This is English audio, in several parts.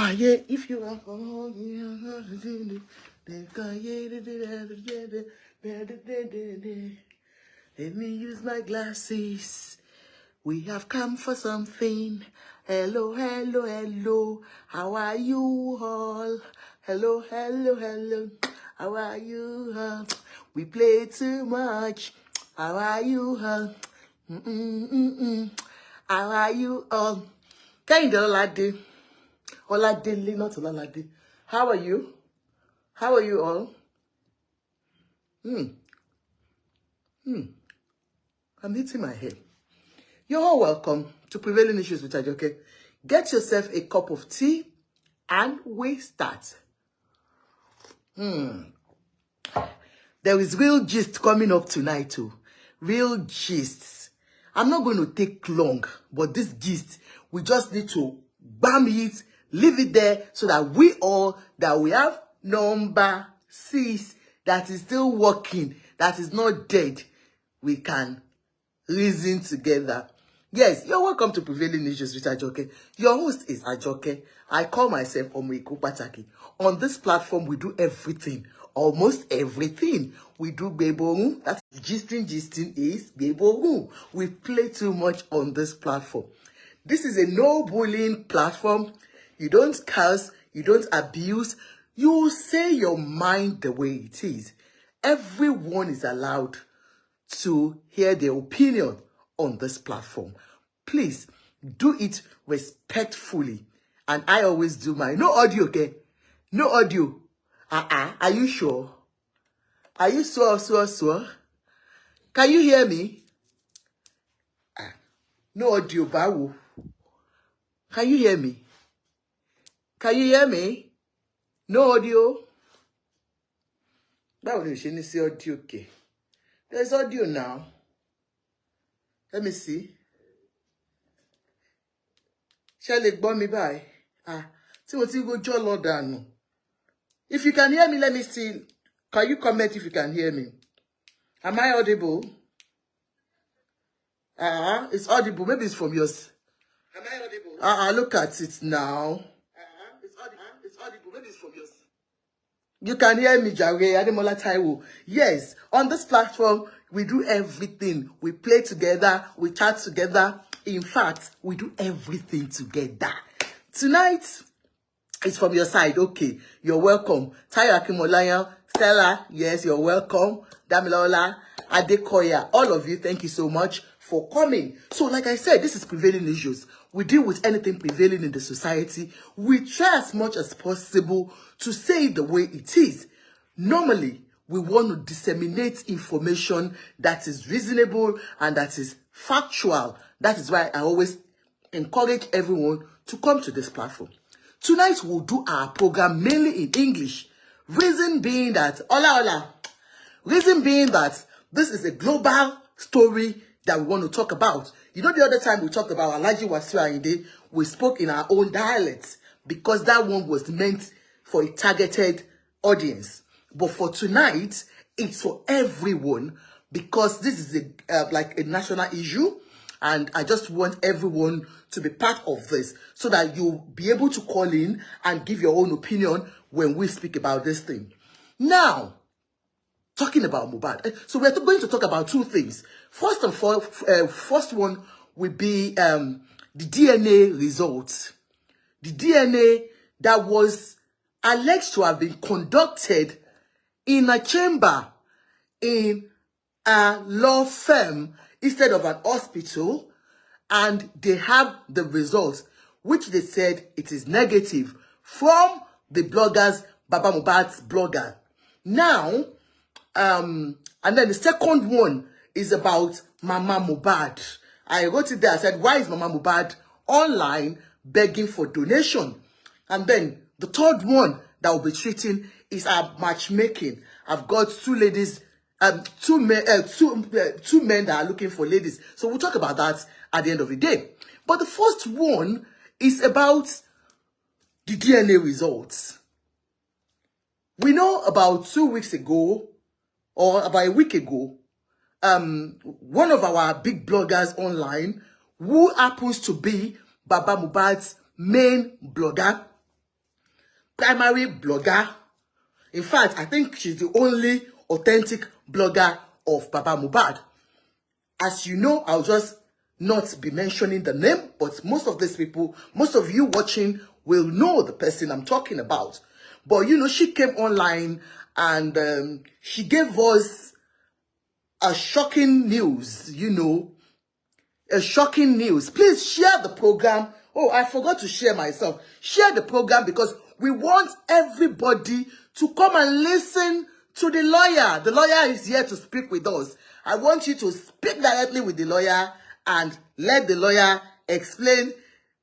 Quiet if you are. Let me use my glasses. We have come for something. Hello, hello, hello. How are you all? Hello, hello, hello. How are you all? We play too much. How are you all? How are you all? Kind of Olade. Oladele, not Olalade. How are you? How are you all? I'm hitting my head. You're all welcome to Prevailing Issues with Ajoke. Get yourself a cup of tea and we start. There is real gist coming up tonight too. Real gists. I'm not going to take long, but this gist, we just need to bam it, leave it there so that we have number 6 that is still working, that is not dead. We can reason together. Yes, you're welcome to Prevailing Issues with Ajoke. Your host is Ajoke. I call myself Omoiku Pataki. On this platform, we do everything. Almost everything. We do Bebo. That's gisting is Bebo. We play too much on this platform. This is a no bullying platform. You don't curse. You don't abuse. You say your mind the way it is. Everyone is allowed to hear their opinion on this platform. Please do it respectfully. And I always do mine. No audio, okay? No audio. Are you sure? Are you sure? Can you hear me? No audio, Bawo. Can you hear me? Can you hear me? No audio. Bawo ni ṣe ní sí audio, okay? There's audio now. Let me see. Shall it bomb me by? See what you go John Lordano. If you can hear me, let me see. Can you comment if you can hear me? Am I audible? It's audible. Maybe it's from yours. Am I audible? Look at it now. It's audible. Maybe it's from yours. You can hear me, Jare Ademola Taiwo. Yes, on this platform, we do everything. We play together, we chat together. In fact, we do everything together. Tonight, it's from your side. Okay, you're welcome. Tayo Akimolaya, Stella, yes, you're welcome. Damilola, Adekoya, all of you, thank you so much for coming. So, like I said, this is Prevailing Issues. We deal with anything prevailing in the society. We try as much as possible to say it the way it is. Normally, we want to disseminate information that is reasonable and that is factual. That is why I always encourage everyone to come to this platform. Tonight, we'll do our program mainly in English. Reason being that, reason being that this is a global story that we want to talk about. You know, the other time we talked about Alhaji Wasiu Ayinde, we spoke in our own dialects because that one was meant for a targeted audience. But for tonight, it's for everyone because this is like a national issue. And I just want everyone to be part of this so that you'll be able to call in and give your own opinion when we speak about this thing. Now, talking about Mohbad. So we're going to talk about two things. First one will be the DNA results. The DNA that was alleged to have been conducted in a chamber in a law firm instead of an hospital, and they have the results, which they said it is negative from the bloggers, Baba Mohbad's blogger. Now, and then the second one is about Mama Mohbad. I wrote it there. I said, why is Mama Mohbad online begging for donation? And then the third one that we'll be treating is our matchmaking. I've got two ladies, two men that are looking for ladies. So we'll talk about that at the end of the day. But the first one is about the DNA results. We know about 2 weeks ago, or about a week ago, one of our big bloggers online, who happens to be Baba Mohbad's main blogger, primary blogger. In fact, I think she's the only authentic blogger of Baba Mohbad. As you know, I'll just not be mentioning the name, but most of these people, most of you watching will know the person I'm talking about. But, you know, she came online and she gave us a shocking news, you know, a shocking news. Please share the program. Oh, I forgot to share myself. Share the program because we want everybody to come and listen to the lawyer. The lawyer is here to speak with us. I want you to speak directly with the lawyer and let the lawyer explain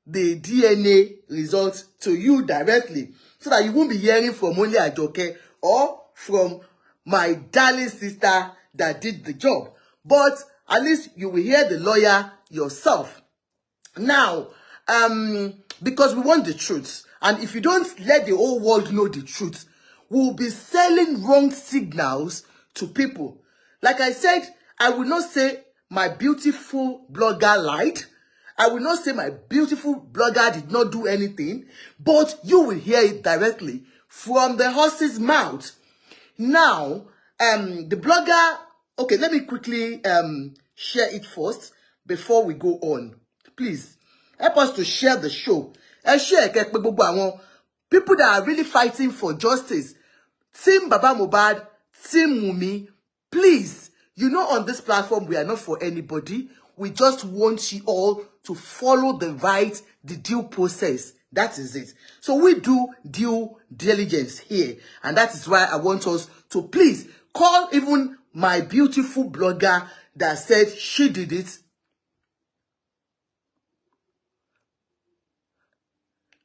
the DNA results to you directly so that you won't be hearing from only Ajoke or from my darling sister that did the job. But at least you will hear the lawyer yourself. Now, because we want the truth. And if you don't let the whole world know the truth, we'll be selling wrong signals to people. Like I said, I will not say my beautiful blogger lied. I will not say my beautiful blogger did not do anything. But you will hear it directly from the horse's mouth. Now, the blogger... Okay, let me quickly share it first before we go on. Please, help us to share the show. And share people that are really fighting for justice. Team Baba Mohbad, Team Wunmi, please, you know on this platform we are not for anybody. We just want you all to follow the due process. That is it. So we do due diligence here. And that is why I want us to please call even my beautiful blogger that said she did it.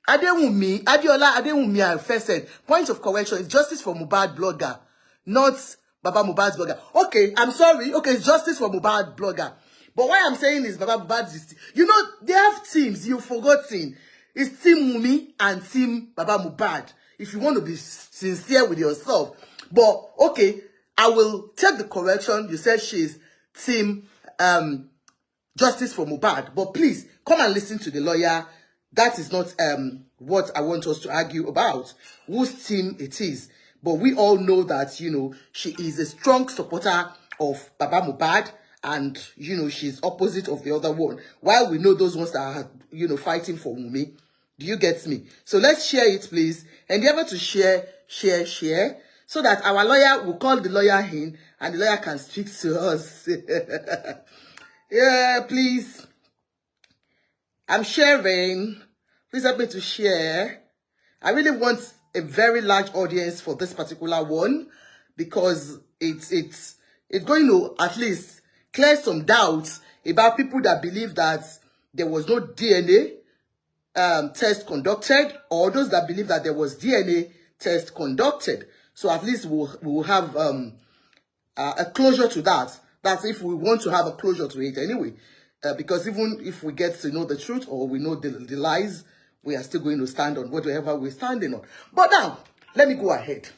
Adewunmi, I first said, point of correction, it's justice for Mohbad blogger, not Baba Mohbad's blogger. Okay, I'm sorry. Okay, it's justice for Mohbad blogger. But what I'm saying is Baba Mohbad is, you know, they have teams, you've forgotten. It's Team Wunmi and Team Baba Mohbad. If you want to be sincere with yourself. But, okay, I will take the correction. You said she's Team Justice for Mohbad. But please, come and listen to the lawyer. That is not what I want us to argue about, whose team it is. But we all know that, you know, she is a strong supporter of Baba Mohbad and, you know, she's opposite of the other one. While we know those ones that are, you know, fighting for Wunmi. Do you get me? So let's share it, please. Endeavor to share, so that our lawyer will call the lawyer in and the lawyer can speak to us. Yeah, please. I'm sharing. Please help me to share. I really want a very large audience for this particular one because it's going to at least clear some doubts about people that believe that there was no DNA test conducted, or those that believe that there was DNA test conducted. So at least we'll have a closure to that. That's if we want to have a closure to it anyway. Because even if we get to know the truth or we know the lies, we are still going to stand on whatever we're standing on. But now, let me go ahead.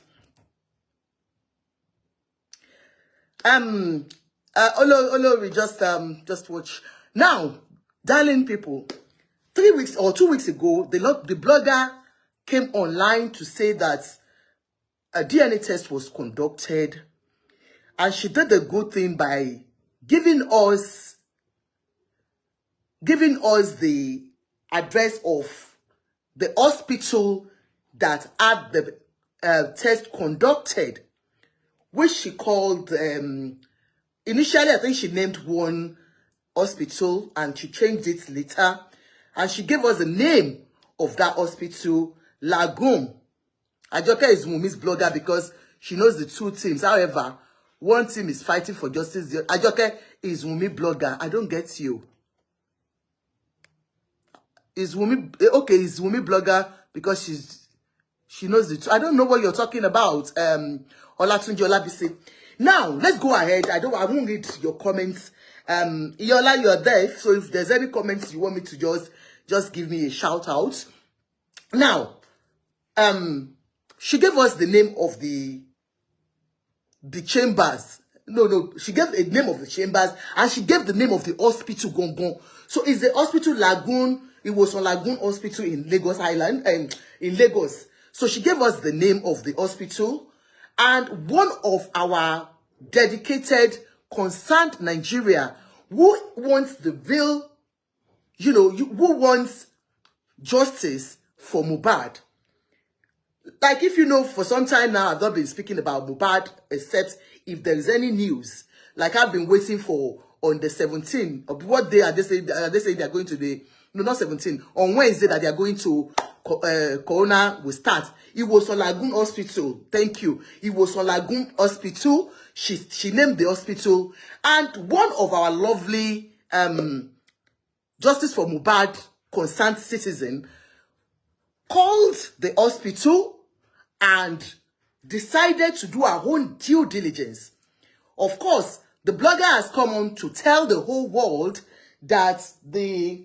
Olori, just watch. Now, darling people, 3 weeks or 2 weeks ago, the blogger came online to say that a DNA test was conducted, and she did a good thing by giving us the address of the hospital that had the test conducted, which she called, initially I think she named one hospital and she changed it later. And she gave us the name of that hospital, Lagoon. Ajoke is Wunmi's blogger because she knows the two teams. However, one team is fighting for justice. Ajoke is Wunmi blogger. I don't get you. Is Wunmi okay? Is Wunmi blogger because she knows the truth. I don't know what you're talking about. Olatunji Olabisi. Now let's go ahead. I won't read your comments. Iola, you're there. So if there's any comments you want me to just give me a shout out. Now, she gave us the name of the chambers. No, she gave a name of the chambers and she gave the name of the hospital Gongon. So is the hospital Lagoon? It was on Lagoon Hospital in Lagos Island, in Lagos. So she gave us the name of the hospital, and one of our dedicated, concerned Nigeria who wants the real, who wants justice for Mohbad. Like, if you know, for some time now, I've not been speaking about Mohbad, except if there is any news. Like, I've been waiting for on the 17th. Of what day are they saying? They say they are going to the, no, not 17. On Wednesday that they are going to, Corona will start. It was on Lagoon Hospital. Thank you. It was on Lagoon Hospital. She named the hospital. And one of our lovely Justice for Mohbad concerned citizen called the hospital and decided to do our own due diligence. Of course, the blogger has come on to tell the whole world that the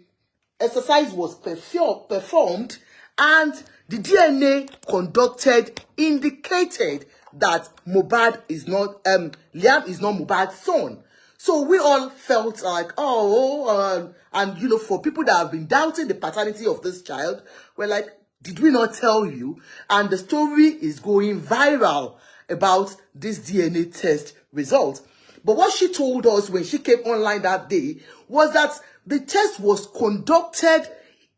exercise was performed and the DNA conducted indicated that Mohbad is not, Liam is not Mohbad's son. So we all felt like, and for people that have been doubting the paternity of this child, we're like, did we not tell you? And the story is going viral about this DNA test result. But what she told us when she came online that day was that the test was conducted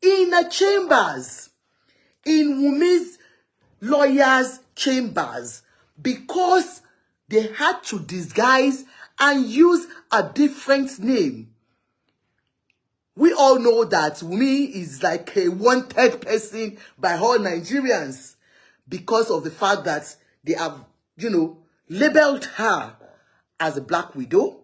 in a chambers, in Wunmi'S lawyers' chambers, because they had to disguise and use a different name. We all know that Wunmi is like a wanted person by all Nigerians because of the fact that they have, labeled her as a black widow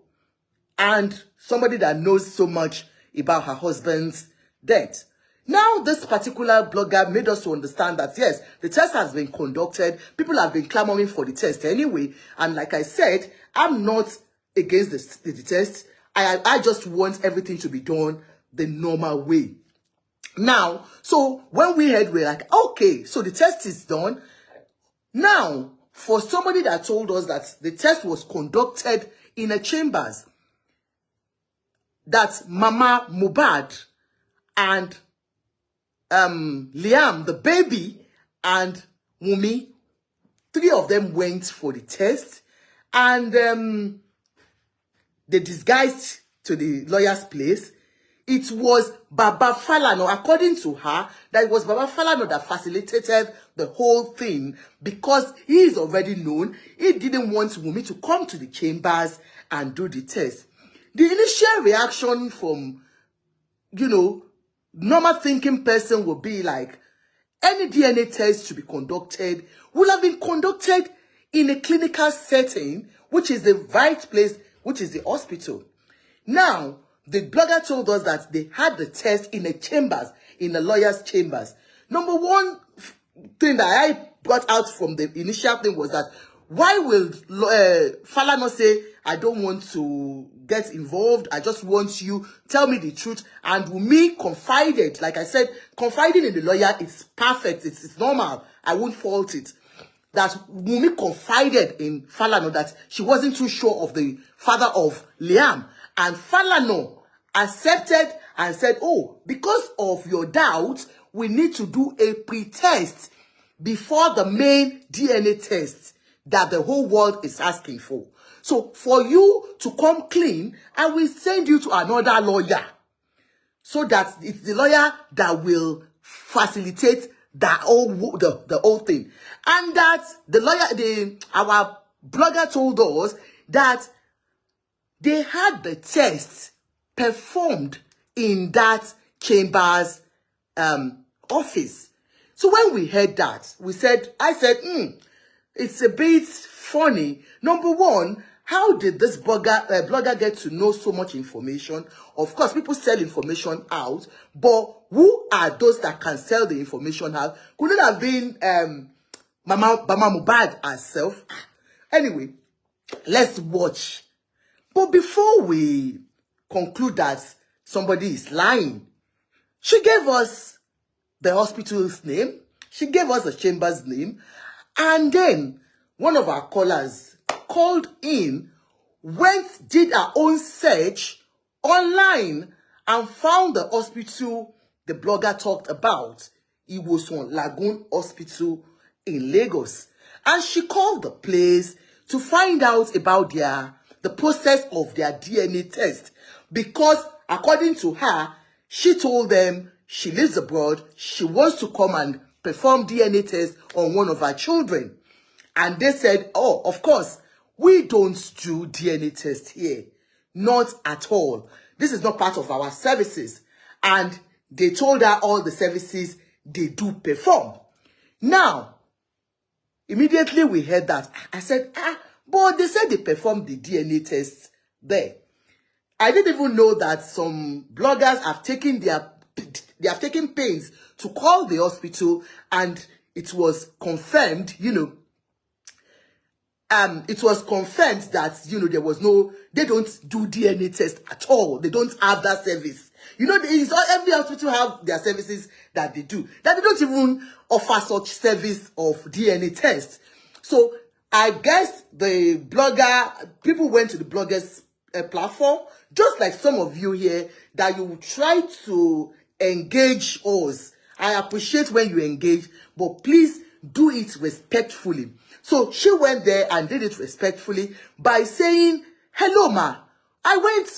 and somebody that knows so much about her husband's death. Now, this particular blogger made us to understand that, yes, the test has been conducted. People have been clamoring for the test anyway. And like I said, I'm not against the test. I just want everything to be done the normal way. Now, so when we heard, we're like, okay, so the test is done. Now, for somebody that told us that the test was conducted in a chambers, that Mama Mohbad and Liam, the baby, and Wunmi, 3 of them went for the test, and they disguised to the lawyer's place. It was Baba Falano, according to her, that it was Baba Falano that facilitated the whole thing because he is already known. He didn't want Wunmi to come to the chambers and do the test. The initial reaction from, normal thinking person would be like, any DNA test to be conducted will have been conducted in a clinical setting, which is the right place, which is the hospital. Now, the blogger told us that they had the test in the chambers, in the lawyer's chambers. Number one thing that I got out from the initial thing was that, why will Falano say, I don't want to get involved, I just want you, tell me the truth. And Wunmi confided, like I said, confiding in the lawyer is perfect, it's normal, I won't fault it. That Wunmi confided in Falano that she wasn't too sure of the father of Liam. And Falano accepted and said, oh, because of your doubt, we need to do a pre-test before the main DNA test that the whole world is asking for. So for you to come clean, I will send you to another lawyer so that it's the lawyer that will facilitate the whole thing. And that the lawyer, our blogger told us that they had the test performed in that chamber's office. So when we heard that, I said, it's a bit funny. Number one, how did this blogger get to know so much information? Of course, people sell information out, but who are those that can sell the information out? Could it have been Mama Mohbad herself? Anyway, let's watch. But before we conclude that somebody is lying, she gave us the hospital's name, she gave us the chamber's name, and then one of our callers called in, did her own search online, and found the hospital the blogger talked about. It was on Lagoon Hospital in Lagos. And she called the place to find out about the process of their DNA test. Because according to her, she told them she lives abroad. She wants to come and perform DNA test on one of her children. And they said, oh, of course, we don't do DNA test here. Not at all. This is not part of our services. And they told her all the services they do perform. Now, immediately we heard that. I said, but they said they performed the DNA tests there. I didn't even know that some bloggers have taken pains to call the hospital, and it was confirmed, it was confirmed that, there was they don't do DNA test at all. They don't have that service. Every hospital have their services that they do. That they don't even offer such service of DNA test. So I guess people went to the bloggers platform, just like some of you here, that you try to engage us. I appreciate when you engage, but please do it respectfully. So she went there and did it respectfully by saying, hello, ma.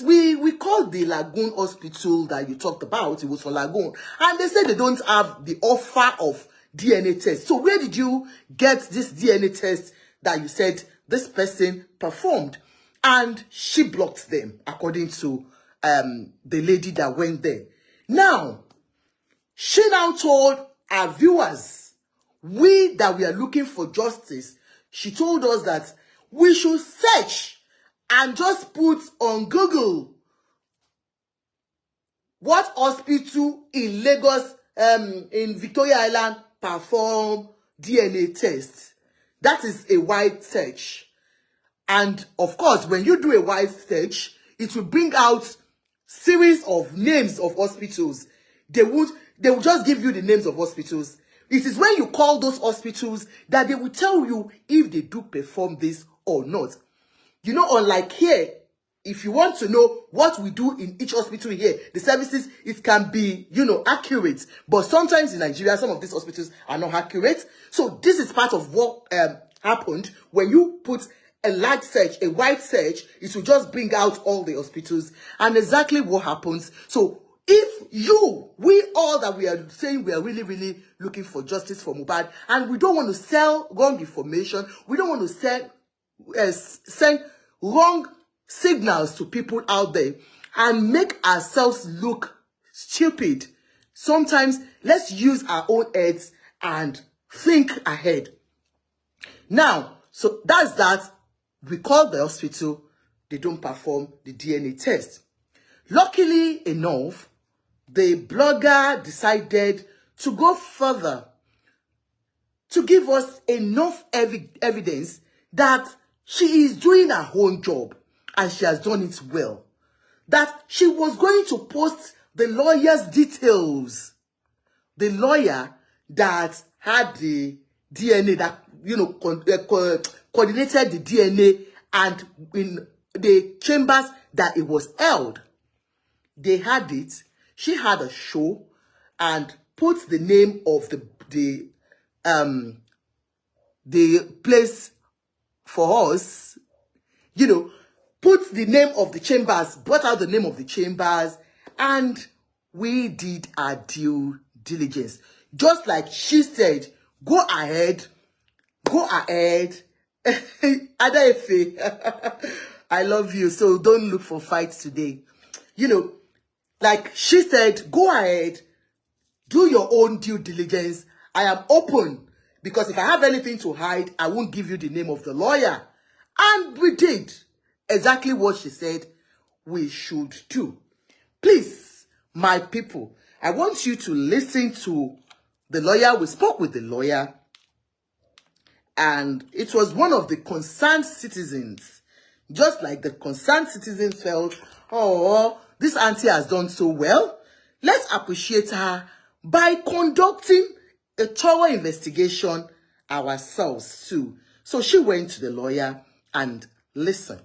We called the Lagoon hospital that you talked about. It was for Lagoon. And they said they don't have the offer of DNA test. So where did you get this DNA test that you said this person performed? And she blocked them, according to the lady that went there. Now, she now told our viewers, we are looking for justice, she told us that we should search and just put on Google what hospital in Lagos, in Victoria Island, perform DNA tests. That is a wide search. And of course, when you do a wide search, it will bring out series of names of hospitals. They will just give you the names of hospitals. It is when you call those hospitals that they will tell you if they do perform this or not. Unlike here, if you want to know what we do in each hospital here, the services, it can be, accurate. But sometimes in Nigeria, some of these hospitals are not accurate. So this is part of what happened when you put a large search, a wide search, it will just bring out all the hospitals and exactly what happens. So if we all that we are saying we are really, really looking for justice for Mohbad, and we don't want to sell wrong information, we don't want to send wrong signals to people out there and make ourselves look stupid. Sometimes let's use our own heads and think ahead. Now, so that's that. We call the hospital, they don't perform the DNA test. Luckily enough, the blogger decided to go further to give us enough evidence that she is doing her own job and she has done it well. That she was going to post the lawyer's details. The lawyer that had the DNA that, coordinated the DNA and in the chambers that it was held. They had it. She had a show and put the name of the place for us, put the name of the chambers, brought out the name of the chambers, and we did our due diligence. Just like she said, go ahead. Adaefe, I love you, so don't look for fights today. Like she said, go ahead, do your own due diligence. I am open, because if I have anything to hide, I won't give you the name of the lawyer. And we did exactly what she said we should do. Please, my people, I want you to listen to the lawyer. We spoke with the lawyer, and it was one of the concerned citizens. Just like the concerned citizens felt, oh, this auntie has done so well. Let's appreciate her by conducting a thorough investigation ourselves too. So she went to the lawyer and listen.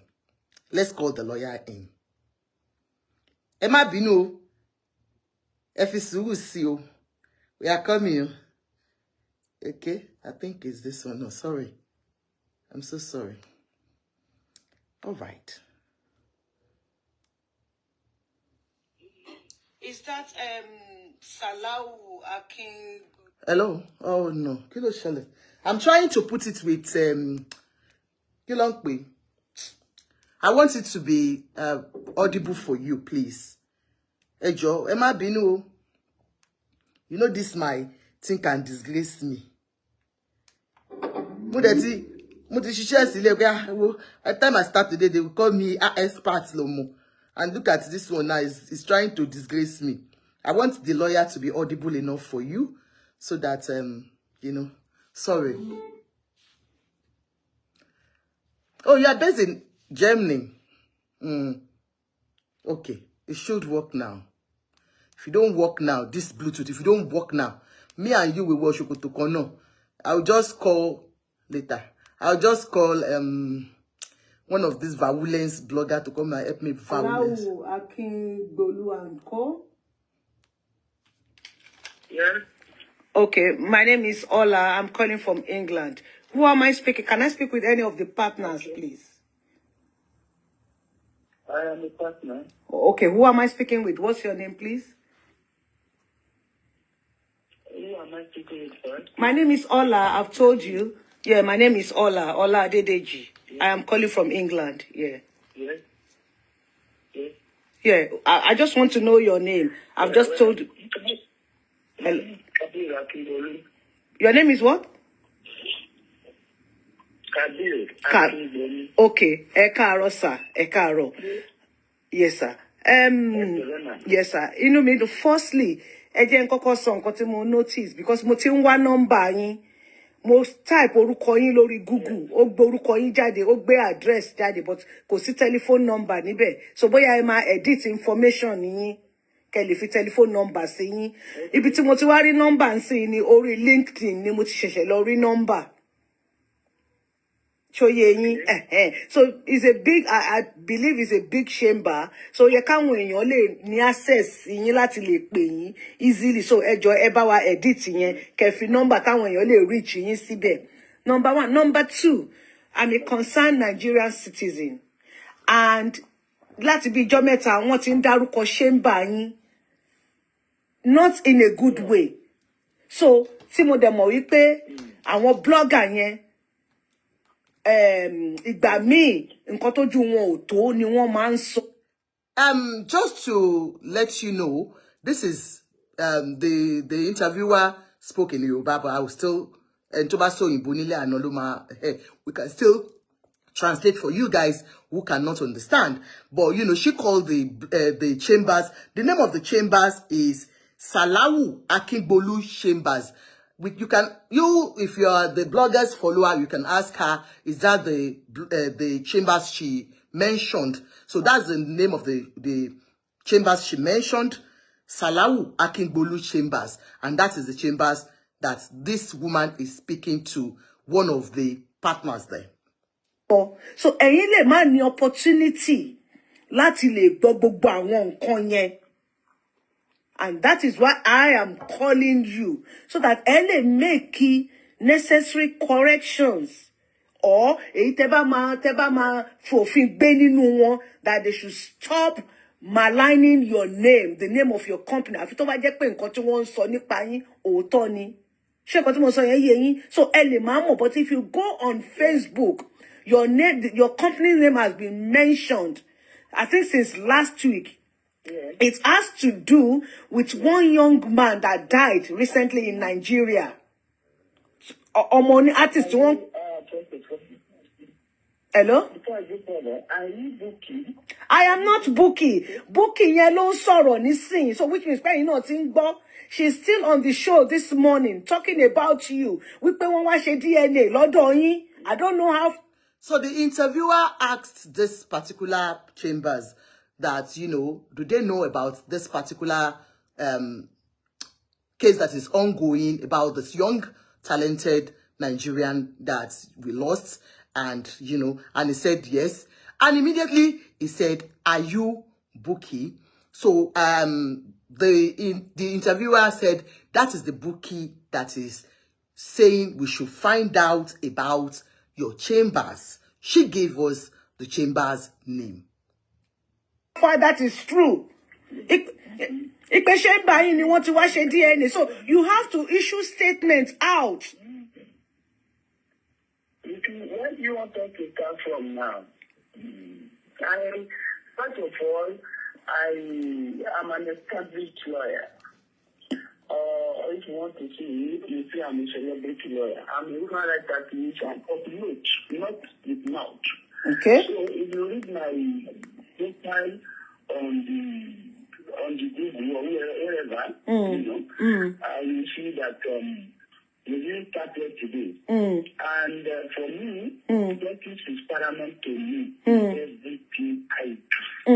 Let's call the lawyer in. Emma Bino, Efisuusio, we are coming. Okay, I think it's this one. No, sorry. I'm so sorry. All right. Is that Salau Akin? Hello? Oh no. Kilo Shele. I'm trying to put it with Kilongpe. I want it to be audible for you, please. Hey Joe, Emma Binu. You know this my thing can disgrace me. At the time I start today, they will call me expert Lomo. And look at this one now, it's trying to disgrace me. I want the lawyer to be audible enough for you so that, you know, sorry. Oh, you are based in Germany. Okay, it should work now. If you don't work now, this Bluetooth, if you don't work now, me and you will watch Okotokono. I'll just call later. I'll just call one of these violence bloggers to come and help me violence. Yeah. Okay, my name is Ola. I'm calling from England. Who am I speaking? Can I speak with any of the partners, please? I am a partner. Okay, who am I speaking with? What's your name, please? Who am I speaking with first? My name is Ola. I've told you. Yeah, my name is Ola. Ola Adedeji. Yeah. I am calling from England. Yeah. Yes. Yes. Yeah, I just want to know your name. I've just told you. Hello. Your name is what? Okay. Ekaro, sir. Ekaro. Yes, sir. Yes, sir. You know me. Firstly, again, koko son kote mo notice because mo ti nwa number yin. Mo type orúkọ yín lórí Google. Ó gbé orúkọ yín jáde, ó gbé address jáde, but kò sí telephone number níbẹ̀. So bóyá ẹ máa edit information yín. Kẹ́ lè fi telephone number sí yín. Ibi tí mo ti wá rí number nsìn ni orí LinkedIn ni mo ti ṣẹ̀ṣẹ̀ lọ rí number. So it's a big, I believe it's a big chamber. So you can't win your ní access yín láti lè pè yín easily. So ẹ jọ̀ọ́ ẹ bá wa edit yẹn kẹ́ fi number táwọn èèyàn lè reach yín síbẹ̀. Number one. Number two, I'm a concerned Nigerian citizen. And láti bí ijọ́ mẹ́ta wọ́n ti ń dárúkọ chamber yín. Not in a good way. So tí mo dẹ̀ mọ̀ wípé àwọn blogger yẹn ìgbà míì nǹkan tójú wọn ò tó ni wọ́n máa ń sọ. Just to let you know, this is the interviewer spoke in Yoruba, but I will still we can still translate for you guys who cannot understand. But you know, she called the chambers. The name of the chambers is Salawu Akingbolu Chambers. If you are the blogger's follower, you can ask her, is that the chambers she mentioned? So that's the name of the chambers she mentioned, Salawu Akingbolu Chambers. And that is the chambers that this woman is speaking to one of the partners there. So, ẹ̀yin lè má ní opportunity láti lè gbọ́ gbogbo àwọn nǹkan yẹn. And that is why I am calling you, so that any make necessary corrections or that they should stop maligning your name, the name of your company. So but if you go on Facebook, your name, your company name has been mentioned, I think since last week. Yes. It has to do with one young man that died recently in Nigeria. Artist, hello? Are you Bookie? I am not Bookie. Bookie yellow sorrow nisin. So which means you know she's still on the show this morning talking about you. We pay one wash DNA. I don't know how. So the interviewer asked this particular chambers that, you know, do they know about this particular case that is ongoing about this young, talented Nigerian that we lost? And, you know, and he said yes. And immediately he said, are you Bookie? So the interviewer said, that is the Bookie that is saying we should find out about your chambers. She gave us the chamber's name. That is true. DNA. So you have to issue statements out. Where do you want us to start from now? First of all, I am an established lawyer. If you want to see, you see I'm a celebrity lawyer. I'm a human rights activist and of note, not with mouth. Okay. So if you read my profile on the Google or wherever, you will see that we didn't start yesterday. And for me, justice is paramount to me in everything I do.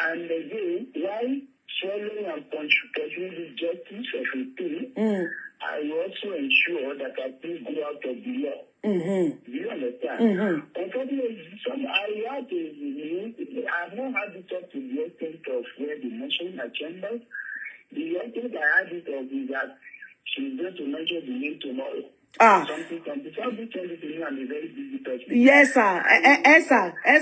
And again, why following and pursuing the justice of a thing, I also ensure that I please go out of the law. Do you understand? Unfortunately, I have not had it up to the extent of where they mention my chambers. The extent I had it of is that she's going to mention the name tomorrow. Something to me, I'm a very busy person. Yes, sir.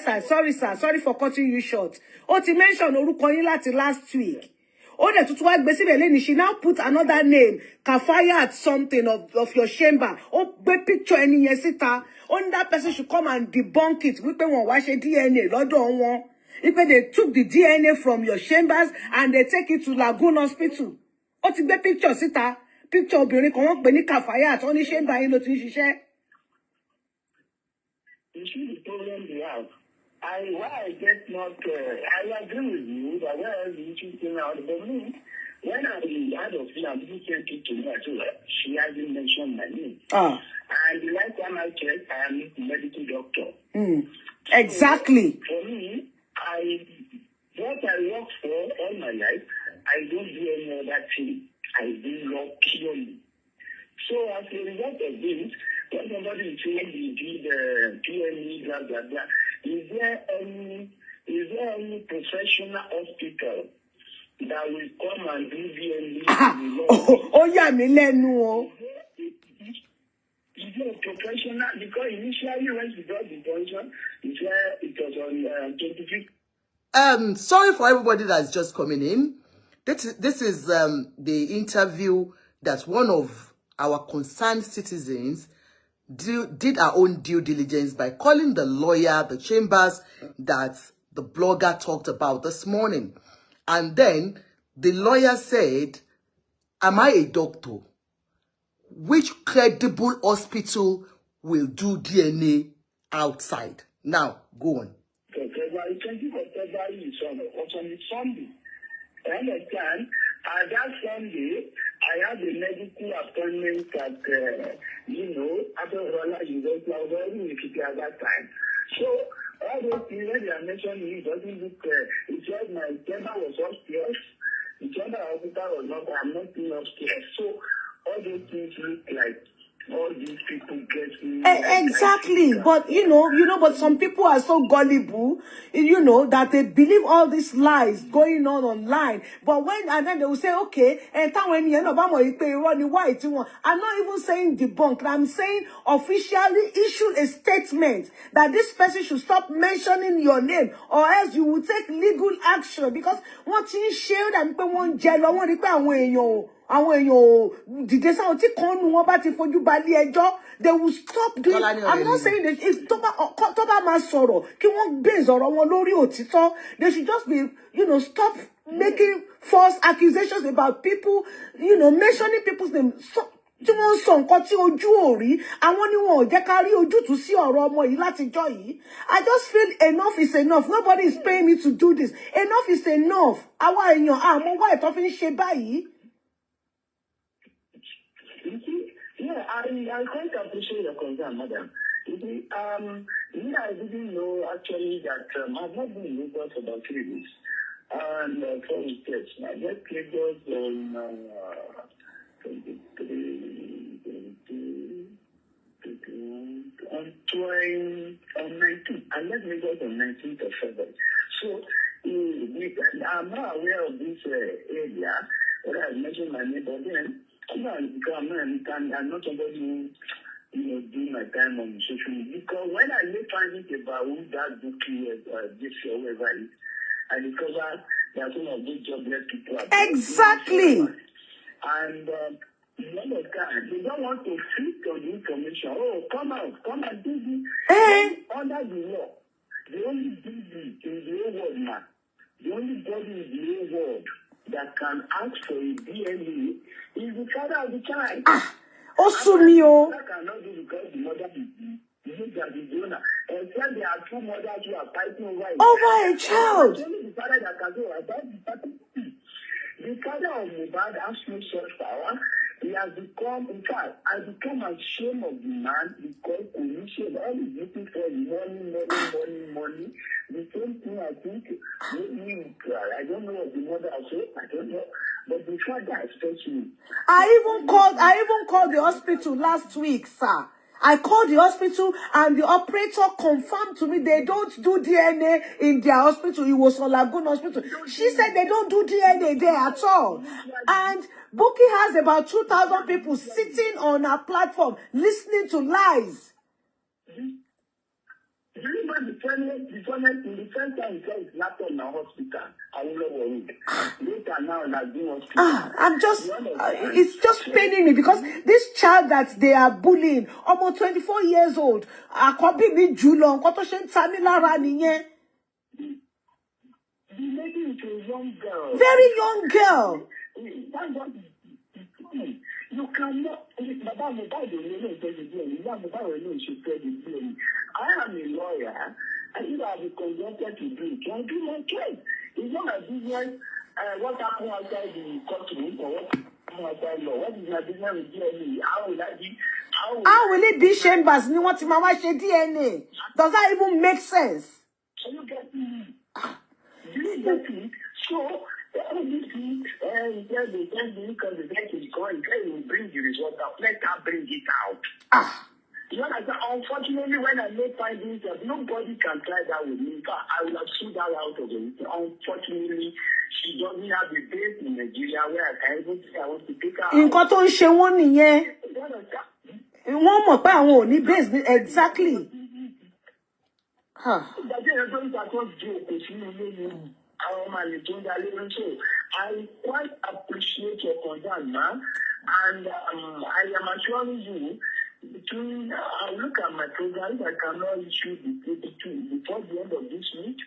Sir. Sorry, sir. Sorry for cutting you short. Ti mention orúkọ yín láti last week. Dẹ̀ tuntun wá gbé síbẹ̀ lẹ́ni, she now put another name, Kafayat something of your chamber. Gbé picture ẹni yẹn síta. Only that person should come and debunk it. Wípé wọ́n wá ṣe DNA lọ́dọ̀ wọn. Wípé they took the DNA from your chambers and they take it to Lagoon Hospital. Ti gbé picture síta. Picture obìnrin kan wọ́n pè ní Kafayat, ó ní chamber yín ló ti ń ṣiṣẹ́. You see the problem we have. I agree with you that where the issue came out, but me, when I had of film, people came to me as well. She hasn't mentioned my name. And the last time I checked, I am a medical doctor. Exactly. So, for me, what I work for all my life, I don't do any other thing. I do law purely. So as a result of this, when somebody is saying you did PME, blah, blah, blah, is there any professional hospital that will come and do PME? Yeah, me lẹ́nu. Is it a professional? Because initially when she got the function, it was on 25th. Sorry for everybody that's just coming in. This is the interview that one of our concerned citizens did our own due diligence by calling the lawyer, the chambers that the blogger talked about this morning. And then the lawyer said, am I a doctor? Which credible hospital will do DNA outside? Now, go on. February 20th of February is on Sunday. I understand. That Sunday, I had a medical appointment at, after Rolla University. I was already in Kitty at that time. So, all those things that they are mentioning, it doesn't look it said my chamber was upstairs. The chamber hospital was not, I'm not in upstairs. So, all those things look like all these people get me. Exactly. But, but some people are so gullible, that they believe all these lies going on online. But and then they will say, okay, and I'm not even saying debunk. I'm saying officially issue a statement that this person should stop mentioning your name, or else you will take legal action. Because what you share and people won't jello, àwọn èèyàn dìde sáwọn tí kan nu wọn bá ti fojú balẹ̀ ẹjọ́, they will stop doing. I'm not saying that if tó bá máa sọ̀rọ̀ kí wọ́n base ọ̀rọ̀ wọn lórí òtítọ́. They should just be, stop making false accusations about people, mentioning people's name. Tí wọ́n sọ nǹkan tí ojú ò rí, àwọn ni wọn ò jẹ́ ká rí ojútùú sí ọ̀rọ̀ ọmọ yìí látijọ́ yìí. I just feel enough is enough. Nobody is paying me to do this. Enough is enough. Àwa èèyàn àmọ́ wá ìtọ́ fi ń ṣe báyìí. Yeah, I quite appreciate your concern, madam. I didn't know actually that I've not been in Lagos for about 3 weeks. And 4 weeks, I left Lagos on 19th. I left Lagos on 19th of February. So I'm not aware of this area. I mentioned my name, but then I'm not somebody who, do my time on social media. Because when I make findings about who that book is, this or whoever it is, I discover that some of these jobless people are exactly. And they don't want to fit on the information. Oh, come and do this. Under the law, the only baby in the whole world now, the only body in the whole world that can ask for a DNA is the father of the child. Osumio. That cannot do because the mother is the owner. Except there are two mothers who are fighting over a child. It's only the father that can do it. The father of Mohbad has no such power. He has become, in fact, I become ashamed of the man because initially all he's looking for is money. The same thing I think, maybe, I don't know what the mother said, I don't know. But the father especially. I even called the hospital last week, sir. I called the hospital and the operator confirmed to me they don't do DNA in their hospital. It was on Lagoon Hospital. She said they don't do DNA there at all. And Bukky has about 2,000 people sitting on her platform listening to lies. Do you know the first time he said his laptop in the hospital? I will not worry. Later now, Lagoon Hospital. It's just paining me because this child that they are bullying, almost 24 years old, the lady is a young girl. Very young girl. You cannot. I am a lawyer. I think I'll be consented to do it. Can do my case. It's not my business. What happened outside the courtroom or what happened outside law? What is my business with DNA? How will it be chambers? You want to mama DNA? Does that even make sense? Can you get me? Do you get it? So, obviously, they tell me because the guy is going, he will bring the result out. Let her bring it out. You know, unfortunately, when I make findings, nobody can try that with me. I will have sued her out of it. Unfortunately, she doesn't have a base in Nigeria where I can even say I want to take her out. In Cotton, she won't hear. One more pound won't need base exactly. I quite appreciate your concern, man, and I am assuring you. I look at my program. I cannot issue before the end of this week.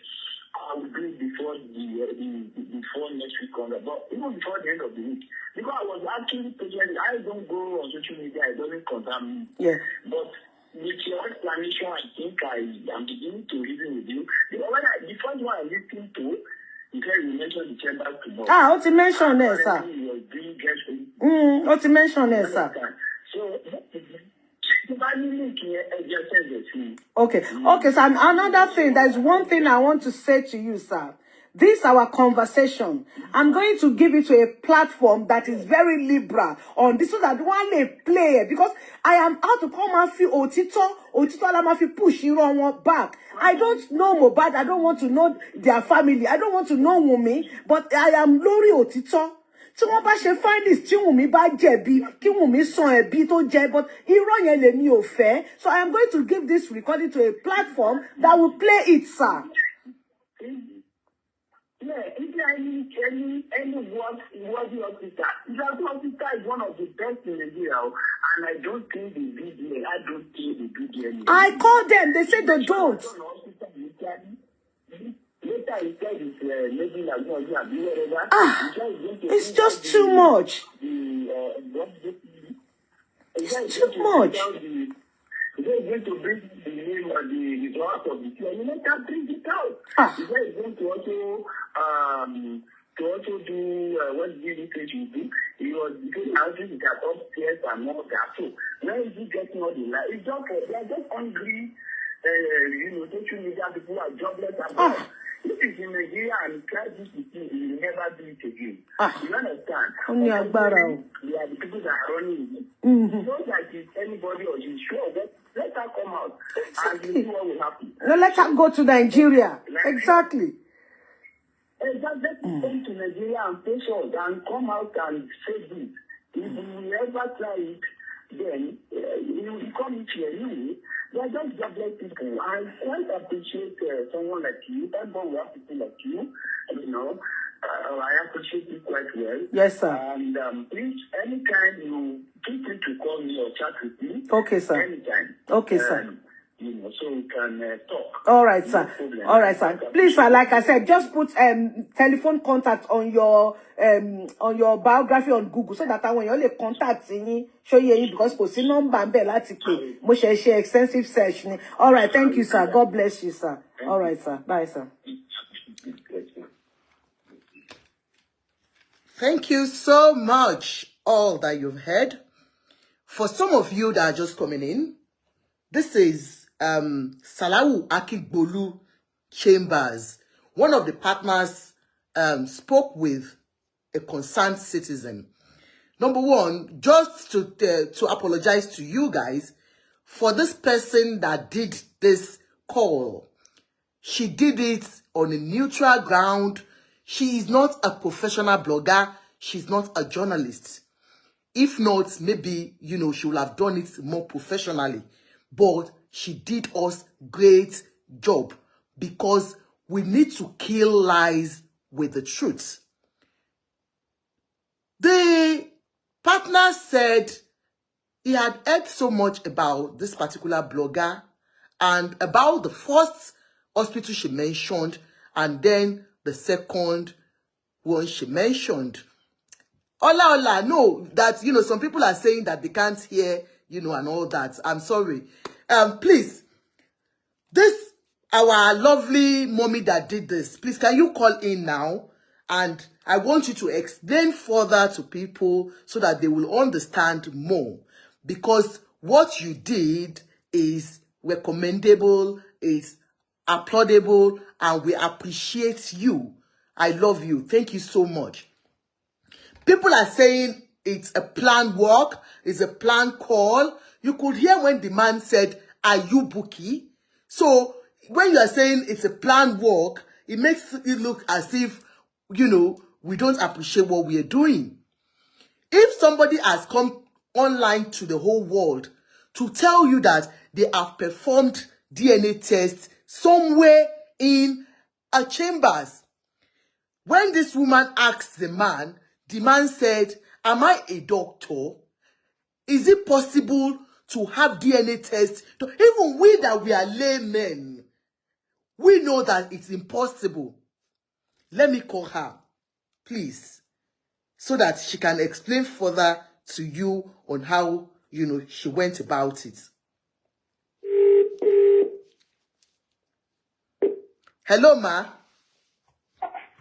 I will do it before before next week but even before the end of the week. Because I was actually patient. I don't go on social media. It doesn't concern me. Yeah. But with your explanation, I think I am beginning to reason with you. Because the first one I listened to, you mentioned the chamber tomorrow. What you mentioned there, sir? What you mentioned there, sir? So, okay, so another thing, there's one thing I want to say to you, sir. This our conversation. I'm going to give it to a platform that is very liberal on this so that one may play because I am out to come and feel Otito Alama feel push you on one back. I don't know Mohbad. I don't want to know their family. I don't want to know Wunmi, but I am Lori Otito. Tí wọ́n bá ṣe findings tí Wunmi bá jẹ̀bi kí Wunmi san ẹ̀bi tó jẹ but irọ́ yẹn lèmi ò fẹ́. So I am going to give this recording to a platform that will play it, sir. Yeah, is there any worthy officer? The officer is one of the best in Nigeria, and I don't think they do DNA. I don't think they do DNA. I called them. They said they don't. Later he said it's maybe like whatever. It's just too much. It's too much. They're going to bring the name or the result of the team. You let them bring it out. They're going to also do what did he say he do? He was doing houses that upstairs and all that. So where is he getting all the light? It's just they're just hungry. Social media people are jobless and if it's in Nigeria and try this with you, you will never do it again. You understand? Only they are the people that are running it. Not like it's anybody or you sure that let her come out and you see what will happen. No, let her go to Nigeria. Exactly. Just let her come to Nigeria and face us and come out and say this. If we ever try it, then you come into your anyway. They are just jobless people. I quite appreciate someone like you. Thank God we have people like you. You know, I appreciate you quite well. Yes, sir. And please, anytime you feel free to call me or chat with me. Okay, sir. Anytime. Okay, sir. You know, so we can talk. All right, sir. No, all right, sir. Please, sir, like I said, just put telephone contact on your biography on Google so that when you only contact me, show you because kò sí number ńbẹ̀ láti pè. Mo ṣe extensive search ni. All right, thank you, sir. God bless you, sir. All right, sir. Bye, sir. Thank you so much, all that you've heard. For some of you that are just coming in, this is Salawu Akigbolu Chambers. One of the partners spoke with a concerned citizen. Number one, just to apologize to you guys for this person that did this call. She did it on a neutral ground. She is not a professional blogger. She's not a journalist. If not, maybe, you know, she would have done it more professionally. But she did us great job because we need to kill lies with the truth. The partner said he had heard so much about this particular blogger and about the first hospital she mentioned and then the second one she mentioned. Ola, no, that, you know, some people are saying that they can't hear, you know, and all that. I'm sorry. Please, this, our lovely mommy that did this, please, can you call in now? And I want you to explain further to people so that they will understand more. Because what you did is recommendable, is applaudable, and we appreciate you. I love you. Thank you so much. People are saying it's a planned work, it's a planned call. You could hear when the man said, "Are you Buki?" So when you are saying it's a planned work, it makes it look as if, you know, we don't appreciate what we are doing. If somebody has come online to the whole world to tell you that they have performed DNA tests somewhere in a chambers, when this woman asked the man said, "Am I a doctor? Is it possible to have DNA tests?" Even we that we are laymen, we know that it's impossible. Let me call her, please, so that she can explain further to you on how, you know, she went about it. Hello, ma.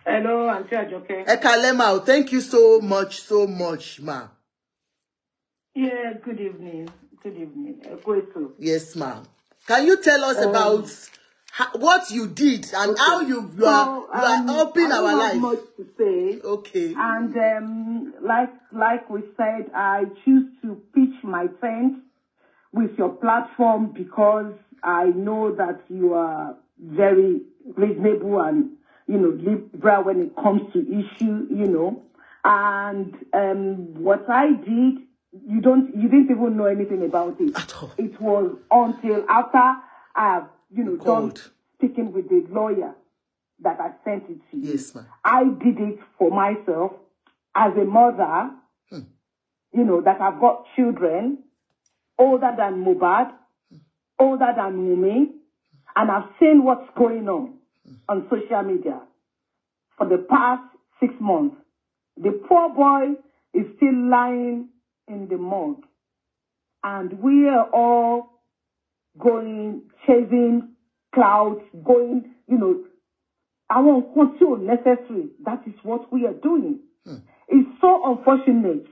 Hello, Auntie Ajoke. Ekalema, thank you so much, ma. Yeah, good evening. Good evening. Yes, ma'am. Can you tell us about what you did and how you are helping our life? I don't have much to say. Okay. And like we said, I choose to pitch my tent with your platform because I know that you are very reasonable and, you know, liberal when it comes to issue, you know. And what I did, you didn't even know anything about it. At all. It was until after I have, you know, done speaking with the lawyer that I sent it to you. Yes, ma'am. I did it for myself as a mother, you know, that I've got children older than Mohbad, older than Wunmi, and I've seen what's going on social media for the past 6 months. The poor boy is still lying in the mud, and we are all chasing clouds, going, you know, I won't control necessary. That is what we are doing. It's so unfortunate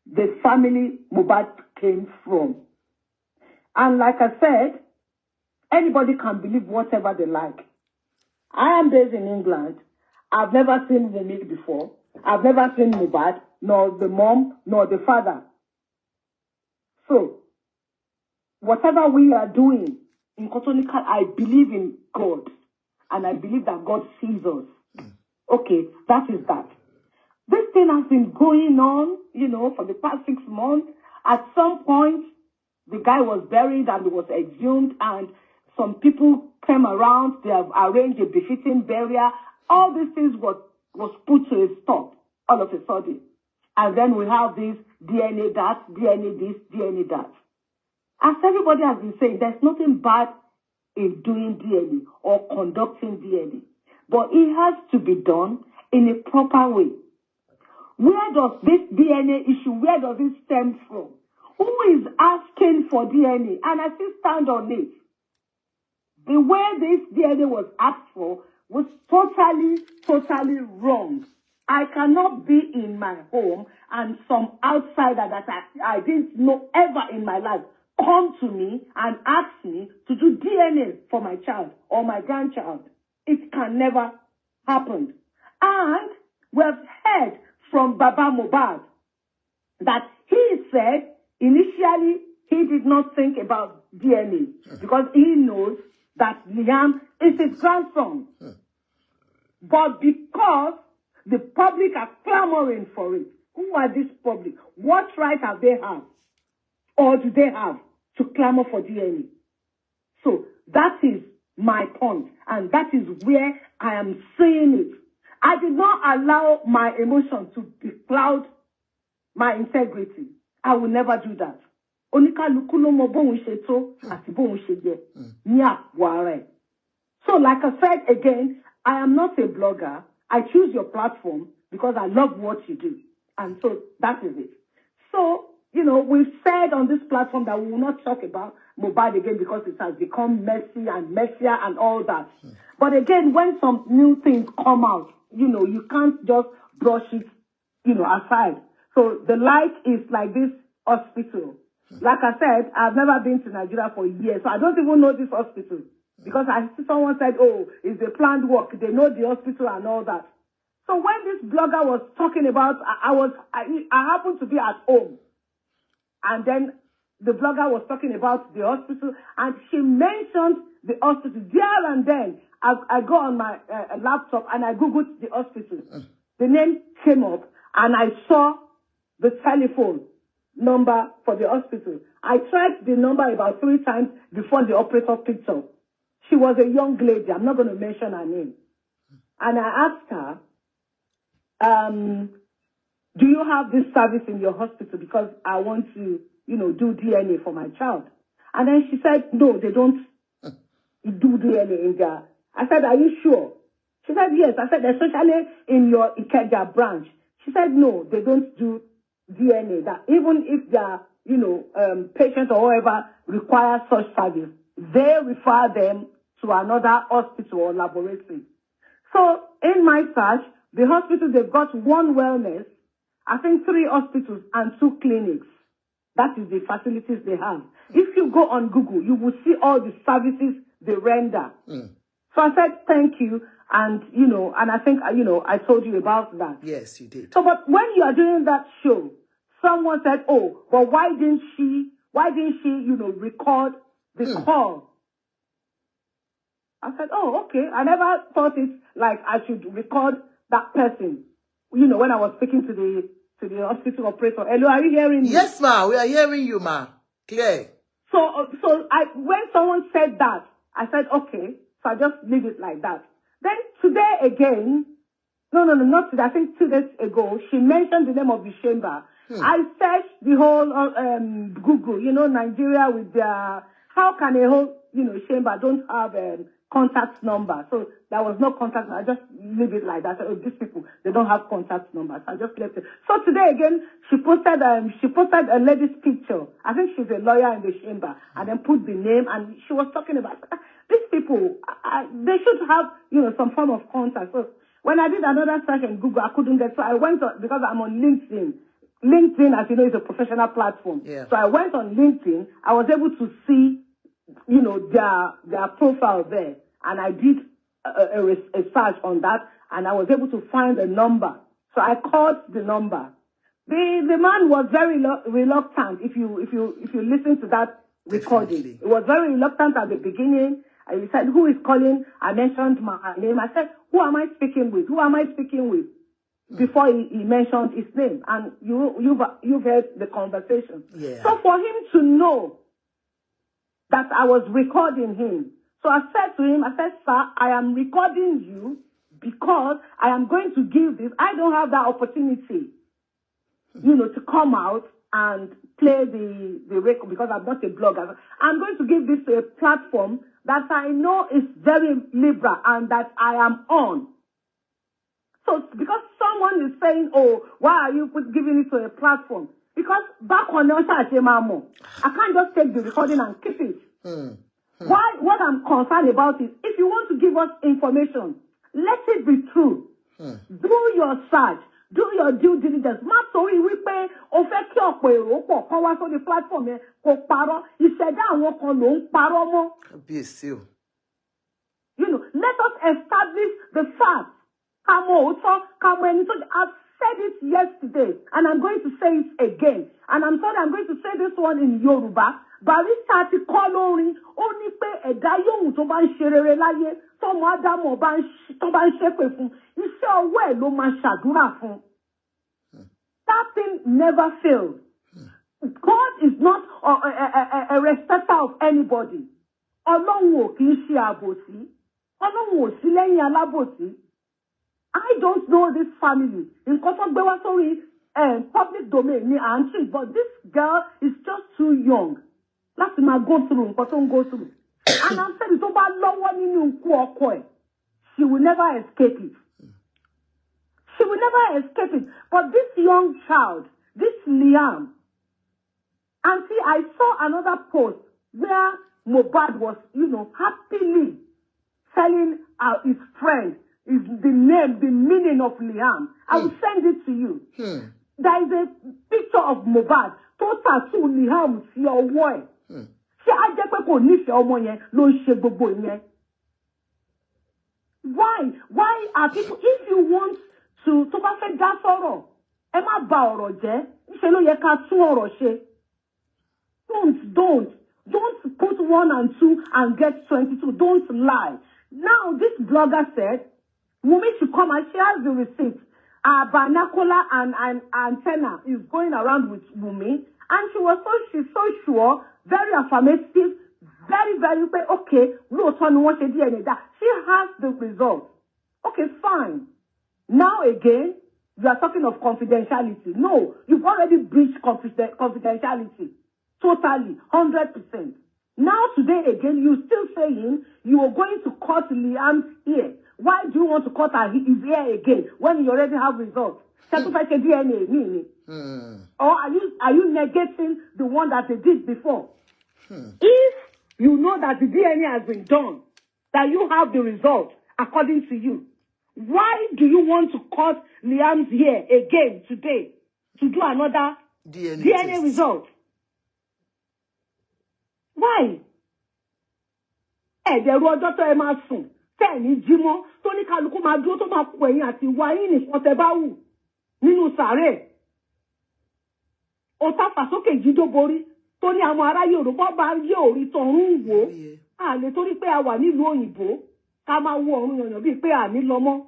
the family Mohbad came from. And like I said, anybody can believe whatever they like. I am based in England. I've never seen Wunmi before. I've never seen Mohbad, nor the mom, nor the father. So, whatever we are doing in Catholic, I believe in God. And I believe that God sees us. Okay, that is that. This thing has been going on, you know, for the past 6 months. At some point, the guy was buried and was exhumed, and some people came around. They have arranged a befitting burial. All these things was put to a stop all of a sudden. And then we have this DNA that, DNA this, DNA that. As everybody has been saying, there's nothing bad in doing DNA or conducting DNA. But it has to be done in a proper way. Where does this DNA issue, where does it stem from? Who is asking for DNA? And I still stand on it. The way this DNA was asked for was totally wrong. I cannot be in my home and some outsider that I didn't know ever in my life come to me and ask me to do DNA for my child or my grandchild. It can never happen. And we've heard from Baba Mohbad that he said initially he did not think about DNA because he knows that Liam is his grandson. But because the public are clamoring for it, who are this public? What right have they have? Or do they have to clamor for DNA? So that is my point, and that is where I am saying it. I did not allow my emotion to becloud my integrity. I will never do that. So like I said again, I am not a blogger. I choose your platform because I love what you do. And so that is it. So, you know, we've said on this platform that we will not talk about Mohbad again because it has become messy and messier and all that. But again, when some new things come out, you know, you can't just brush it, you know, aside. So the light is like this hospital. Like I said, I've never been to Nigeria for years, so I don't even know this hospital. Because I see someone said, oh, it's a planned work. They know the hospital and all that. So when this blogger was talking about, I happened to be at home. And then the blogger was talking about the hospital, and she mentioned the hospital. There and then, I go on my laptop and I Googled the hospital. The name came up, and I saw the telephone number for the hospital. I tried the number about 3 times before the operator picked up. She was a young lady. I'm not going to mention her name. And I asked her, do you have this service in your hospital? Because I want to, you know, do DNA for my child. And then she said, no, they don't do DNA in there. I said, are you sure? She said, yes. I said, especially in your Ikeja branch. She said, no, they don't do DNA. That even if their, you know, patient or whoever requires such service, they refer them to another hospital or laboratory. So in my search, the hospital, they've got 1 wellness, I think 3 hospitals and 2 clinics. That is the facilities they have. If you go on Google, you will see all the services they render. So I said, thank you. And, you know, and I think, you know, I told you about that. Yes, you did. So, but when you are doing that show, someone said, oh, but why didn't she, you know, record the call? I said, oh, okay. I never thought it like I should record that person. You know, when I was speaking to the hospital operator. Hello, are you hearing me? Yes, ma. We are hearing you, ma. Clear. So when someone said that, I said, okay. So I just leave it like that. Then today again, no, not today. I think 2 days ago, she mentioned the name of the chamber. I searched the whole Google, you know, Nigeria with their, how can a whole, you know, chamber don't have contact number? So there was no contact. I just leave it like that. So, these people, they don't have contact numbers. I just left it. So today again, she posted a lady's picture. I think she's a lawyer in the chamber, and then put the name, and she was talking about these people. They should have, you know, some form of contact. So when I did another search on Google, I couldn't get. So I went on, because I'm on LinkedIn. LinkedIn, as you know, is a professional platform. Yeah. So I went on LinkedIn. I was able to see, you know, their profile there, and I did a search on that, and I was able to find a number. So I called the number. The man was very reluctant. If you listen to that recording, definitely. It was very reluctant at the beginning. And he said, "Who is calling?" I mentioned my name. I said, "Who am I speaking with? Who am I speaking with?" before he mentioned his name, and you've heard the conversation. Yeah. So for him to know that I was recording him, so I said to him, I said, sir, I am recording you because I am going to give this. I don't have that opportunity, to come out and play the record because I'm not a blogger. I'm going to give this a platform that I know is very liberal and that I am on. So because someone is saying, oh, why are you giving it to a platform? Because back on I can't just take the recording and keep it. Why? What I'm concerned about is, if you want to give us information, let it be true. Do your search. Do your due diligence. Má torí wípé o fẹ́ kí ọ̀pọ̀ èrò pọ̀ kan wá sórí platform yẹn kò parọ́. Ìṣẹ̀dá àwọn kan ló ń parọ́ mọ́. Let us establish the fact. I've said it yesterday, and I'm going to say it again. And I'm sorry, I'm going to say this one in Yoruba. Barista ti kọ́ lórin, ó ní pé ẹ̀dá yòówù tó bá ń ṣe rere láyé, tọ́mọ Ádámọ̀ tó bá ń ṣépè fún, iṣẹ́ ọwọ́ ẹ̀ ló máa ṣàdúrà fún. That thing never fails. God is not a respecter of anybody. Ọlọ́run ò kì í ṣe àbòsí. Ọlọ́run ò sí lẹ́yìn alábòsí. I don't know this family. In public domain, but this girl is just too young. Let's go through. And I'm saying, she will never escape it. She will never escape it. But this young child, this Liam, and see, I saw another post where Mohbad was, happily telling his friend, is the name, the meaning of Liam. I will send it to you. There is a picture of Mohbad. Total to Liam, see your way. She I just go nife omo yen lo nse gbogbo yen. Why are people, if you want to bá fẹ́ dá sọ̀rọ̀, ẹ má bà ọ̀rọ̀ jẹ́. Níṣe ló yẹ ká tún ọ̀rọ̀ ṣe. Don't put 1 and 2 and get 22. Don't lie. Now this blogger said Wunmi should come and she has the receipt. Banakola and antenna is going around with Wunmi, and she's so sure, very affirmative, very, very, okay, she has the result. Okay, fine. Now again, you are talking of confidentiality. No, you've already breached confidentiality. Totally, 100%. Now today again, you're still saying you are going to cut Liam's ear. Why do you want to cut his ear again when you already have results? DNA. Or are you negating the one that they did before? If you know that the DNA has been done, that you have the result according to you, why do you want to cut Liam's ear again today to do another DNA result? Why? Ẹ̀dẹ̀rù ọjọ́ tó ẹ máa sùn, tẹ́ ní jímọ́, tó ní kálukú máa dúró tó máa kú ẹ̀yìn àti ìwà yín nìkan tẹ́ bá wù nínú sàárè. Ó tàfà sókè jídó borí, tó ní àwọn ará Yorùbá bá yé orí tọ̀run wò. A lè torí pé a wà nílùú òyìnbó, ká máa wo ọ̀run yànyàn bíi pé àní lọ́mọ́.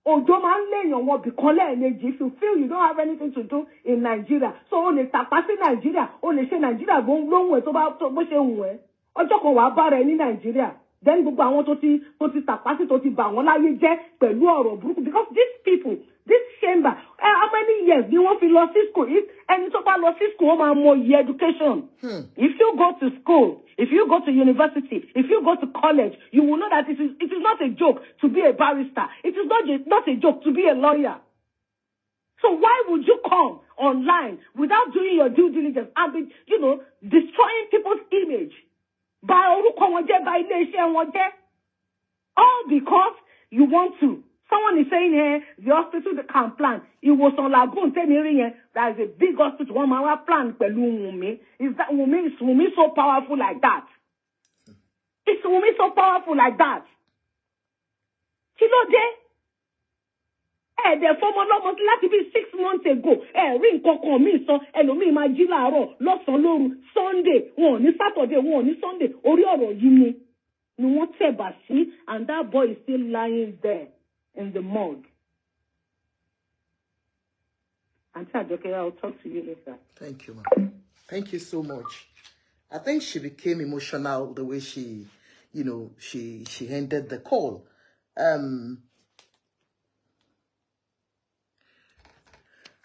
Òjò máa ń léèyàn wọn bìkan lẹ́ẹ̀mejì if you feel you don't have anything to do in Nigeria. So o lè tàpá sí Nigeria, o lè ṣe Nigeria lóhùn ẹ̀ tó bó ṣe hùn ẹ́. Ọjọ́ kan wàá bára ẹ ní Nigeria. Then gbogbo àwọn tó ti tàpá sí tó ti bà wọ́n láyé jẹ́ pẹ̀lú ọ̀rọ̀ burúkú. Because these people, this chamber, how many years ni wọ́n fi lọ sí school? Ẹni tó bá lọ sí school, wọ́n máa mọ iye education. If you go to school, if you go to university, if you go to college, you will know that it is not a joke to be a barrister. It is not a joke to be a lawyer. So why would you come online without doing your due diligence and be, destroying people's image? By ilé-iṣẹ́ wọn jẹ́. All because you want to. Someone is saying here, the hospital they can plan. It was on Lagoon, there is a big hospital, one man plan pẹ̀lú Wunmi. Is Wunmi so powerful like that? Is Wunmi so powerful like that? Kí ló dé? The former almost láti bí 6 months ago. Rí nǹkan kan mi sọ, ẹlòmíì máa jí láàárọ̀, lọ́sàn-án lóru, Sunday, wọn ò ní Saturday, wọn ò ní Sunday, orí ọ̀rọ̀ yìí ni wọ́n tẹ̀bà sí, and that boy is still lying there in the mud. Auntie Ajoke, I'll talk to you later. Thank you, ma. Thank you so much. I think she became emotional the way she, you know, she ended the call. I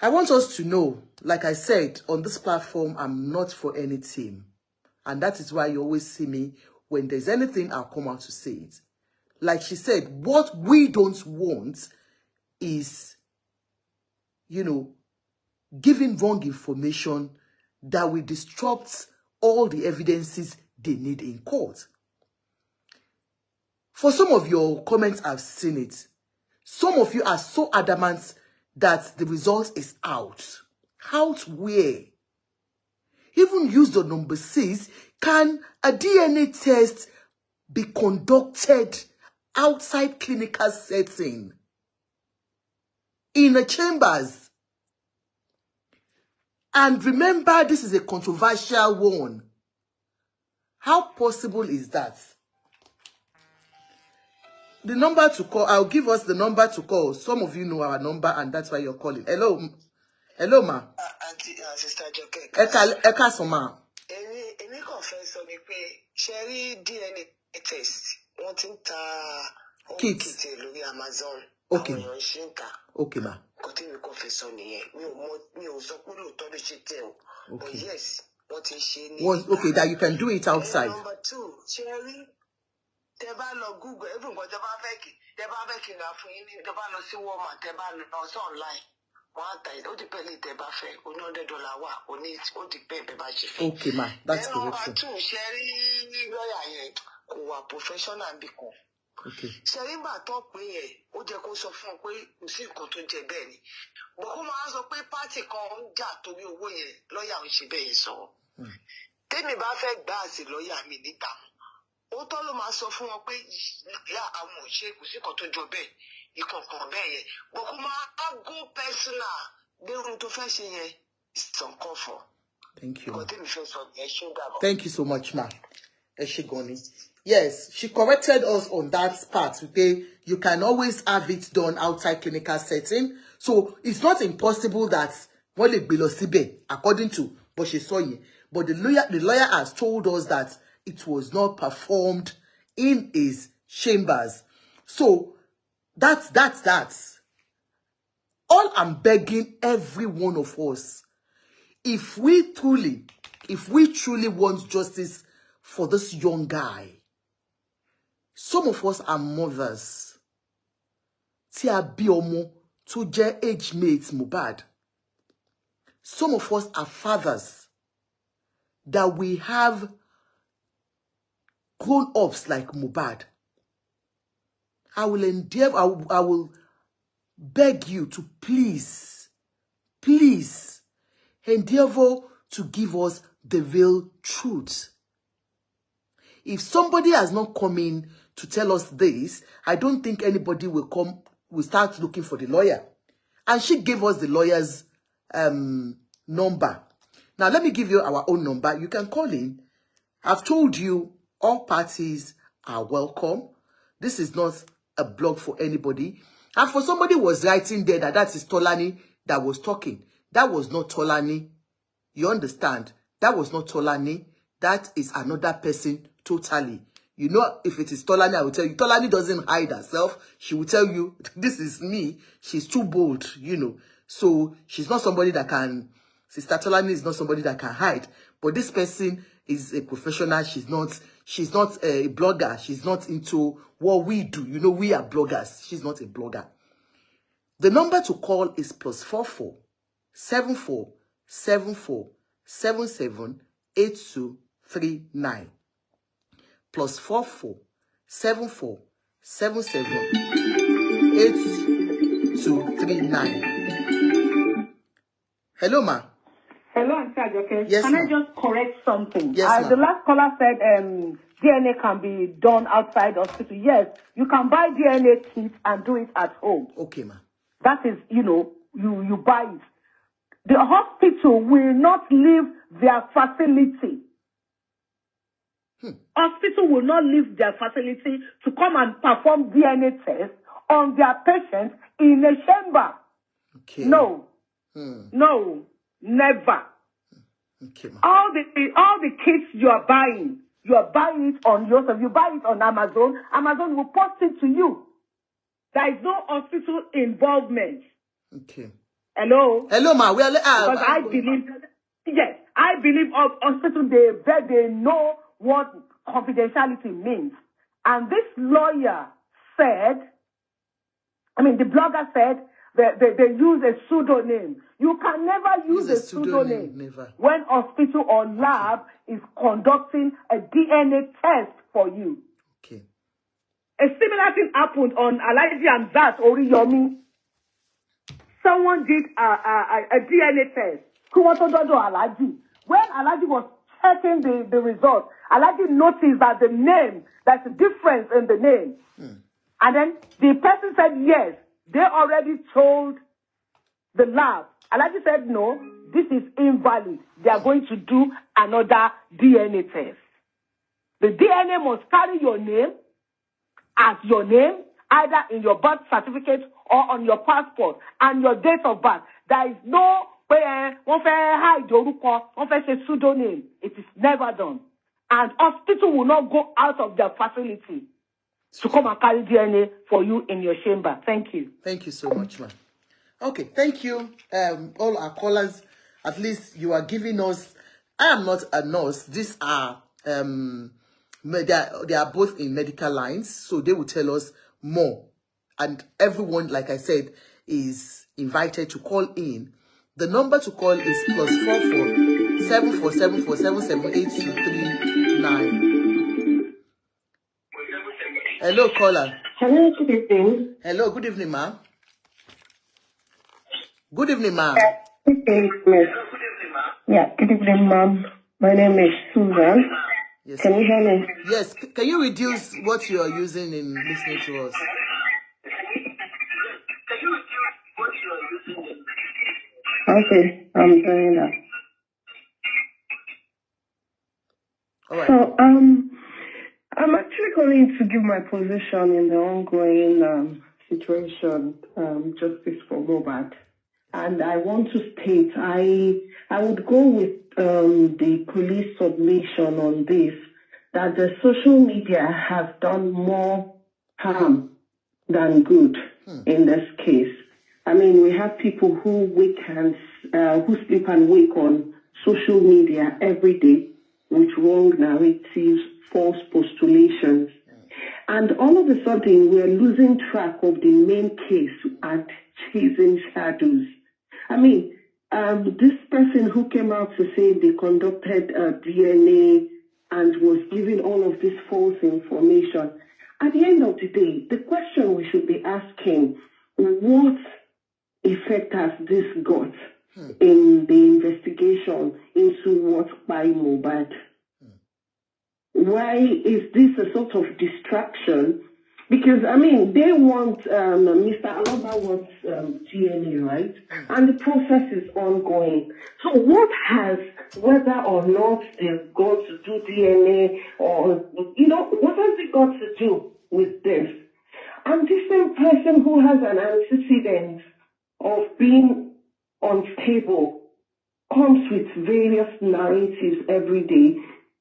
want us to know, like I said, on this platform, I'm not for any team. And that is why you always see me, when there's anything, I'll come out to say it. Like she said, what we don't want is, you know, giving wrong information that will disrupt all the evidences they need in court. For some of your comments, I've seen it. Some of you are so adamant that the result is out. Out where? Even use the number 6. Can a DNA test be conducted outside clinical setting? In the chambers? And remember, this is a controversial one. How possible is that? The number to call, I'll give us the number to call. Some of you know our number and that's why you're calling. Hello. Hello, ma. Sister Joke. Eka Soma. Èmi kàn fẹ́ sọ ni pé ṣé rí DNA test wọ́n ti ń ta kit lórí Amazon. Okay. Àwọn èèyàn ṣe ń tà. Okay, ma. Nǹkan tí mi kàn fẹ́ sọ nìyẹn. Mi ò sọ pé lóòótọ́ ló ṣe tẹ̀ o. But yes, wọ́n ti ṣe ní. Okay, that you can do it outside. Number 2, ṣé rí tẹ́ bá lọ Google every nǹkan tẹ́ bá fẹ́ kí n ra fún yín ní tẹ́ bá lọ sí Walmart tẹ́ bá lọ sí online. Okay, ma, that's correct. Number 2, Sherry lawyer who professional because. Okay. Sherry ba talk pé yẹn ó jẹ́ kó sọ fún pé kò sí nǹkan tó jẹ́ bẹ́ẹ̀ ni. But ó máa sọ pé party kan ń jà torí owó yẹn lawyer ń ṣe bẹ́ẹ̀ sọ. Tèmi bá fẹ́ gbà sí lawyer mi níta. Ó tọ́ ló máa sọ fún wọn pé ya àwọn ò ṣe kò sí nǹkan tó jọ bẹ́ẹ̀. But kuma go personal. Thank you. Thank you so much, ma. Eshigoni. Yes, she corrected us on that part. Okay, you can always have it done outside clinical setting. So it's not impossible that wole bilosibe according to what she saw you. But the lawyer has told us that it was not performed in his chambers. So that's all I'm begging every one of us. If we truly want justice for this young guy, some of us are mothers. Tí a bí ọmọ tó jẹ́ age mates Mohbad. Some of us are fathers that we have grown-ups like Mohbad. I will endeavor, I will beg you to please endeavor to give us the real truth. If somebody has not come in to tell us this, I don't think anybody will start looking for the lawyer. And she gave us the lawyer's number. Now, let me give you our own number. You can call in. I've told you all parties are welcome. This is not a blog for anybody. And for somebody was writing there that is Tolani that was talking. That was not Tolani. You understand? That was not Tolani. That is another person totally. You know, if it is Tolani, I will tell you. Tolani doesn't hide herself. She will tell you, this is me. She's too bold, you know. So she's not somebody that can, Sister Tolani is not somebody that can hide. But this person is a professional. She's not a blogger. She's not into what we do. You know, we are bloggers. She's not a blogger. The number to call is +44 74 74 77 8239. +44 74 77 8239. Hello, ma. Hello, Auntie Ajoke. Yes, can I just correct something? Yes, the last caller said DNA can be done outside hospital. Yes, you can buy DNA kit and do it at home. Okay, ma. That is, you know, you buy it. The hospital will not leave their facility. Hospital will not leave their facility to come and perform DNA tests on their patients in a chamber. Okay. No. No, never. Okay, All the kits you are buying it on yourself. You buy it on Amazon. Amazon will post it to you. There is no hospital involvement. Okay. Hello? Hello, ma. Because I believe, yes, I believe hospital, they know what confidentiality means. And this lawyer said, the blogger said, they use a pseudonym. You can never use a pseudonym never. When hospital or lab is conducting a DNA test for you. Okay. A similar thing happened on Alaji and Zat Oriyomi. Someone did a DNA test. When Alaji was checking the result, Alaji noticed that there's a difference in the name. And then the person said, yes, they already told the lab. Alaji said, no, this is invalid. They are going to do another DNA test. The DNA must carry your name as your name, either in your birth certificate or on your passport, and your date of birth. There is no pseudonym. It is never done. And hospital will not go out of their facility to come and carry DNA for you in your chamber. Thank you. Thank you so much, ma'am. Okay, thank you. All our callers, at least you are giving us, I am not a nurse. These are, they are both in medical lines, so they will tell us more. And everyone, like I said, is invited to call in. The number to call is +44 7474 778239. Hello, caller. Hello, good evening. Hello, good evening, ma'am. Good evening, ma'am. Good evening, miss. Yeah, good evening, ma'am. My name is Susan. Yes. Can you hear me? Yes. Can you reduce what you are using in listening to us? Okay, I'm doing that. All right. So, I'm actually calling to give my position in the ongoing situation, Justice for Mohbad. And I want to state, I would go with the police submission on this, that the social media has done more harm than good in this case. I mean, we have people who who sleep and wake on social media every day with wrong narratives, false postulations. And all of a sudden, we're losing track of the main case and chasing shadows. I mean, this person who came out to say they conducted DNA and was giving all of this false information, at the end of the day, the question we should be asking, what effect has this got in the investigation into what by Mohbad? Why is this a sort of distraction? Because, I mean, they want, Mr. Alaba wants DNA, right? And the process is ongoing. So what has, whether or not they've got to do DNA or, what has it got to do with this? And this same person who has an antecedent of being unstable comes with various narratives every day.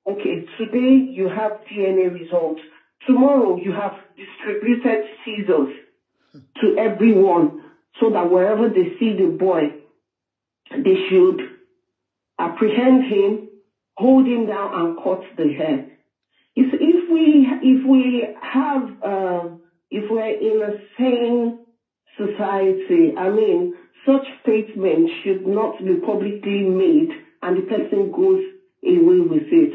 Okay, today you have DNA results. Tomorrow you have distributed scissors to everyone so that wherever they see the boy, they should apprehend him, hold him down, and cut the hair. If we're in a sane society, I mean, such statements should not be publicly made, and the person goes away with it.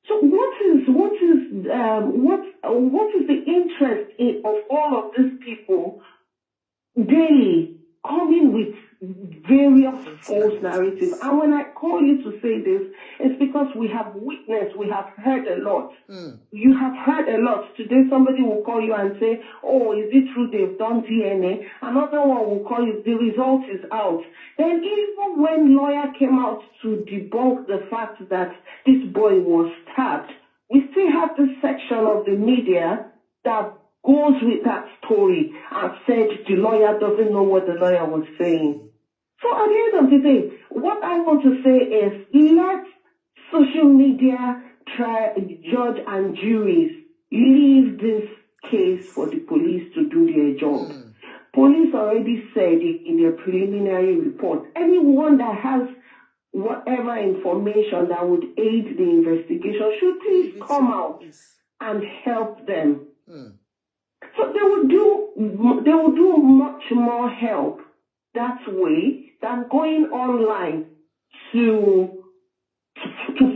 So what is the interest of all of these people daily coming with various false narratives? And when I call you to say this, it's because we have witnessed, we have heard a lot. You have heard a lot. Today somebody will call you and say, oh, is it true they've done DNA? Another one will call you, the result is out. Then even when lawyer came out to debunk the fact that this boy was stabbed, we still have this section of the media that goes with that story and said the lawyer doesn't know what the lawyer was saying. So at the end of the day, what I want to say is let social media, judge and juries leave this case for the police to do their job. Police already said it in their preliminary report. Anyone that has whatever information that would aid the investigation should please come out and help them. So they will do much more help that way than going online to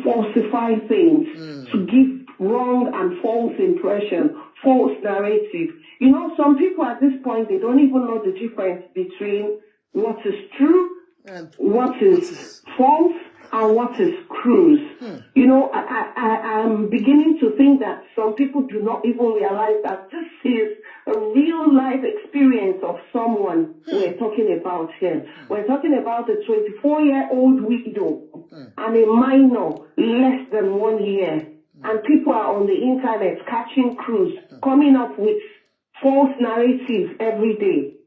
falsify things, to give wrong and false impression, false narrative. You know, some people at this point, they don't even know the difference between what is true, and what is false, and what is cruise. You know, I'm beginning to think that some people do not even realize that this is a real life experience of someone we're talking about here. We're talking about a 24-year-old widow and a minor less than 1 year. And people are on the internet catching crews, coming up with false narratives every day.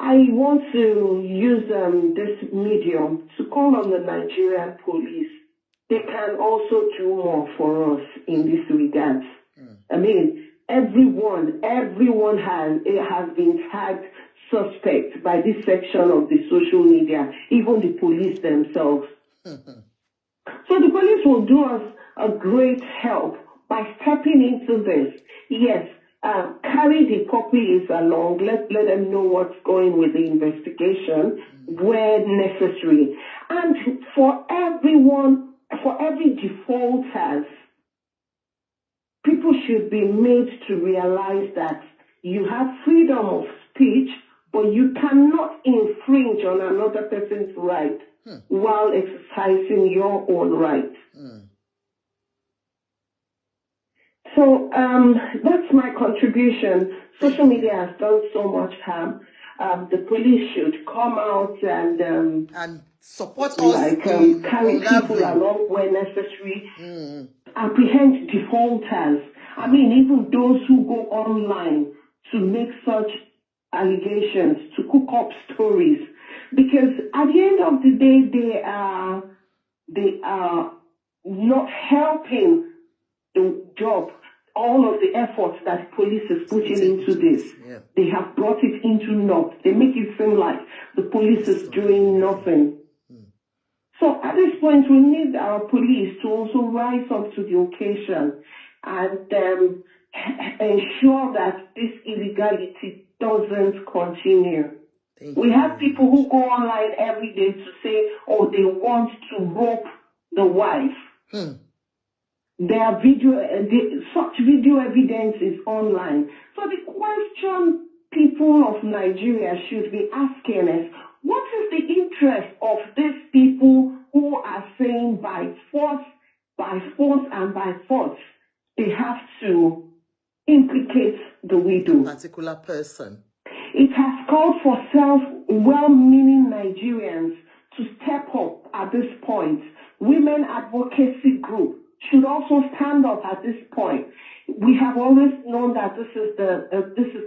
I want to use this medium to call on the Nigerian police. They can also do more for us in this regard. I mean, everyone has been tagged suspect by this section of the social media, even the police themselves. So the police will do us a great help by stepping into this. Yes, carry the populace along. Let them know what's going with the investigation where necessary. And for every defaulters, people should be made to realize that you have freedom of speech, but you cannot infringe on another person's right while exercising your own right. So that's my contribution. Social media has done so much harm. The police should come out and support us, like carry people along where necessary, apprehend defaulters. I mean, even those who go online to make such allegations, to cook up stories, because at the end of the day, they are not helping the job. All of the efforts that police is putting into this, they have brought it into naught. They make it seem like the police is doing nothing. So at this point, we need our police to also rise up to the occasion and ensure that this illegality doesn't continue. We have people who go online every day to say, oh, they want to rope the wife. Their such video evidence is online. So the question people of Nigeria should be asking is, what is the interest of these people who are saying by force, and by force, they have to implicate the widow? A particular person. It has called for well-meaning Nigerians to step up at this point. Women advocacy group should also stand up at this point. We have always known that this is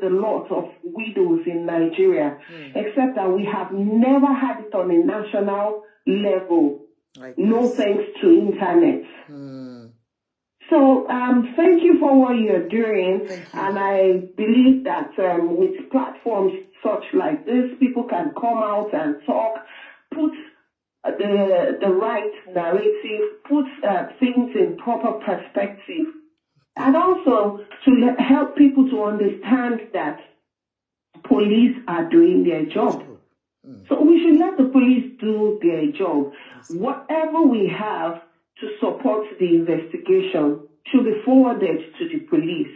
the lot of widows in Nigeria, except that we have never had it on a national level. No thanks to internet. So thank you for what you're doing, and I believe that with platforms such like this, people can come out and talk, put the right narrative, put things in proper perspective, and also to help people to understand that police are doing their job. So we should let the police do their job. Whatever we have to support the investigation should be forwarded to the police.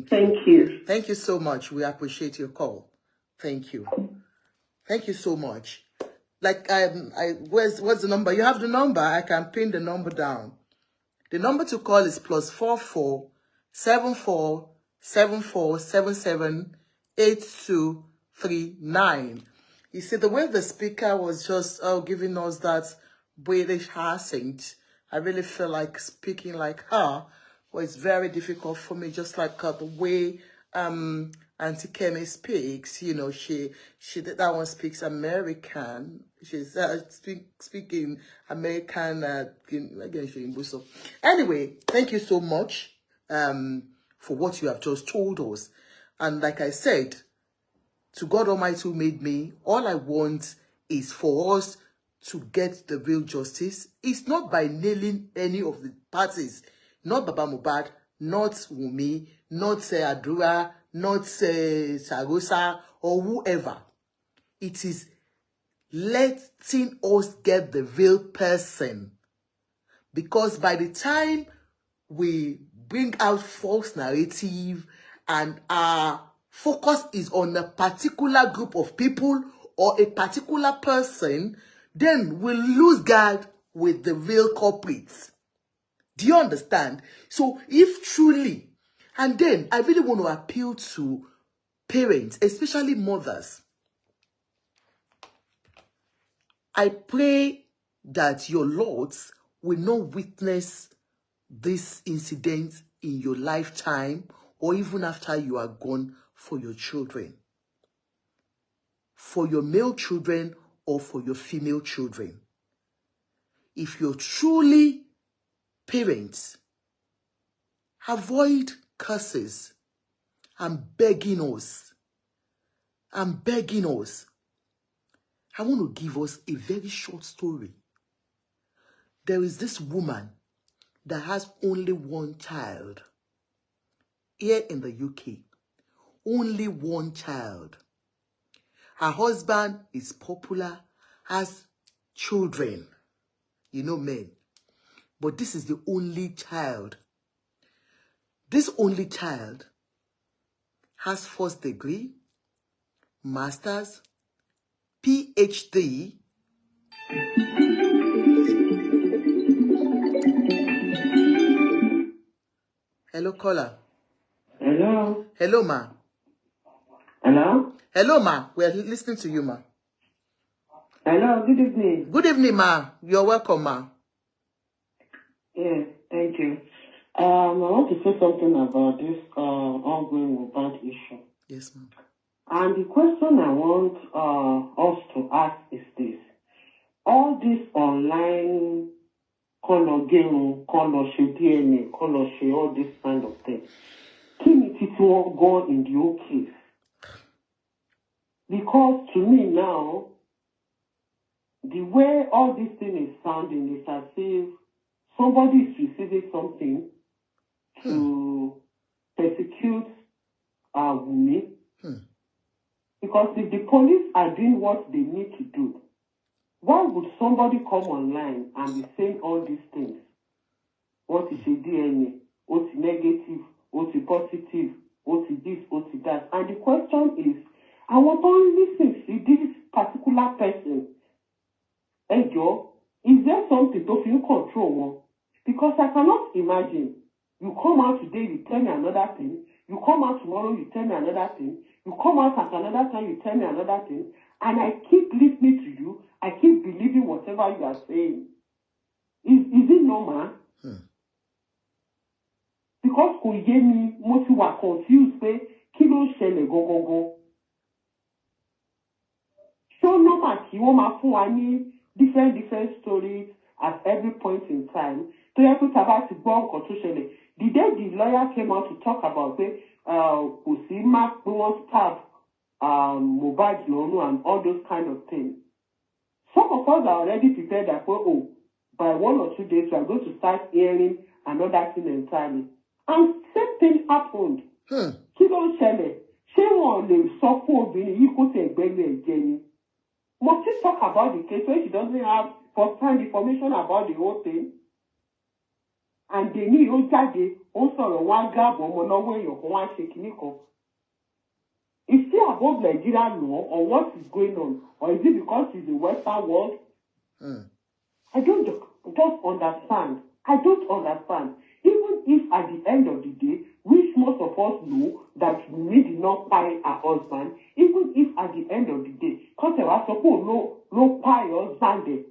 Thank you. Thank you so much. We appreciate your call. Thank you. Thank you so much. Like, what's the number? You have the number. I can pin the number down. The number to call is +44 74 74 77 8239. You see, the way the speaker was just giving us that British accent, I really feel like speaking like her, but it's very difficult for me, just like the way Auntie Kemi speaks, you know, that one speaks American. She's speaking American again. So anyway, thank you so much for what you have just told us. And like I said, to God Almighty who made me, all I want is for us to get the real justice. It's not by nailing any of the parties, not Baba Mohbad, not Wunmi, not Adura, not Sarosa, or whoever. It is letting us get the real person. Because by the time we bring out false narrative and our focus is on a particular group of people or a particular person, then we'll lose guard with the real culprits. Do you understand? So if truly, and then I really want to appeal to parents, especially mothers. I pray that your lords will not witness this incident in your lifetime or even after you are gone for your children. For your male children or for your female children. If you're truly parents, avoid curses. I'm begging us. I'm begging us. I want to give us a very short story. There is this woman that has only one child here in the UK. Only one child. Her husband is popular, has children, you know, men. But this is the only child. This only child has first degree, master's, PhD. Hello, caller. Hello. Hello, ma. Hello. Hello, ma. We are listening to you, ma. Hello. Good evening. Good evening, ma. You're welcome, ma. Yes, thank you. I want to say something about this ongoing Mohbad issue. Yes, ma'am. And the question I want us to ask is this. All this online color game, color DNA, color all this kind of thing. Can it go in the whole case? Because to me now, the way all this thing is sounding is as if somebody is receiving something to persecute Wunmi. Because if the police are doing what they need to do, why would somebody come online and be saying all these things? What is a DNA? What's negative? What's positive? What's this? What's that? And the question is, I want to listen to this particular person. Hey Joe, is there something to feel control? Because I cannot imagine. You come out today, you tell me another thing. You come out tomorrow, you tell me another thing. You come out at another time, you tell me another thing. And I keep listening to you. I keep believing whatever you are saying. Is it normal? Because kò yé mi, mo ti wà confused pé kí ló ṣẹlẹ̀ gangan. So normal kí wọ́n máa fún wa ní different stories at every point in time. So yẹ kó tàbá ti gbọ́ nǹkan tó ṣẹlẹ̀. The day the lawyer came out to talk about pé kò sí mark pé wọ́n stab Mohbad lọ́rùn and all those kind of things. Some of us are already prepared that by 1 or 2 days we are going to start hearing another thing entirely. And same thing happened. Kí ló ń ṣẹlẹ̀? Ṣé wọn lè sọ fún obìnrin yìí kó tẹ̀ gbẹ́lú ẹ̀jẹ̀ ni? Must she talk about the case when she doesn't have first-hand information about the whole thing? And they ní ó jáde, ó sọ̀rọ̀ wá grab ọmọ lọ́wọ́ èèyàn kan wá ṣe kìíní kan. Is she above Nigeria law or what is going on? Or is it because she's in the Western world? I don't just understand. I don't understand. Even if at the end of the day, which most of us know that we did not pay her husband, even if at the end of the day, because there was suppose no pay her husband,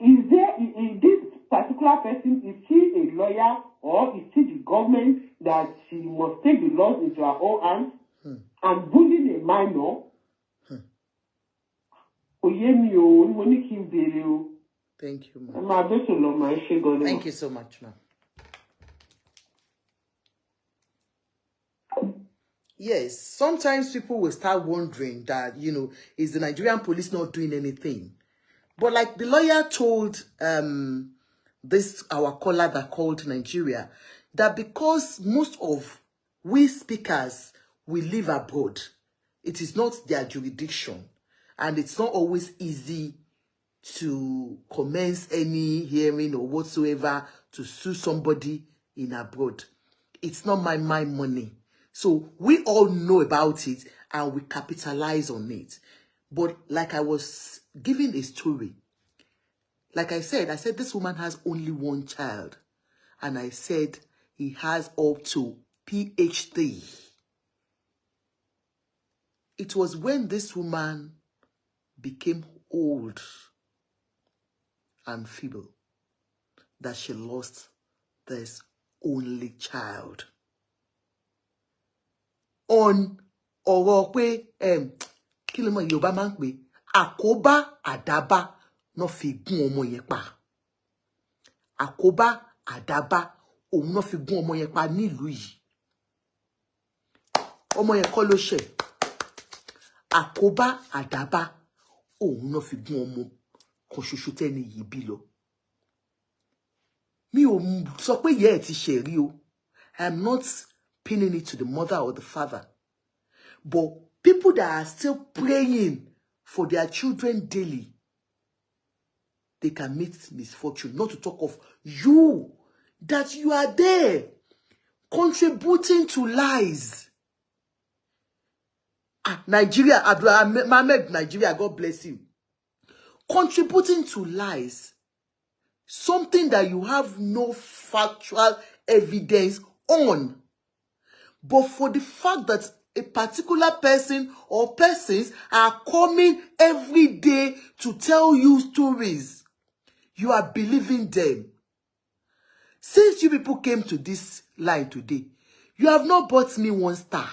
is there, is this particular person, is she a lawyer or is it the government that she must take the laws into her own hands and bullying a minor? Thank you, ma'am. Thank you so much, ma'am. Yes, sometimes people will start wondering that, you know, is the Nigerian police not doing anything? But like the lawyer told this our caller that called Nigeria, that because most of we speakers we live abroad, it is not their jurisdiction, and it's not always easy to commence any hearing or whatsoever to sue somebody in abroad. It's not my money. So we all know about it and we capitalize on it. But like I was giving a story, like I said this woman has only one child. And I said he has up to PhD. It was when this woman became old and feeble that she lost this only child. On ọ̀rọ̀ pé kí ló mọ̀ Yorùbá máa ń pè àkóbá àdábá no fi gún ọmọ yẹn pa. Àkóbá àdábá òun no fi gún ọmọ yẹn pa nílùú yìí. Ọmọ yẹn kọ́ ló ṣẹ̀. Àkóbá àdábá òun no fi gún ọmọ kan ṣoṣo tẹ́ni yìí bí lọ. Mi ò sọ pé ìyá ẹ̀ ti ṣẹ̀ rí o. I'm not pinning it to the mother or the father. But people that are still praying for their children daily, they can meet misfortune. Not to talk of you, that you are there contributing to lies. Nigeria, Mohammed, Nigeria, God bless you. Contributing to lies. Something that you have no factual evidence on. But for the fact that a particular person or persons are coming every day to tell you stories, you are believing them. Since you people came to this line today, you have not bought me 1 star.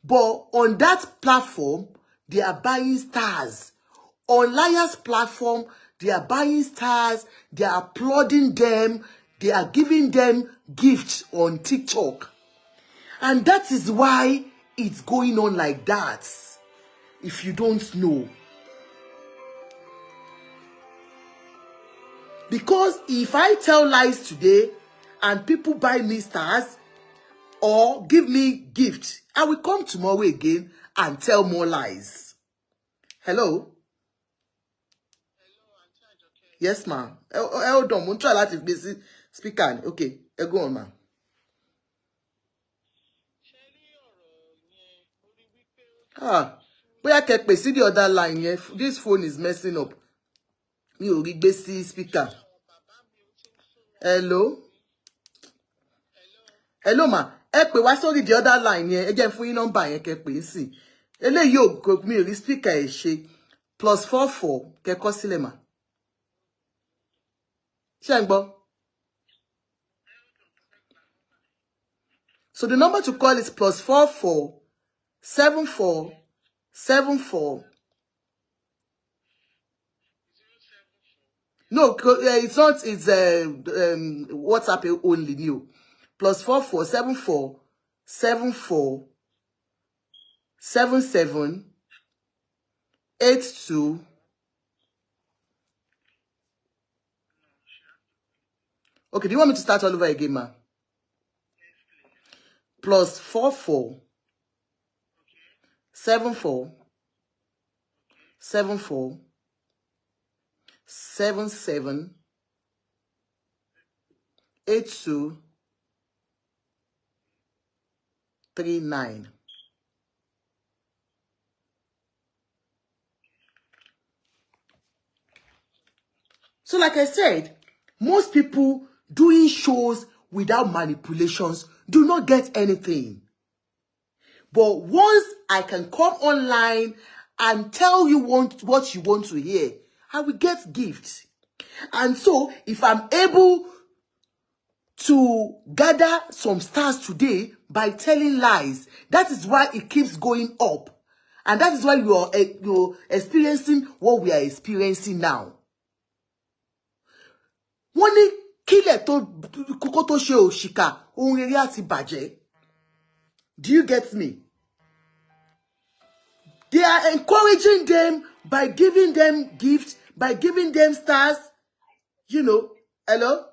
But on that platform, they are buying stars. On Liars platform, they are buying stars. They are applauding them. They are giving them gifts on TikTok. And that is why it's going on like that. If you don't know. Because if I tell lies today and people buy me stars or give me gifts, I will come tomorrow again and tell more lies. Hello? Yes, ma'am. Hold on. Won't try that if busy speaker. Okay, go on, ma'am. Bóyá kẹ́ pè sí the other line yẹn. This phone is messing up. Mi ò rí gbé sí speaker. Hello? Hello, ma. Ẹ pè wá sórí the other line yẹn. Ẹ jẹ́ fún yín number yẹn kẹ́ pè sí. Eléyìí ò mi ò rí speaker ẹ̀ ṣe. +44 kẹ́ kọ sílẹ̀ mà. Ṣé ń gbọ́? So the number to call is +44 74 74. No, it's not. It's WhatsApp only. New +44 74 74 77 82. Okay, do you want me to start all over again, ma? +44 74 74 77 82 39. So like I said, most people doing shows without manipulations do not get anything. But once I can come online and tell you what you want to hear, I will get gifts. And so if I'm able to gather some stars today by telling lies. That is why it keeps going up. And that is why you're experiencing what we are experiencing now. Wọ́n ní kílẹ̀ tó kókó tó ṣe òṣìkà ohun rere àti bàjẹ́. Do you get me? They are encouraging them by giving them gifts, by giving them stars. You know, hello?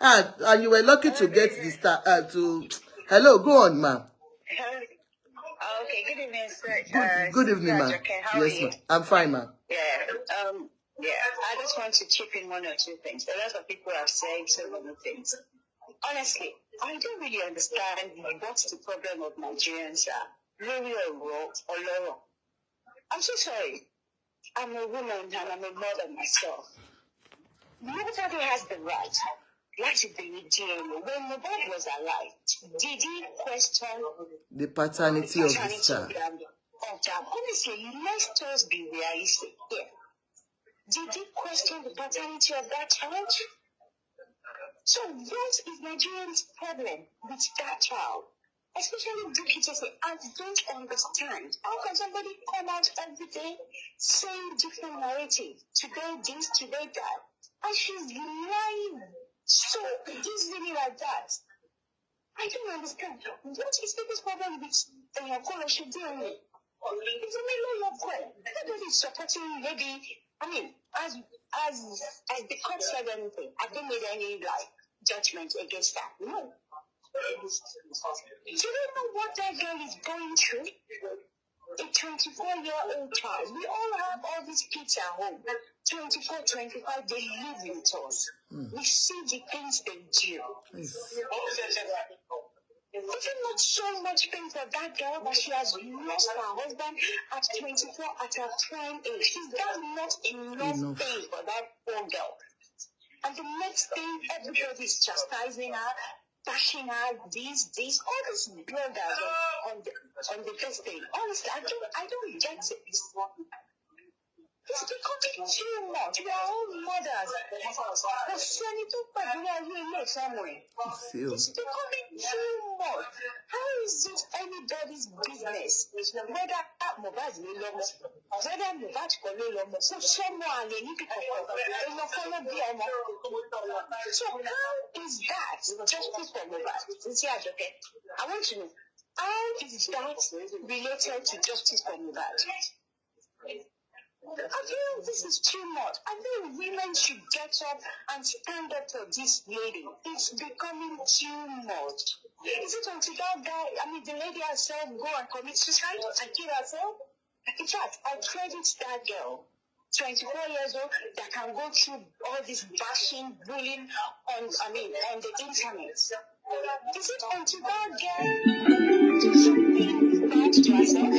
And you were lucky to get the star. Hello, go on, ma'am. Okay, good evening, sir. Good evening, ma'am. Yes, ma'am. I'm fine, ma'am. Yeah, I just want to chip in one or two things. A lot of people have said so many things. Honestly, I don't really understand what's the problem of Nigerians are. Really or lower. I'm so sorry. I'm a woman and I'm a mother myself. Nobody has the right. Láti believe when Mohbad was alive, did he question the paternity of the child? Honestly, let us be realistic here. Did he question the paternity of that child? So what is Nigerians' problem with that child? Especially DPTC, I don't understand. How can somebody come out every day saying different narrative? Today this, today that. And she's lying so easily like that. I don't understand. What is the problem with scholarship doing? It's a middle of what? Everybody is supporting maybe, I mean, as the court said anything, I didn't made any judgment against that. No. Do you know what that girl is going through? A 24-year-old child. We all have all these kids at home. 24, 25, they live with us. We see the things they do. Is it not so much pain for that girl that she has lost her husband at 24 at her prime age? Is that not enough pain for that poor girl? And the next thing, everybody is chastising her, bashing her, all these bloggers on the first thing. Honestly, I don't get it. It's becoming too much. We are all mothers. It's becoming too much. How is it anybody's business? Whether Mohbad will love us, whether Mohbad will love us, so someone they need to So how is that justice for Mohbad? I want to know, how is that related to justice for Mohbad? I feel this is too much. I think women should get up and stand up for this lady. It's becoming too much. Is it until that guy, the lady herself go and commit suicide and kill herself? In fact, I credit that girl, 24 years old, that can go through all this bashing, bullying on the internet. Is it until that girl does something bad to herself?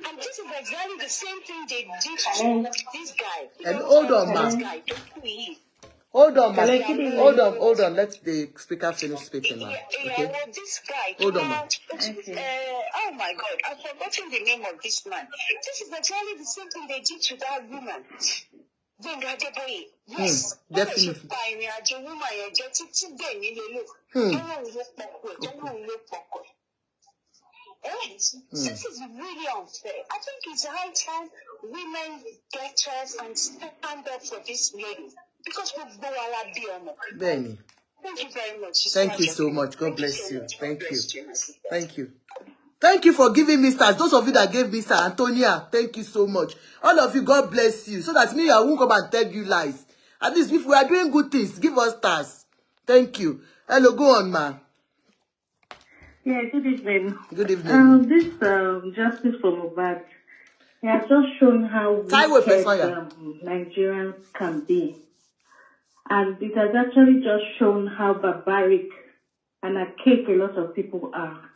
And this is exactly the same thing they did to this guy. And hold on, ma'am. Hold on, ma'am. Hold on. Let the speaker finish speaking, ma'am. Okay? Well, this guy hold on, ma'am. Oh my God, I've forgotten the name of this man. This is exactly the same thing they did to that woman. Yes, definitely. This is really unfair. I think it's high time women get up and stand up for this lady. Because we'll go Benny. Thank you very much. Thank you so much. God bless you. Thank you. Thank you. Thank you for giving me stars. Those of you that gave me stars, Antonia, thank you so much. All of you, God bless you. So that me, I won't come and tell you lies. At least if we are doing good things, give us stars. Thank you. Hello, go on, ma. Yeah, good evening. Good evening. This justice for Mohbad has just shown how wicked Nigerians can be. And it has actually just shown how barbaric and archaic a lot of people are.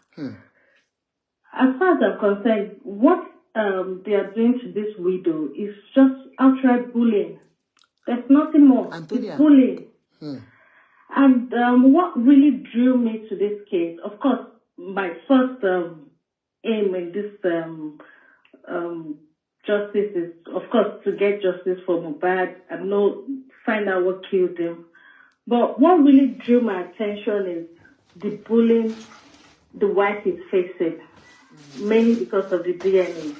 As far as I'm concerned, what they are doing to this widow is just outright bullying. There's nothing more. Antonia. It's bullying. And what really drew me to this case, of course, my first aim in this justice is, of course, to get justice for Mohbad and find out what killed him. But what really drew my attention is the bullying the wife is facing, mainly because of the DNA.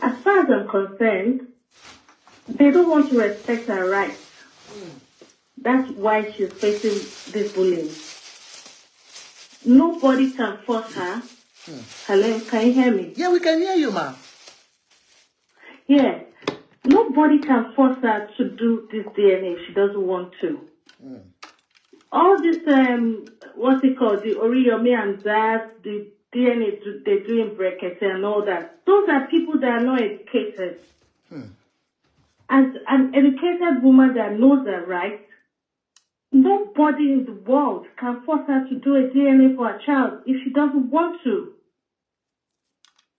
As far as I'm concerned, they don't want to respect her rights. That's why she's facing this bullying. Nobody can force her. Hello, can you hear me? Yeah, we can hear you, ma. Yeah. Nobody can force her to do this DNA if she doesn't want to. All this, what's it called, the Oriyomi and that, the DNA they do in brackets and all that, those are people that are not educated. As an educated woman that knows her rights, nobody in the world can force her to do a DNA for a child if she doesn't want to.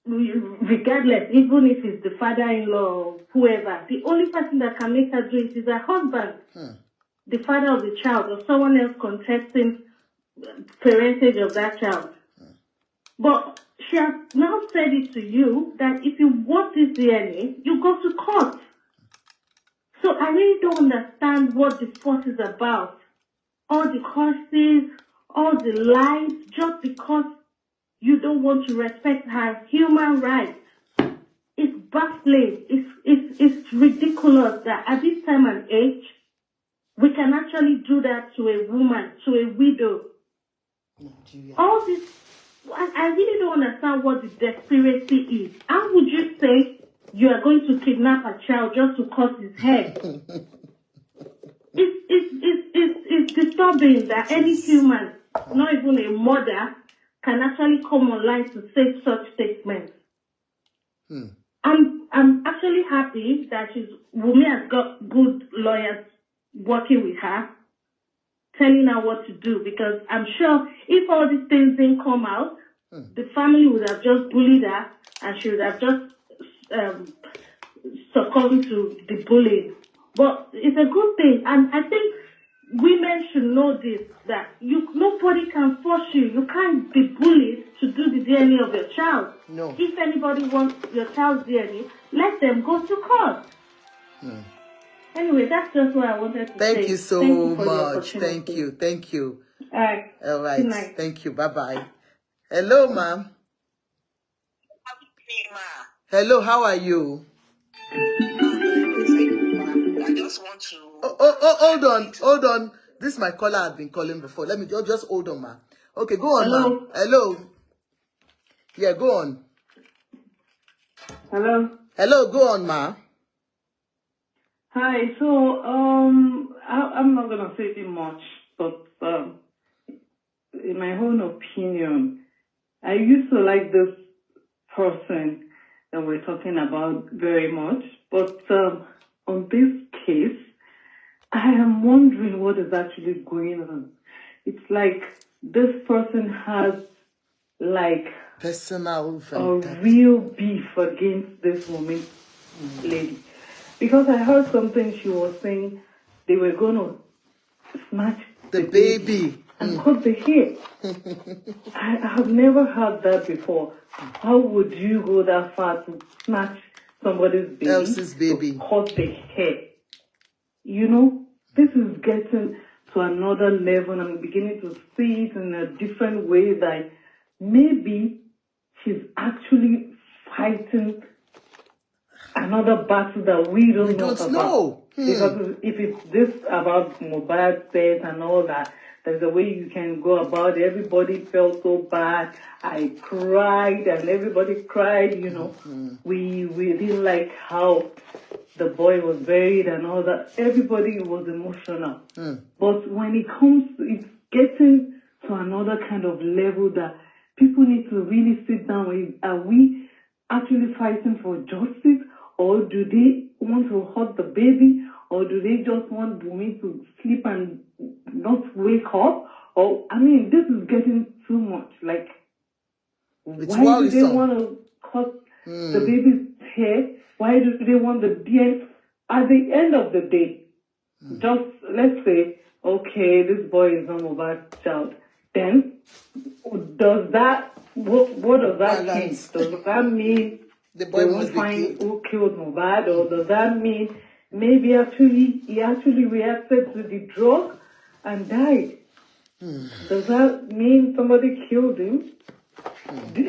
Regardless, even if it's the father-in-law or whoever, the only person that can make her do it is her husband, the father of the child, or someone else contesting parentage of that child. But she has now said it to you that if you want this DNA, you go to court. So I really don't understand what the fuss is about. All the curses, all the lies, just because you don't want to respect her human rights. It's baffling. It's ridiculous that at this time and age, we can actually do that to a woman, to a widow. All this, I really don't understand what the desperation is. How would you say you are going to kidnap a child just to cut his head? It's disturbing that any human, not even a mother, can actually come online to say such statements. I'm actually happy that Wunmi has got good lawyers working with her, telling her what to do, because I'm sure if all these things didn't come out, the family would have just bullied her and she would have just succumbed to the bullying. But it's a good thing, and I think women should know this, that nobody can force you. You can't be bullied to do the DNA of your child. No. If anybody wants your child's DNA, let them go to court. Anyway, that's just what I wanted to say. Thank you so much. Thank you. Thank you. All right. All right. Good night. Thank you. Bye-bye. Hello, ma'am. Hello, how are you? I just want to... Hold on. This my caller I've been calling before. Let me just hold on, ma. Okay, go on, Hello. ma. Hello. Yeah, go on. Hello. Hello, go on, ma. Hi. So, I'm not gonna say too much, but in my own opinion, I used to like this person that we're talking about very much, but on this case, I am wondering what is actually going on. It's like this person has like Personal a real beef against this woman, lady. Because I heard something she was saying they were going to snatch the baby and cut the hair. I have never heard that before. How would you go that far to snatch somebody's baby? Else's baby. To cut the hair? You know, this is getting to another level. I'm beginning to see it in a different way that maybe she's actually fighting another battle that we don't know about. Because if it's this about Mohbad's death and all that, there's a way you can go about it. Everybody felt so bad. I cried and everybody cried, you know. We didn't like how the boy was buried and all that. Everybody was emotional. But when it comes to it's getting to another kind of level that people need to really sit down with. Are we actually fighting for justice? Or do they want to hurt the baby? Or do they just want Wunmi to sleep and not wake up? Or, I mean, this is getting too much. Like, why do they want to cut the baby's hair? Why do they want the DNA? At the end of the day, just let's say, okay, this boy is not Mohbad's child. Then, does that, what does that mean? Does that mean the boy they won't find who killed Mohbad, or does that mean maybe he actually reacted to the drug and died. Does that mean somebody killed him?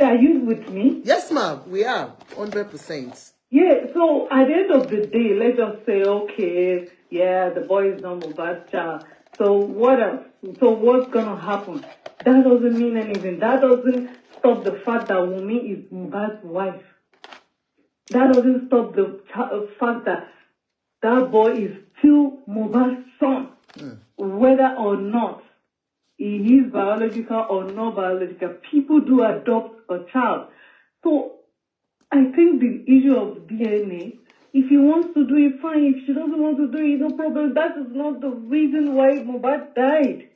Are you with me? Yes, ma'am, we are 100%. Yeah, so at the end of the day, let's just say, okay, yeah, the boy is not Mohbad's child. So what else? So what's going to happen? That doesn't mean anything. That doesn't stop the fact that Wunmi is Mohbad's wife. That doesn't stop the fact that that boy is still Mohbad's son, whether or not he is biological or not biological. People do adopt a child. So I think the issue of DNA, if he wants to do it, fine. If she doesn't want to do it, no problem. That is not the reason why Mohbad died.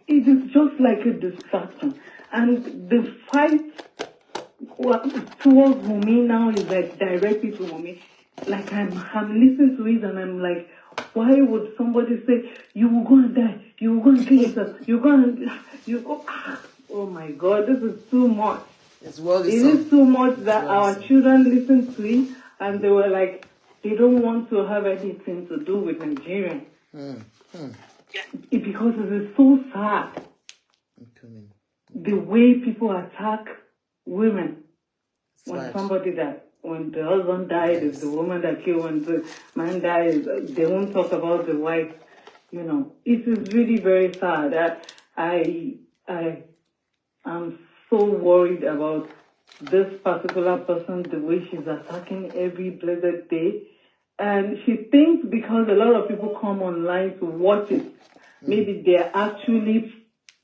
It is just like a distraction. And the fight towards Wunmi now is like directly to Wunmi. Like I'm listening to it and I'm like, why would somebody say, you will go and die, you will go and kill yourself, oh my God, this is too much. It is too much that our children listen to it and they were like, they don't want to have anything to do with Nigeria. Because it is so sad. The way people attack women. When somebody dies, when the husband died, it's the woman that killed. When the man dies, they won't talk about the wife. You know, it is really very sad. I am so worried about this particular person, the way she's attacking every blessed day. And she thinks because a lot of people come online to watch it, maybe they're actually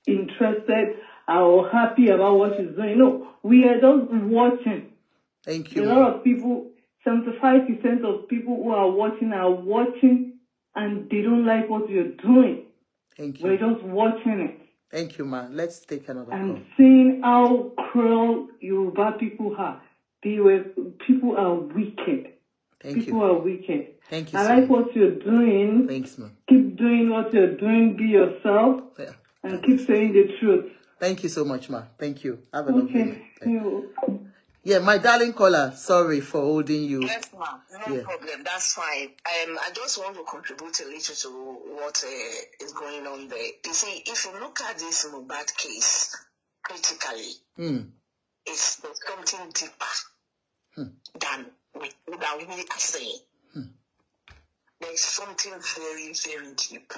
interested or happy about what she's doing. No, we are just watching. Thank you. A lot of people, 75% of people who are watching and they don't like what you're doing. Thank you. We're just watching it. Thank you, ma. Let's take another call. And seeing how cruel Yoruba people are. People are wicked. People are wicked. Thank you. I like what you're doing. Thanks, ma. Keep doing what you're doing. Be yourself. Yeah. And keep saying the truth. Thank you so much, ma. Thank you. Have a lovely day. Yeah, my darling caller, sorry for holding you. Yes, ma'am. No problem. That's fine. I just want to contribute a little to what is going on there. You see, if you look at this Mohbad case critically, it's something deeper than we are saying. There's something very, very deep.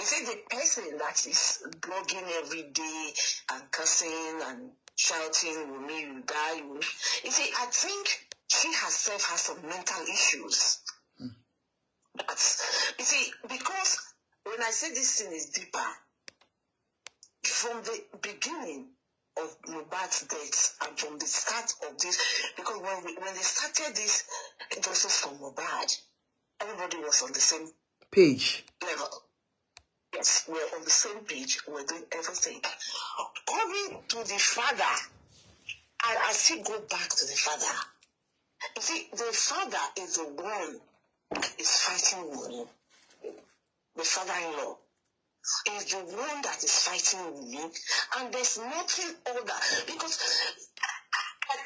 You see, the person that is blogging every day and cursing and shouting, Wunmi, you die. You see, I think she herself has some mental issues. But, you see, because when I say this thing is deeper, from the beginning of Mohbad's death and from the start of this, because when they started this justice for Mohbad, everybody was on the same page level. Yes, we're on the same page. We're doing everything. Coming to the father, I still go back to the father. You see, the father is the one that is fighting Wunmi. The father-in-law is the one that is fighting Wunmi, and there's nothing other. Because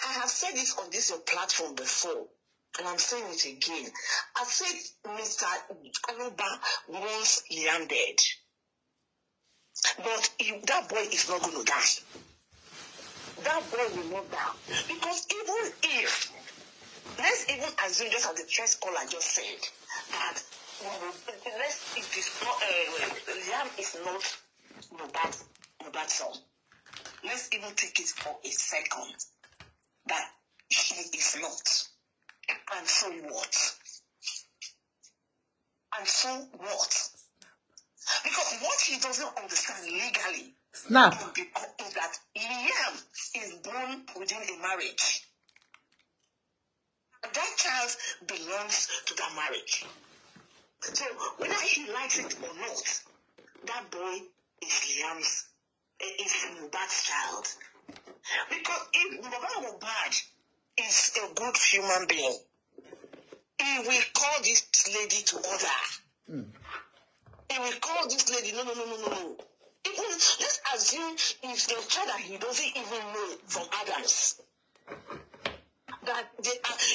I have said this on this platform before, and I'm saying it again. I said Mr. Aloba once landed, but that boy is not going to die. That boy will not die. Because even if, let's even assume, just as the first caller just said, that it is not, Liam is not Mohbad's son. Let's even take it for a second that he is not. And so what? And so what? Because what he doesn't understand legally is that Liam is born within a marriage. That child belongs to that marriage. So whether he likes it or not, that boy is Mohbad's child. Because if Mohbad is a good human being, he will call this lady to order. He will call this lady, no. Even, let's assume if the child that he doesn't even know from Adams, that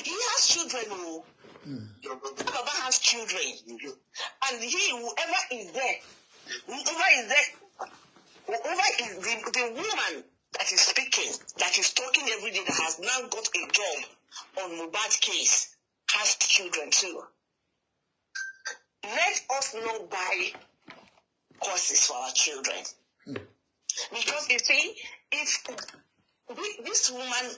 he has children, Baba has children. And whoever is there, whoever is the woman that is speaking, that is talking every day, that has now got a job on Mohbad's case, has children too. Let us not buy courses for our children. Because you see, if this woman,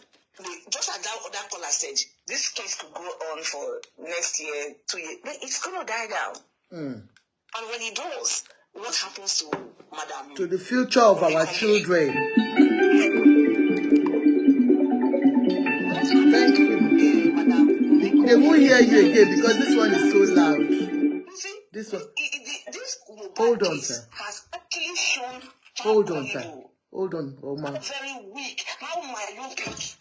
just as that other caller said, this case could go on for next year, 2 years, but it's going to die down. And when it does, what happens to Madam? To the future of our children. Thank you. They won't hear you again because this one is so loud. See, this one. This Hold on, sir. Has actually shown. Hold on, sir. Hold on, Oma. How very weak, how myopic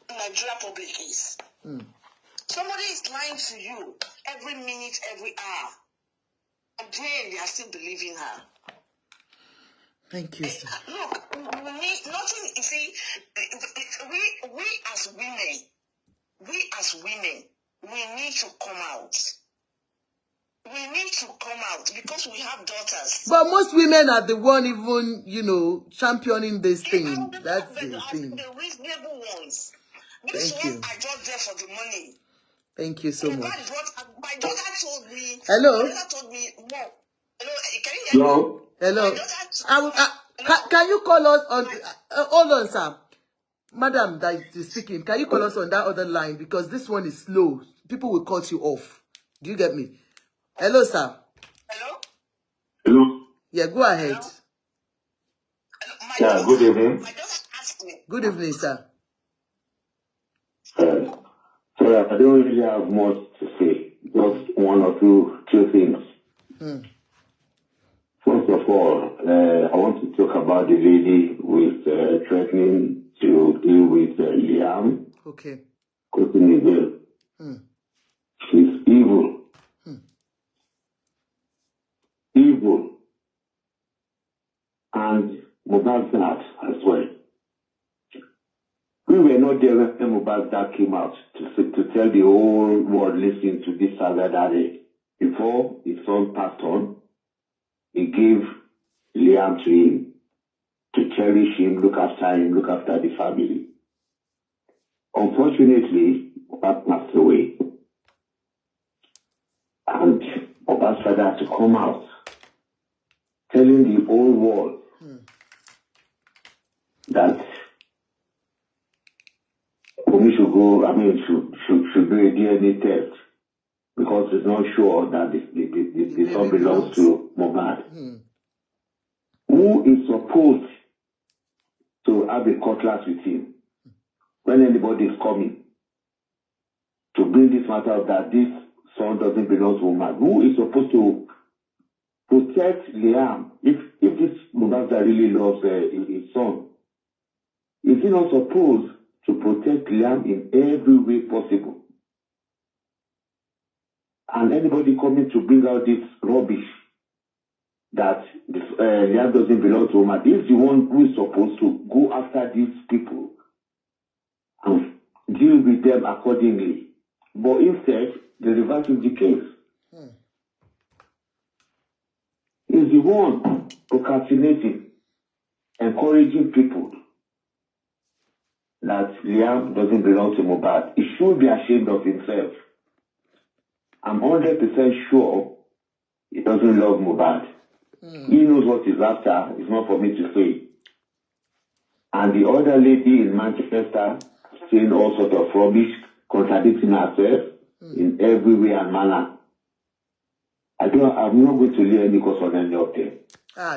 Nigeria public is. Somebody is lying to you every minute, every hour. And then they are still believing her. Thank you, sir. Look, nothing, you see, we as women, we need to come out. We need to come out because we have daughters. But most women are the one even, championing this thing. That's the thing. The reasonable ones. These ones are just there for the money. Thank you so much. My daughter told me. Hello? My daughter told me, no. Hello? Can you hear me? Hello? Can you call us on... hold on, sir. Madam that is speaking, can you call us on that other line? Because this one is slow. People will cut you off. Do you get me? Hello, sir. Hello? Hello? Yeah, go ahead. Yeah, good evening. My daughter asked me. Good evening, sir. So I don't really have much to say. Just one or two things. First of all, I want to talk about the lady with threatening to deal with Liam. Okay. She's evil. Evil. And Mohbad's dad as well. We were not there when Mohbad's dad came out to tell the whole world listening to this saga that before his son passed on, he gave Liam to him to cherish him, look after the family. Unfortunately, Mohbad passed away. And Mohbad's father had to come out telling the whole world that we should go, should do a DNA test because it's not sure that the son belongs to Mohbad. Who is supposed to have a cutlass with him when anybody is coming to bring this matter up that this son doesn't belong to Mohbad? Who is supposed to protect Liam if this Mohbad really loves his son? Is he not supposed to protect Liam in every way possible? And anybody coming to bring out this rubbish that Liam doesn't belong to Mohbad is the one who is supposed to go after these people and deal with them accordingly. But instead, the reverse is the case. He's the one procrastinating, encouraging people that Liam doesn't belong to Mohbad. He should be ashamed of himself. I'm 100% sure he doesn't love Mohbad. He knows what he's after. It's not for me to say. And the other lady in Manchester saying all sorts of rubbish, contradicting herself in every way and manner. I'm not going to lay any cause on any of them.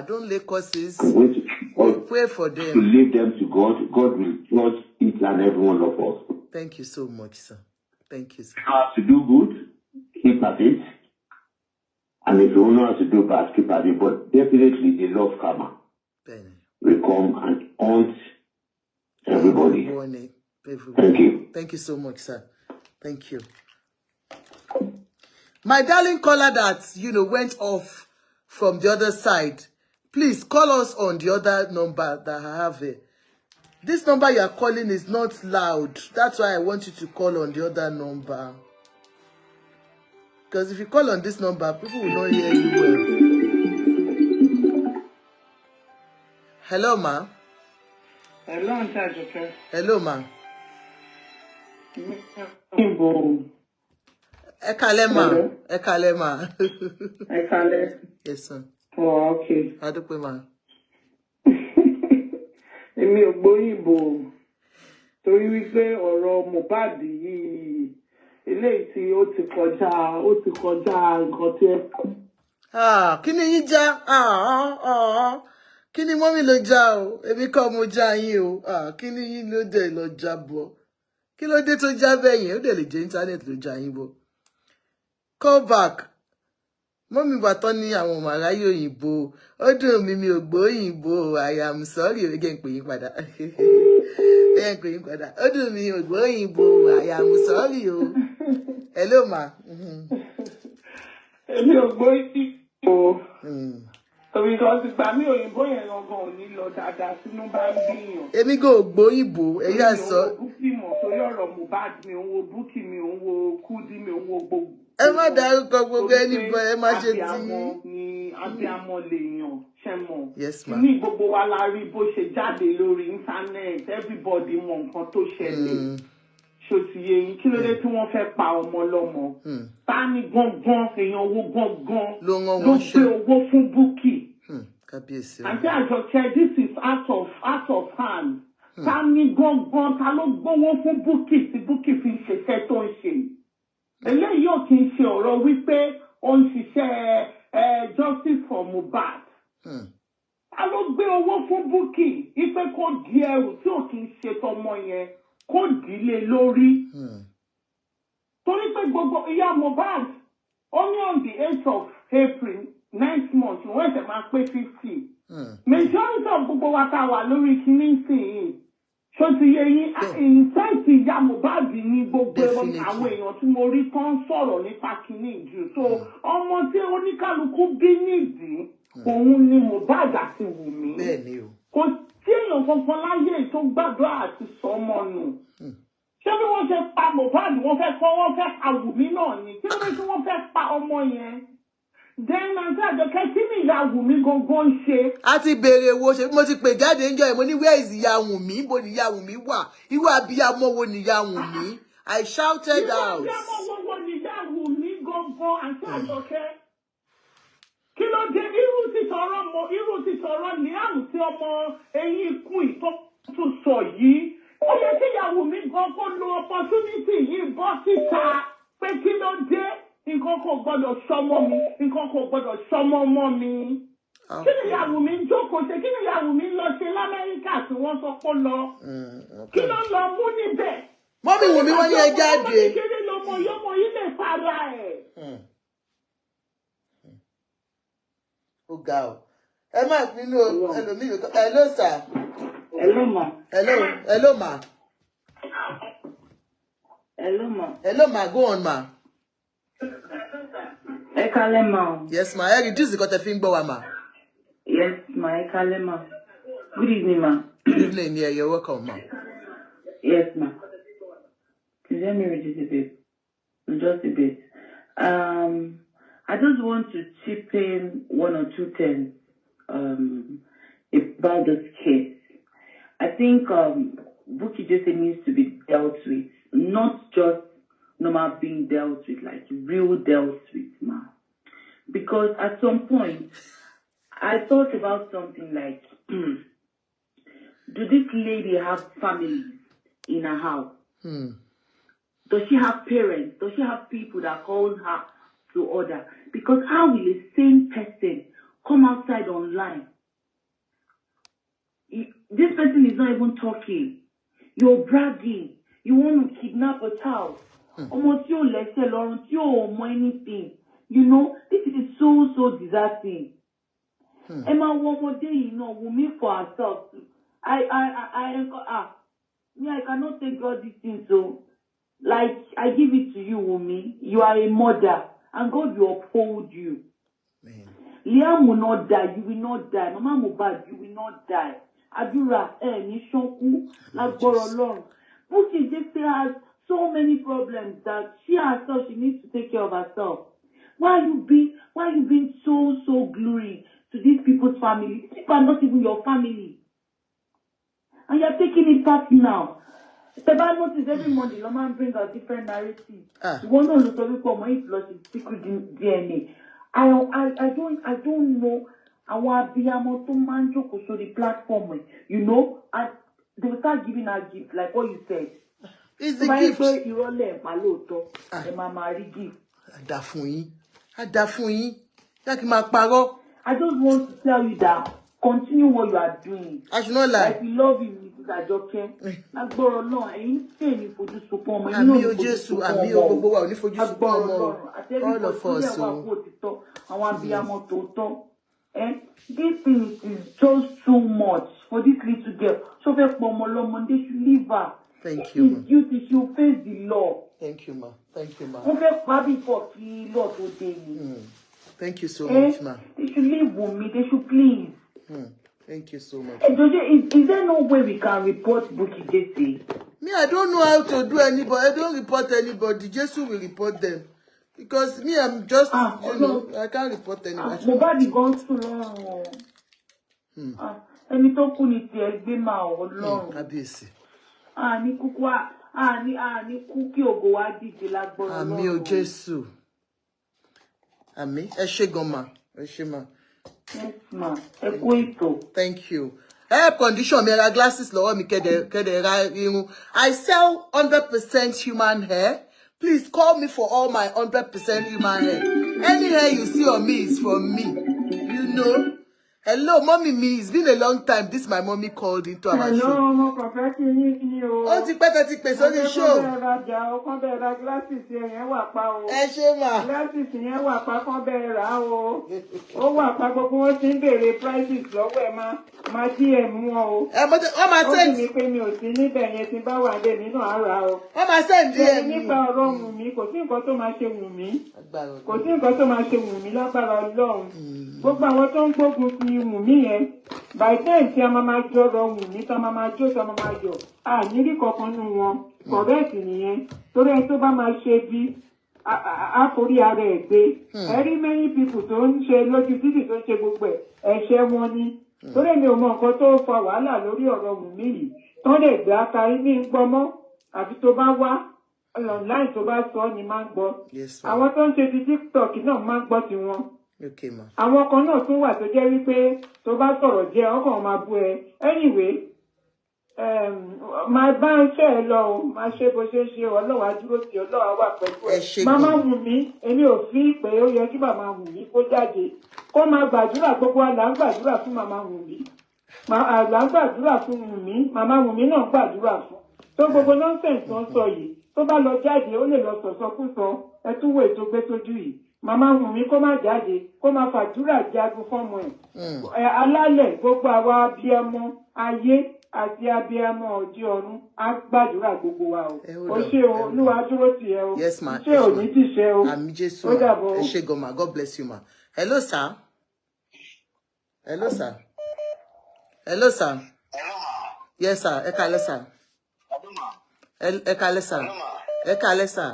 Don't lay causes. I'm going to pray for them. To leave them to God. God will judge each and every one of us. Thank you so much, sir. Thank you, sir. If you have to do good, keep at it. And if you don't know how to do bad, keep at it. But definitely the love karma will come and haunt everybody. Thank you. Thank you so much, sir. Thank you. My darling caller that, went off from the other side, please call us on the other number that I have here. This number you are calling is not loud. That's why I want you to call on the other number. Because if you call on this number, people will not hear you well. Hello, ma. Hello, Auntie. Hello, ma. Hello. Ekalema. Ekale. Yes, sir. Oh, okay. Adupe, ma. Èmi ò gbóyìnbó torí wípé ọ̀rọ̀ Mohbad yìí eléyìí tí ó ti kọjá nǹkan tí ẹ. Kí ni yín já? Kí ni mọ́mí ló já o? Èmi kọ́ mo já yín o. Kí ni yín ló dé lọ já bọ̀? Kí ló dé tó já bẹ́yìn? Ó dẹ̀ lè jẹ́ íńtánẹ́ẹ̀tì ló já yín bọ̀. Call back. Mọ́mí bàtọ́ ní àwọn ọmọ aráyé òyìnbó. Ó dùn mí mi ò gbọ́ òyìnbó. I am sorry. Ẹ jẹ́ n pè yín padà. Ó dùn mí ò gbọ́ òyìnbó. I am sorry o. Hello, ma. Èmi ò gbóyìnbó. Torí kan ti gbà mí òyìnbó yẹn gangan ò ní lọ dáadáa sínú bá ń bíyàn. Èmi kò gbóyìnbó. Ẹ̀yà sọ. Búkì mọ̀ torí ọ̀rọ̀ Mohbad mi òun wo Búkì mi òun wo Kúdí mi òun wo gbogbo. Ẹ má dárúkọ gbogbo ẹni bọ ẹ má ṣe tí. Abiyamọ lèèyàn ṣe mọ̀. Yes, ma. Ní gbogbo wa la rí bó ṣe jáde lórí internet, everybody mọ nǹkan tó ṣẹlẹ̀. Ṣòtìyẹ yín kí ló dé tí wọ́n fẹ́ pa ọmọ lọ́mọ? Ta ni gangan èèyàn owó gangan ló gbé owó fún Búkì? Kábíyèsí. Àti Àjọkẹ́, this is out of hand. Ta ni gangan ta ló gbówó fún Búkì tí Búkì fi ṣiṣẹ́ tó ń ṣe? Eléyìí ò kì í ṣe ọ̀rọ̀ wípé ó ń ṣiṣẹ́ justice for Mohbad. Ta ló gbé owó fún Búkì ipe kó di ẹrù tí ò kì í ṣe tọmọ yẹn kó dìílé lórí. Torí pé gbogbo ìyá Mohbad only on the 8th of April next month wọ́n ṣe máa pé 50. Majority of gbogbo wa ta wà lórí kíní sìn ṣó ti yẹ yín ìfẹ́ǹtì ìyá Mohbad ní gbogbo àwọn èèyàn tí mo rí tán sọ̀rọ̀ nípa kíní jù. So ọmọ tí oníkálukú bí nídìí òun ni Mohbad àti Wunmi. Kò sí èèyàn kankan láyé tó gbàdúrà àti sọmọ nù. Ṣé bí wọ́n ṣe pa Mohbad wọ́n fẹ́ pa Wunmi náà ni? Kí ló dé tí wọ́n fẹ́ pa ọmọ yẹn? Then Aunty Àjọkẹ́ kí ni ìyá Wunmi gangan ṣe? A ti béèrè wo ṣe mo ti pè jáde ń jọ ẹ̀ mo ní where is ìyá Wunmi? Ibo ni ìyá Wunmi wà? Irú abiyamọ wo ni ìyá Wunmi? I shouted out. Irú abiyamọ wo ni ìyá Wunmi gangan Aunty Àjọkẹ́? Kí ló dé irú ti sọ̀rọ̀ ní àrùn tí ọmọ eyín ikú ìtọ́jú sọ yìí? Ó yẹ kí ìyá Wunmi gangan lo opportunity yìí bọ́ síta pé kí ló dé? Nǹkan kò gbọdọ̀ sọmọ mi, nǹkan kò gbọdọ̀ sọmọ ọmọ mi. Kí ni ìyá Wunmi ń jókòó ṣe? Kí ni ìyá Wunmi lọ ṣe l'Amẹ́ríkà tí wọ́n sọ pé lọ? Kí ló lọ mú níbẹ̀? Mọ́mí Wunmi wọ́n ní ẹ jáde. Kí ni lọmọ yọmọ yìí lè fara ẹ̀? Ó ga ọ. Ẹ má bínú ẹlòmíì. Hello sir. Hello ma. Hello ma. Hello ma. Hello ma, go on ma. Ekale ma. Yes ma, reduce the fi ń gbọ́ wa ma. Yes ma, ekale ma. Good evening ma. Good evening, yeah, you're welcome ma. Yes ma. Please let me reduce a bit. Just a bit. I just want to chip in one or two things about this case. I think Bukky Jesse needs to be dealt with, not just normal being dealt with, like real dealt with, ma. Because at some point, I thought about something like, do this lady have family in her house? Does she have parents? Does she have people that call her to order? Because how will a sane person come outside online? This person is not even talking. You're bragging. You want to kidnap a child. Almost you lẹ́sẹ̀ lọ́rùn tí you mọ anything. You know, this is so disheartening. Emma, one more day, you know, Wunmi for herself. I cannot take all these things. So, like, I give it to you, Wunmi. You are a mother, and God will uphold you. Liam will not die. You will not die. Mama Mohbad, you will not die. Adura, ni shoku, like Borolong. Bukky just has so many problems that she herself, she needs to take care of herself. Why you being so gluey to these people's family? These people are not even your family. And you're taking it back now. The Bible notice every Monday, the man brings a different narrative. One of the story for my lost his secret DNA. I don't know. I want to be able to man joke so the platform, you know, and they will start giving her gifts, like what you said. It's the gift. I just want to tell you that continue what you are doing. I should not lie. Like we love you, Mrs. Ajoke. Agboro Ọlọ́run, ẹ̀yin ṣe ní fojú sunkún ọmọ, ẹ̀yin náà ní fojú sunkún ọmọ. Àmì o gbogbo wa ò ní fojú sunkún ọmọ. All of us o. Àwọn abiyamọ tòótọ́. This thing is just too much for this little girl. So fẹ́ pọ̀ ọmọ lọ́mọ, they should leave her. Thank you, ma. She's guilty, she will face the law. Thank you, ma. Thank you, ma. Wọ́n fẹ́ pa before kí law tó dé ni. Thank you so much, ma. They should leave Wunmi, they should please. Thank you so much. Is there no way we can report Bukky Jesse? Me, I don't know how to do anybody. I don't report anybody. Jesus will report them. Because me, I'm just, you know, I can't report anybody. Nobody goes to long. Ẹni tó kú ni ti ẹgbẹ́ máa Ọlọ́run. Kábíyèsí. Ní kú kí ògo wa dìde lágbára Ọlọ́run. Àmín o Jésù. Àmín. Ẹ ṣé gan ma. Ẹ ṣé ma. Yes, ma. Ẹ kú ètò. Thank you. Hair condition, me ra glasses lọ́wọ́ mi kede ra irun. I sell 100% human hair. Please call me for all my 100% human hair. Any hair you see on me is from me. You know. Hello, mommy me. It's been a long time. This my mommy called into our show. Hello, mo kàn kí ni o. Ó ti pẹ́ tẹ́ ti pè sórí show. Kàn bẹ́ẹ̀ ra glasses yẹn wà pa o. Ẹ ṣé mà. Glasses yẹn wà pa kàn bẹ́ẹ̀ rà o. Ó wà pa gbogbo wọn ti ń béèrè prices lọ́wọ́ ẹ̀ máa DM wọn o. Wọ́n máa send. Ó sì ní pé mi ò sí níbẹ̀ yẹn tí bá wà dé nínú àárá o. Wọ́n máa send DM. Nípa ọ̀rọ̀ Wunmi, kò sí nǹkan tó máa ṣe Wunmi. Kò sí nǹkan tó máa ṣe Wunmi lágbára Ọlọ́run. Gbogbo àwọn tó ń gbógun ti Wunmi yẹn, by time tí a máa jọ̀rọ̀ Wunmi, tí a máa jó, tí a máa yọ̀, nírí kankan nínú wọn, correct nìyẹn. Torí ẹni tó bá máa ṣe bí àforí ara ẹ̀ gbé. Very many people tó ń ṣe lójú títì tó ń ṣe gbogbo ẹ̀ṣẹ̀ wọn ni. Torí mi ò mọ nǹkan tó fa wàhálà lórí ọ̀rọ̀ Wunmi yìí. Tán lè gbé akari ní gbọmọ́, àbí tó bá wá online tó bá sọ ni máa ń gbọ́. Àwọn tó ń ṣe ti TikTok náà máa ń gbọ́ tiwọn. Okay, ma. Àwọn kan náà tún wà tó jẹ́ wípé tó bá sọ̀rọ̀ jẹ́ ọkàn máa bú ẹ. Anyway, máa bá ń ṣe ẹ lọ o, máa ṣe bó ṣe ṣe Ọlọ́run á dúró tì Ọlọ́run á wà pẹ̀lú ẹ. Màmá Wunmi, èmi ò fi pé ó yẹ kí màmá Wunmi kó jáde. Kó máa gbàdúrà, gbogbo àlà ń gbàdúrà fún màmá Wunmi. Àlà ń gbàdúrà fún Wunmi, màmá Wunmi náà gbàdúrà fún. Tó gbogbo nọ́ńsẹ̀nsì tó ń sọ yìí, tó bá lọ jáde, ó lè lọ sọ̀sọ́kúsọ, ẹ tún wo ètò gbé sójú yìí. Màmá Wunmi kó má jáde, kó má fàdúrà jagun fọ́mọ ẹ̀. Alálẹ̀ gbogbo àwa abiyamọ ayé àti abiyamọ òde ọ̀run á gbàdúrà gbogbo wa o. O ṣé o, Olúwa dúró tì ẹ́ o. Yes, ma. Ṣé ò ní ti ṣe o? Àmín Jésù. Ó dàbọ̀. Ẹ ṣé gan ma. God bless you, ma. Hello, sir. Hello, sir. Hello, sir. Yes, sir. Ẹ káalẹ́, sir. Ẹ káalẹ́, sir. Ẹ káalẹ́, sir.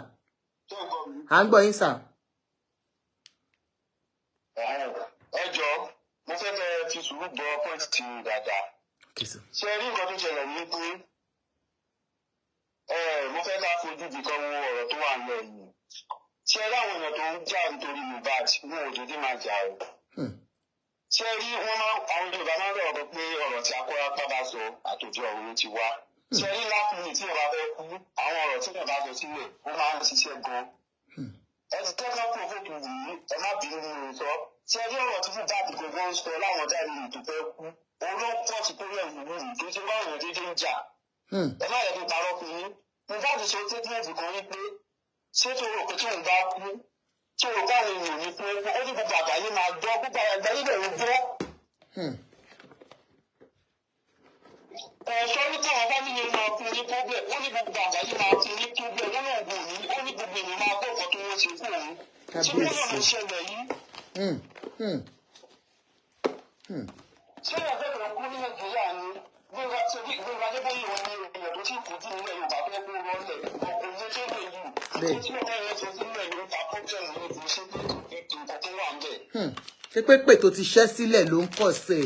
À ń gbọ́ yín, sir. Ẹ jọ̀ọ́, mo fẹ́ kẹ́ fi sùúrù gbọ́ pọ́ìntì tí dáadáa. Ṣé rí nǹkan tó ṣẹlẹ̀ ní pé mo fẹ́ ká fojú di kan wo ọ̀rọ̀ tó wà ń lọ yìí. Ṣé rí àwọn èèyàn tó ń jà nítorí Mohbad wọn ò dédé máa jà o. Ṣé rí àwọn Yorùbá máa ń rọ̀ pé ọ̀rọ̀ tí Akọ́rápá bá sọ àtòjọ ọ̀run ti wá. Ṣé rí lákùnrin tí ìwà fẹ́ kú àwọn ọ̀rọ̀ tí ìwà sọ sílẹ̀ ó máa ń ṣiṣẹ́ gan-an. Ẹ ti tẹ́ka provoke Wunmi, ẹ má bínú ní sọ. Ṣé rí ọ̀rọ̀ tí fún dáàbì gbogbo ń sọ láwọn dáàbì tó fẹ́ kú? Òun ló pọ̀ sí kórè Wunmi tó ṣe báwọn èèyàn dédé ń jà. Ẹ má yẹ kí n parọ́ fún yín. Mo bá ti sọ statement kan yín pé ṣé tó rò pé tí òun bá kú tí òun bá rìn ní pé ó ní gbogbo àgbáyé máa gbọ́ gbogbo àgbáyé lè ń gbọ́. Sọ ní káwọn bá nílé máa fún ní problem, ó ní gbogbo àgbáyé máa fún ní problem, ó náà gùn ní, ó ní gbogbo èèyàn máa gbọ́ nǹkan tó wọ́n ṣe fún òun. Ṣé wọ́n náà ló ṣẹlẹ̀ yìí? Ṣé ìyàgbẹ́ kan kú ní Nàìjíríà ni? Gbẹ̀ngà Adébóyè wọn ni èèyàn tó ti ṣé pé tó ti ṣẹ́ sílẹ̀ ló ń kọ̀ sí.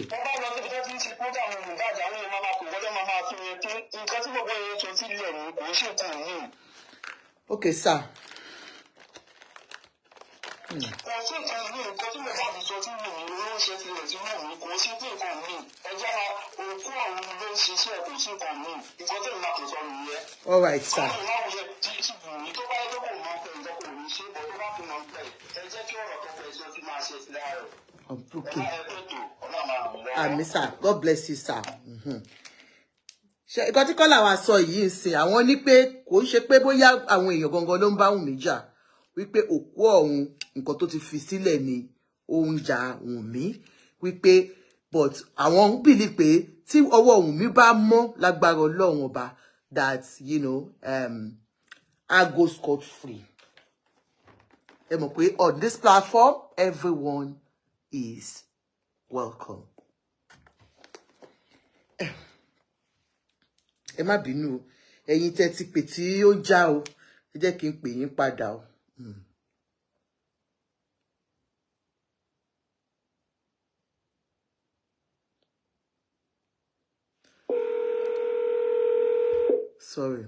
Okay, sir. All right, sir. Okay. Sir, God bless you, sir. Ṣé nǹkan tí Kọ́lá wa sọ yìí ń sìn àwọn ní pé kò ń ṣe pé bóyá àwọn èèyàn gangan ló ń bá Wunmi jà wípé òkú ọ̀hún nǹkan tó ti fi sílẹ̀ ni ó ń jà Wunmi wípé but àwọn ń believe pé tí ọwọ́ Wunmi bá mọ́ lágbára Ọlọ́run ọba that I go scot free. Ẹ mọ̀ pé on this platform everyone is welcome. Ẹ má bínú ẹ̀yin tẹ́ ti pè tí ó já o ẹ jẹ́ kí n pè yín padà o. Sorry.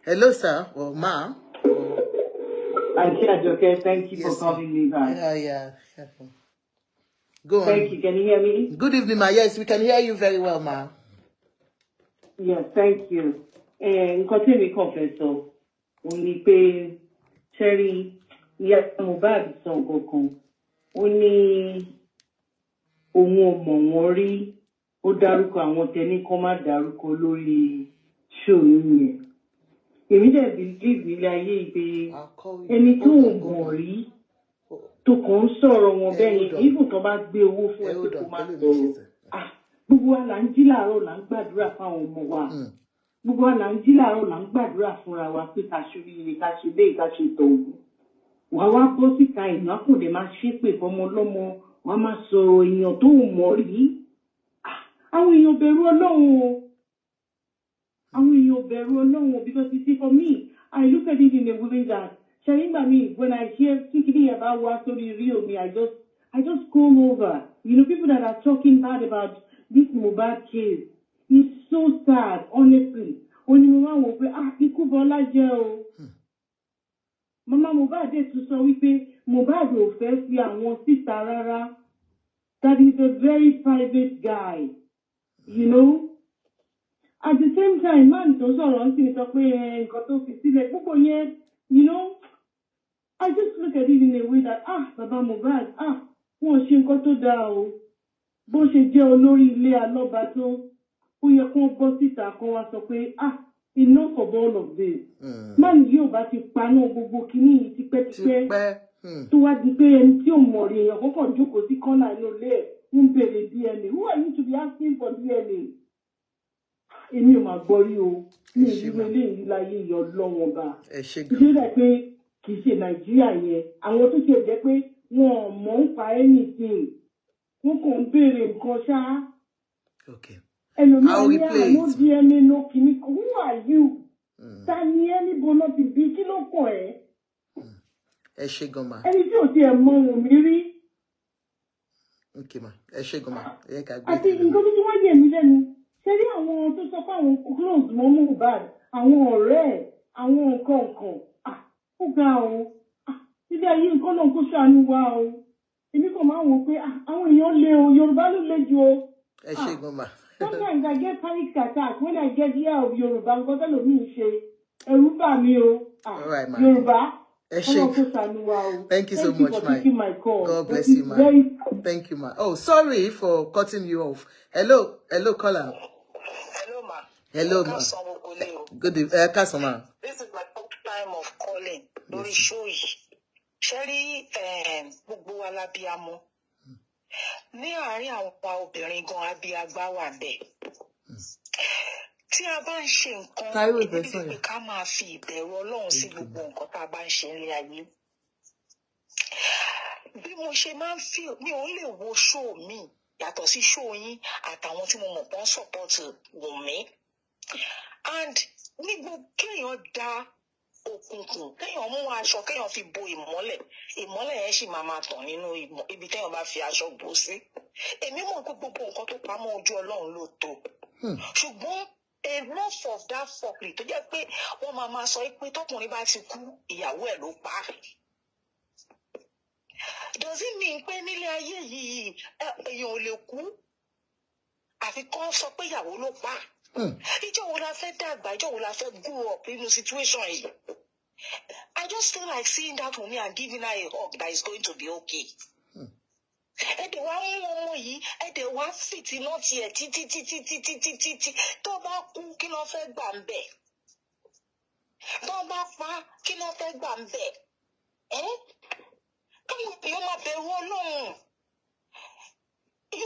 Hello, sir. Or ma. Auntie Ajoke, thank you for calling me back. Yeah. Go on. Thank you. Can you hear me? Good evening, ma. Yes, we can hear you very well, ma. Yes, thank you. Nǹkan tí mi kàn fẹ́ sọ, ó ní pé Cherry, ìyá Mohbad sọ nǹkan kan. Ó ní òun ò mọ̀ wọ́n rí. Ó dárúkọ àwọn tẹ́ni kan má dárúkọ lórí show yẹn. Èmi dẹ̀ believe nílé ayé pé ẹni tó ò mọ̀ rí tó kàn ń sọ̀rọ̀ wọn bẹ́ẹ̀ yẹn even tó bá gbé owó fún ẹ pé kó má sọ̀rọ̀. Gbogbo wa là ń jí láàárọ̀ là ń gbàdúrà fáwọn ọmọ wa. Gbogbo wa là ń jí láàárọ̀ là ń gbàdúrà fúnra wa pé ká ṣe oríire ká ṣe bẹ́ẹ̀ ká ṣe tọ̀hún. Wà wá bọ́ síta ìná kò dé máa ṣépè fọmọ lọ́mọ wà máa sọ̀rọ̀ èèyàn tó ò mọ̀ rí. Àwọn èèyàn bẹ̀rù Ọlọ́run o. Àwọn èèyàn bẹ̀rù Ọlọ́run o because you see for me, I look at it in a way that Sharinga me when I hear thinking about what story real me, I just go over. You know, people that are talking bad about this Mohbad case. It's so sad, honestly. When you know ikú Bọ́lá jẹ́ o. Mama Mohbad dé tún sọ wípé Mohbad ò fẹ́ fi àwọn síta rárá. That is a very private guy. You know? At the same time, man, tó sọ̀rọ̀ ń sìn sọ pé nǹkan tó fi sílẹ̀ púpọ̀ yẹn, you know, I just look at it in a way that, Baba Mohbad, wọ́n ṣe nǹkan tó dáa o. Bó ṣe jẹ́ olórí ilé alọ́ba tó, ó yẹ kó bọ́ síta kan wá sọ pé, enough of all of this. Man yóò bá ti paná gbogbo kìíní yìí tipẹ́tipẹ́. Tó wá di pé ẹni tí ò mọ̀ rí èèyàn kọ́kọ́ jókòó sí kọ́nà inú ilé ẹ̀ ń bèrè DNA. Who are you to be asking for DNA? Èmi ò máa gbọ́ rí o. Mi ò rí eléyìí láyé yọ lọ́wọ́ bá. Ìṣẹ́lẹ̀ pé kì í ṣe Nàìjíríà yẹn. Àwọn tó ṣe jẹ́ pé wọn ò mọ̀ ń pa anything. Wọ́n kàn ń béèrè nǹkan ṣá. Ẹlòmíràn ní àná DNA ló kìíní. Who are you? Ta ni ẹni bọ́lá ti bí kí ló kọ̀ ẹ́? Ẹ ṣé gan ma. Ẹni tí ò tiẹ̀ mọ Wunmi rí. Okay ma. Ẹ ṣé gan ma. Àti nǹkan tó ti wá yẹ̀ mí lẹ́nu. Ṣé rí àwọn tó sọ pé àwọn close mọ́ Mohbad, àwọn ọ̀rẹ́ ẹ̀, àwọn nǹkan kan, ó ga o. Síbi ayé nǹkan náà kó ṣàánú wa o. Èmi kò máa ń wò pé àwọn èèyàn lé o, Yorùbá ló lé ju o. Ẹ ṣé gan ma. Sometimes I get panic attack when I get hear of Yorùbá nǹkan tẹ́lẹ̀ mi ṣe. Ẹ̀rù bà mí o. Yorùbá. Thank you so much, my God bless you, ma. Thank you, ma. Oh, sorry for cutting you off. Hello, caller. Hello, ma. Hello, ma. Good evening, customer. This is my first time of calling. Lórí show yìí. Sherry, gbogbo wa lábíamọ. Ní àárín àwọn obìnrin gan abíagbá wà bẹ́ẹ̀. Tí a bá ń ṣe nǹkan ibi ká máa fi ìbẹ̀rù Ọlọ́run sí gbogbo nǹkan tá a bá ń ṣe nílé ayé. Bí mo ṣe máa ń feel mi ò lè wo show mi yàtọ̀ sí show yín àtàwọn tí mo mọ̀ pọ́n support Wunmi. And nígbà kéèyàn dá òkùnkùn kéèyàn mú aṣọ kéèyàn fi bo ìmọ́lẹ̀ yẹn sì máa tàn nínú ibi téèyàn bá fi aṣọ bò sí. Èmi mọ̀ pé gbogbo nǹkan tó pamọ́ ojú Ọlọ́run ló tó. Ṣùgbọ́n enough of that fuckery tó jẹ́ pé wọ́n máa sọ pé tọkùnrin bá ti kú ìyàwó ẹ̀ ló pa. Does it mean pé nílé ayé yìí èèyàn ò lè kú àfi kán sọ pé ìyàwó ló pa? Ìjọ́ wo la fẹ́ dàgbà, ìjọ́ wo la fẹ́ grow up nínú situation yìí? I just feel like seeing that Wunmi and giving her a hug that is going to be okay. Ẹ̀dẹ̀ wá mú ọmọ yìí, ẹ̀dẹ̀ wá fìtì náà tiẹ̀ títí tó bá kú kí ló fẹ́ gbà ń bẹ̀? Tó bá pa kí ló fẹ́ gbà ń bẹ̀? Káwọn èèyàn máa bẹ̀rù Ọlọ́run.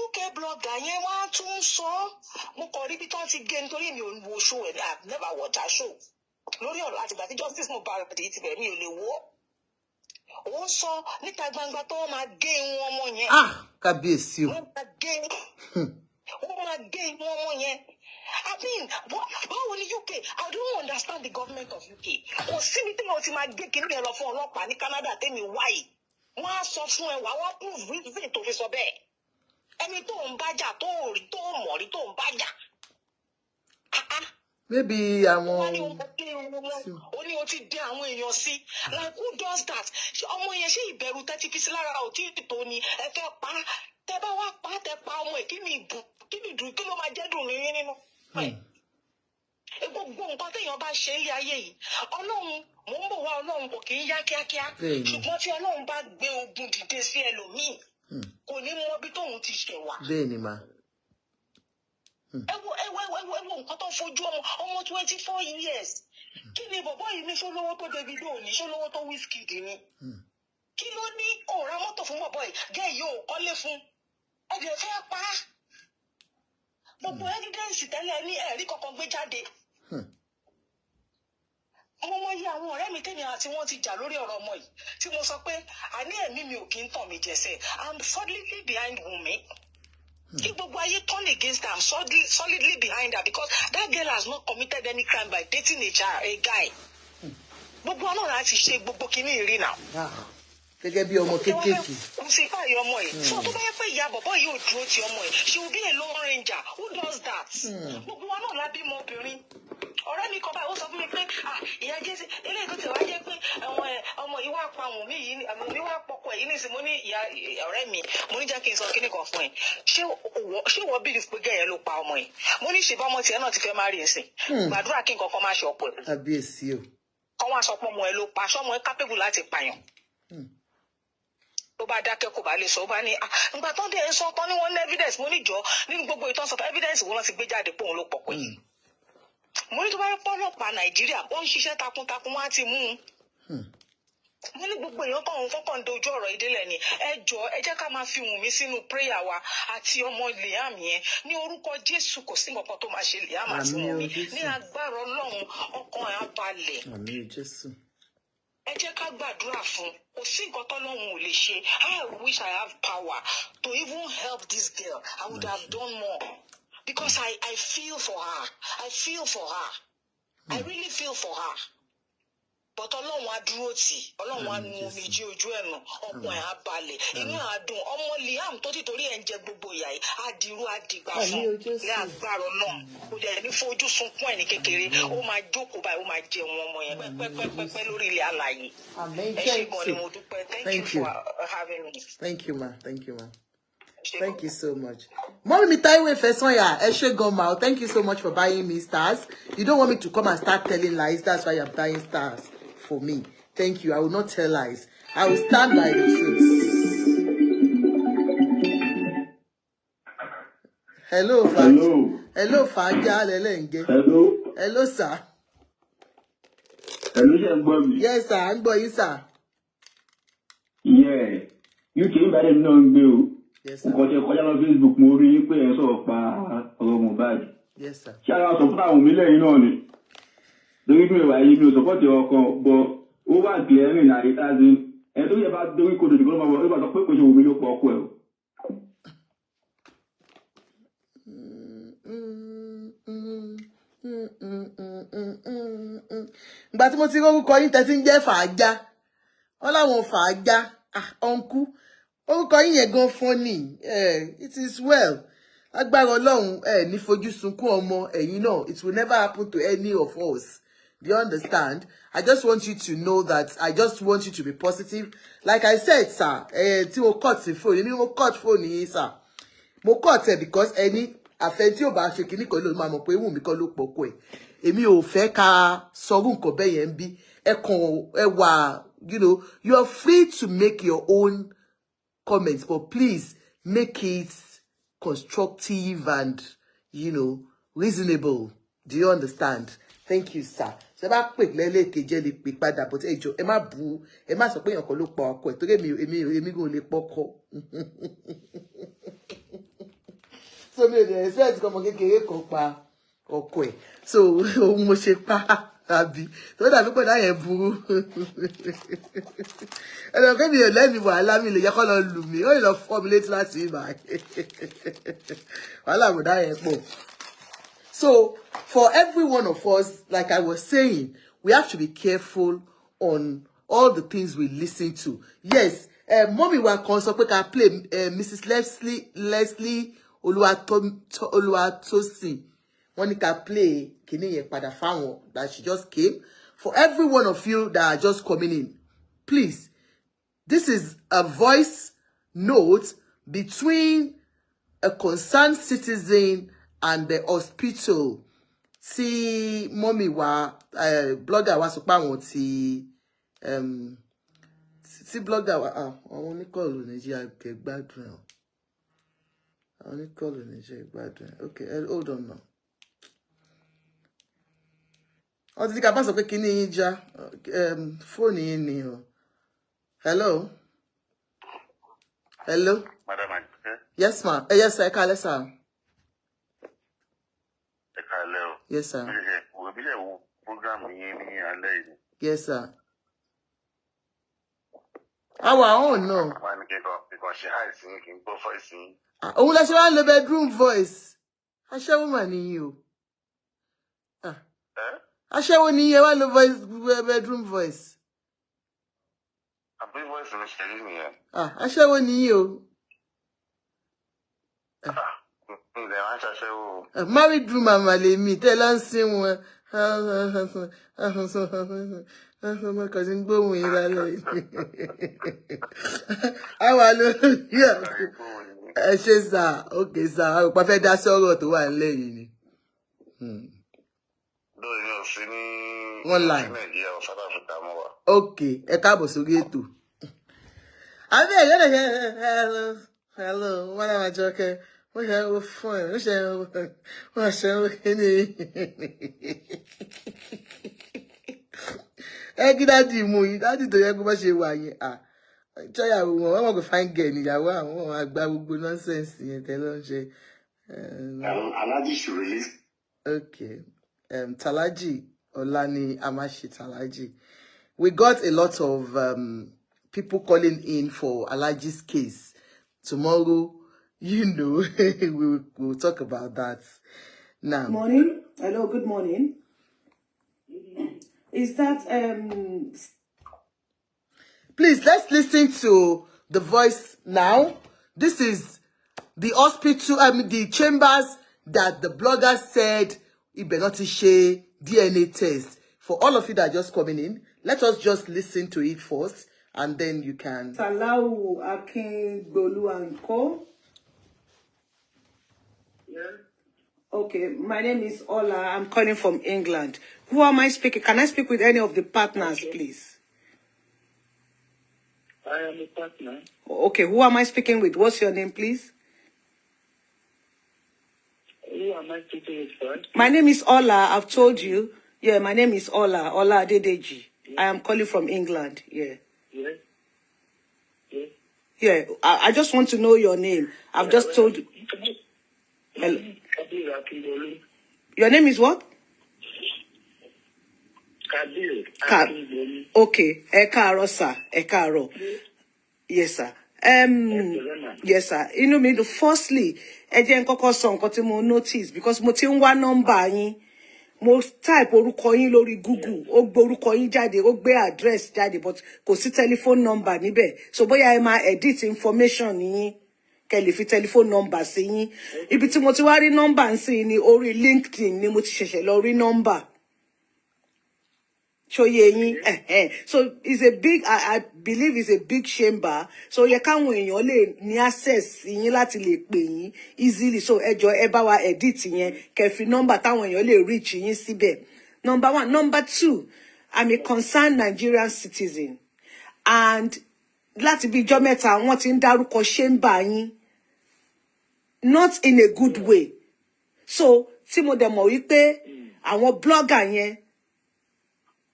UK blogger yẹn wá tún sọ mo kàn rí bí tán ti gé nítorí mi ò wo show ẹ̀ I've never watched a show lórí ọ̀rọ̀ àtìgbà tí justice Mohbad ti bẹ̀rẹ̀ mi ò lè wo. Ó sọ níta gbangba tó wọ́n máa gé irun ọmọ yẹn. Kábíyèsí o. Wọ́n máa gé irun ọmọ yẹn. I mean, báwo ni UK? I don't understand the government of UK. Kò síbi tí wọ́n ti máa gé kiri ẹ̀ lọ fún ọlọ́pàá ní Canada tẹ́mi wáyé. Wọ́n á sọ fún ẹ wá wọ́n prove reason tó fi sọ bẹ́ẹ̀. Ẹni tó ń bájà tó rí tó mọ̀ rí tó ń bájà. Maybe àwọn. Ó ní o ti dé àwọn èèyàn sí. Like who does that? Ọmọ yẹn ṣé ìbẹ̀rù tẹ́tí fi sí lára òtí tó ni ẹ fẹ́ pa tẹ bá wá pa tẹ pa ọmọ ẹ̀ kí ni ìdùn kí ló máa jẹ́ dùn ní nínú. Gbogbo nǹkan téèyàn bá ṣe ilé ayé yìí Ọlọ́run mò ń bọ̀ wá Ọlọ́run kò kì í yá kíákíá ṣùgbọ́n tí Ọlọ́run bá gbé ogun dìde sí ẹlòmíì kò ní mọ bí tóun ti ṣẹ̀ wá. Bẹ́ẹ̀ ni mà. Ẹ wo nǹkan tó fojú ọmọ 24 years. Kí ni bọ̀bọ́ yìí ní ṣólówó tó Davido ní ṣólówó tó Wizkid ní? Kí ló ní òòrà mọ́tò fún bọ̀bọ́ yìí? Gẹ́ yìí ò kọ́lé fún. Ẹ̀dẹ̀ fẹ́ pa á. Gbogbo evidence tẹ́lẹ̀ ní ẹ̀rí kankan gbé jáde. Mo mọ iye àwọn ọ̀rẹ́ mi tẹ́mi àti wọ́n ti jà lórí ọ̀rọ̀ ọmọ yìí tí mo sọ pé àní ẹ̀mí mi ò kí ń tàn mí jẹ̀sẹ̀. I'm solidly behind Wunmi. If gbogbo ayé turn against her, I'm solidly behind her because that girl has not committed any crime by dating a guy. Gbogbo ọ̀nà láti ṣe gbogbo kìíní ìrì náà. Gẹ́gẹ́ bí ọmọ kéékèèké. Kò sí báyìí ọmọ yìí. So tó bá yẹ pé ìyá bọ̀bọ̀ yìí ò dúró ti ọmọ yìí, she will be a lone ranger. Who does that? Gbogbo wa náà la bímọ obìnrin. Ọ̀rẹ́ mi kan báyìí ó sọ fún mi pé ìyá Jésì eléyìí tó ti wá jẹ́ pé ọmọ yìí wá pa Wunmi yìí Wunmi wá pọkọ ẹ̀ yìí nísìn mo ní ìyá ọ̀rẹ́ mi mo ní jẹ́ kí n sọ kíní kan fún ẹ. Ṣé wọ́n bí pé gẹ̀yẹ́ ló pa ọmọ yìí? Mo ní ṣèbá ọmọ tiẹ̀ náà ti fẹ́ má rí ẹ̀sìn. Gbàdúrà kí nǹkan kan má ṣe ọ̀pọ̀ ẹ̀. Kábíyèsí o. Kọ́ wá sọ pé ọmọ ẹ ló pa ṣọ́mọ ẹ capable láti pààyàn. Tó bá dákẹ́ kò bá lè sọ bá ní ìgbà tó ń dé sọ tán ní wọ́n ní evidence mo níjọ́ nínú gbogbo ìtàn sọ evidence wo wọ́n ti gbé jáde pé òun ló pọ̀pọ̀ yìí. Mo ní tó bá yẹ pọ́lọ́pàá Nàìjíríà wọ́n ń ṣiṣẹ́ takuntakun wọ́n á ti mú un. Mo ní gbogbo èèyàn kan òun kọ́kàn ń dojú ọ̀rọ̀ ìdílẹ̀ ni ẹ jọ̀ọ́ ẹ jẹ́ ká máa fi Wunmi sínú prayer wa àti ọmọ Liam yẹn ní orúkọ Jésù kò sí nǹkan tó máa ṣe Liam àti Wunmi ní agbára Ọlọ́run ọkàn ẹ̀ á balẹ̀. Àmín Jésù. Ẹ jẹ́ ká gbàdúrà fún kò sí nǹkan tọ́lọ́run ò lè ṣe. I wish I have power to even help this girl. I would have done more because I feel for her. I feel for her. I really feel for her. But Ọlọ́run á dúró tì Ọlọ́run á nu omijé ojú ẹ̀ nù ọkàn ẹ̀ á balẹ̀ inú ẹ̀ á dùn ọmọ Liam tó tìtorí ẹ̀ ń jẹ gbogbo ìyà yìí á dirú á dìgbà fún ní agbára náà kò dẹ̀ ní fojú sunkún ẹ̀ ní kékeré ó máa jókòó báyìí ó máa jẹun ọmọ yẹn pẹ́pẹ́pẹ́pẹ́ lórí ilẹ̀ alààyè. Ẹ ṣé gan ni mo dúpẹ́. Thank you for having me. Thank you ma. Thank you ma. Thank you so much. Mommy Taiwo Fesanya, ẹ ṣé gan ma. Thank you so much for buying me stars. You don't want me to come and start telling lies. That's why you're buying stars for me. Thank you. I will not tell lies. I will stand by the truth. Hello, Hello. Hello, Faja Lelenge. Hello. Hello, sir. Hello, Shagbomi. Yes, sir. I'm going, sir. Yeah. You came by them now, yes, sir. Because you call on Facebook, more you pay so far or Mohbad. Yes, sir. Shout out to Wunmi, you know. The reason why you support your but over clearing that it has been and do you about doing good to the government about the quick will be your well. But tí mo ti orúkọ yín tẹ́ tí ń jẹ́ Fàájá. Wọ́n láwọn Fàájá. Uncle. Orúkọ yín yẹn gan funny. It is well. Agbára Ọlọ́run ní fojú sunkún ọmọ ẹ̀yin náà. It will never happen to any of us. Do you understand? I just want you to know that I just want you to be positive. Like I said, sir, tí mo cut the phone, mo cut phone yín, sir. Mo cut it because any àfẹ́ tí ò bá ṣe kíní kan ló máa mọ̀ pé Wunmi kan ló pọ̀kọ ẹ̀. Èmi ò fẹ́ ká sọrú nǹkan bẹ́ẹ̀ yẹn bí. Ẹ wà, you know, you are free to make your own comments, but please make it constructive and, you know, reasonable. Do you understand? Thank you, sir. So bá pè lẹ́lẹ́kejì lè pè padà, but ẹ jọ̀ọ́ ẹ má bú, ẹ má sọ pé èèyàn kan ló pa ọkọ ẹ̀ torí èmi gan lè pọkọ. So mi ò dẹ̀ expect kọ́mọ kékeré kan pa ọkọ ẹ̀. So ohun mo ṣe pa àbí tó dàbí pé náà yẹn burú. Ẹnì kan mi ò lẹ́mi wàhálà mi lè yẹ kọ́ lọ lù mí, ó lè lọ fọ́ mi létí láti ibà. Wàhálà kò dá yẹn pọ̀. So for every one of us, like I was saying, we have to be careful on all the things we listen to. Yes, mommy wa kan sọ pé ká play Mrs. Leslie Oluwatosin. Wọ́n ní ká play kíní yẹn padà fáwọn that she just came. For every one of you that are just coming in, please, this is a voice note between a concerned citizen and the hospital. See, mommy wa blogger wa sọ pé àwọn ti see blogger wa àwọn ní call Nigeria ke gbádùn. Àwọn ní call Nigeria gbádùn. Okay, hold on now. Ó ti ká bá sọ pé kíní yín já phone yín ni o. Hello. Hello. Madam, Yes, ma. Yes, sir. Kale, sir. Yes, sir. Yes, sir. Our own, no. Because she has singing, go for singing. Oh, let's run the bedroom voice. I show woman in you. I show when you want the voice, bedroom voice. A big voice in the shade. I show when you. Married woman, my lady, tell us sing one. My cousin go with yeah. She's okay, sir. Perfect. That's all to one lady. One line. Okay. A cabo sugeto. Hello. What am I joking? We have fun. We shall get that movie. That is the Yakuba she wang. Try I want to find Genny. I want to nonsense. Alaji should release. Okay. Talaji Olani Amashi Talaji. We got a lot of people calling in for Alaji's case. Tomorrow, you know, we'll talk about that. Now. Morning. Hello, good morning. Is that Please, let's listen to the voice now. This is the hospital, the chambers that the blogger said Ibenotishe DNA test. For all of you that are just coming in, let us just listen to it first, and then you can. Salau Akingbolu and Co. Yeah. Okay, my name is Ola. I'm calling from England. Who am I speaking? Can I speak with any of the partners, please? I am a partner. Okay, who am I speaking with? What's your name, please? Who am I speaking with first? My name is Ola. I've told you. Yeah, my name is Ola. Ola Adedeji. Yeah. I am calling from England. Yeah. Yes. Yes. Yeah, I just want to know your name. I've just told you. Hello. Your name is what? Kadir. Okay. Ekaro, sir. Ekaro. Yes, sir. Yes, sir. You know me. Firstly, I didn't kọ́kọ́ sọ nǹkan tí mo notice because mo ti ń wá number yín. mo type orúkọ yín lórí Google, ó gbé orúkọ yín jáde, ó gbé address jáde, but kò sí telephone number níbẹ̀. So bóyá ẹ máa edit information yín, kẹ́ lè fi telephone number sí yín. Ibi tí mo ti wá rí number ń sìn ní orí LinkedIn ni mo ti ṣẹ̀ṣẹ̀ lọ rí number. So so it's a big, I believe it's a big chamber. So ye káwọn èèyàn lè ní access yín láti lè pè yín easily. So ẹ jọ̀ọ́ ẹ bá wa edit yẹn, kẹ́ fi number táwọn èèyàn lè reach yín síbẹ̀. Number 1. Number 2, I'm a concerned Nigerian citizen. And láti bí ijọ́ mẹ́ta wọ́n ti ń dárúkọ chamber yín, not in a good way. So tí mo dẹ̀ mọ̀ wípé àwọn blogger yẹn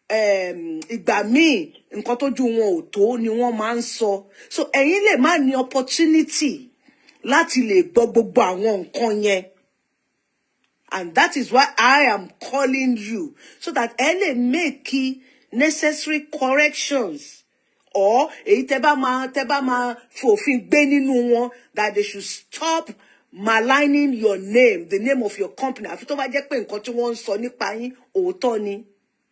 ìgbà míì nǹkan tójú wọn ò tó ni wọ́n máa ń sọ. So ẹ̀yin lè má ní opportunity láti lè gbọ́ gbogbo àwọn nǹkan yẹn. And that is why I am calling you, so that ẹ lè make necessary corrections, or èyí tẹ́ bá máa fòfin gbé nínú wọn, that they should stop maligning your name, the name of your company. Àfi tó bá jẹ́ pé nǹkan tí wọ́n ń sọ nípa yín òótọ́ ni.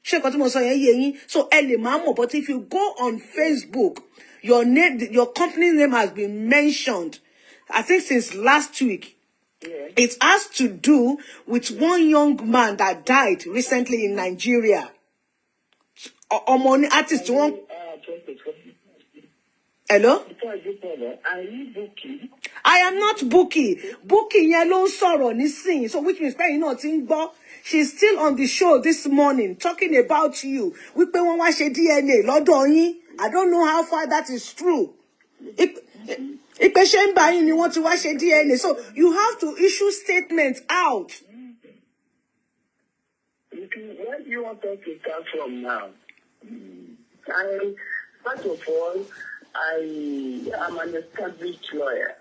Ṣé nǹkan tí mo sọ yẹn yé yín? So ẹ lè máa mọ̀, but if you go on Facebook, your name, your company name has been mentioned, I think since last week. Yeah. It has to do with one young man that died recently in Nigeria. Omoni artist one. Hello? I am not Bookie. Bookie yẹn ló ń sọ̀rọ̀ nísìnyí. So which means pé you know tí ń gbọ́. She's still on the show this morning talking about you. Wípé wọ́n wá ṣe DNA lọ́dọ̀ yín. I don't know how far that is true. Ipe ṣe ń bá yín ni wọ́n ti wá ṣe DNA. So you have to issue statements out. Where do you want us to start from now? First of all, I am an established lawyer.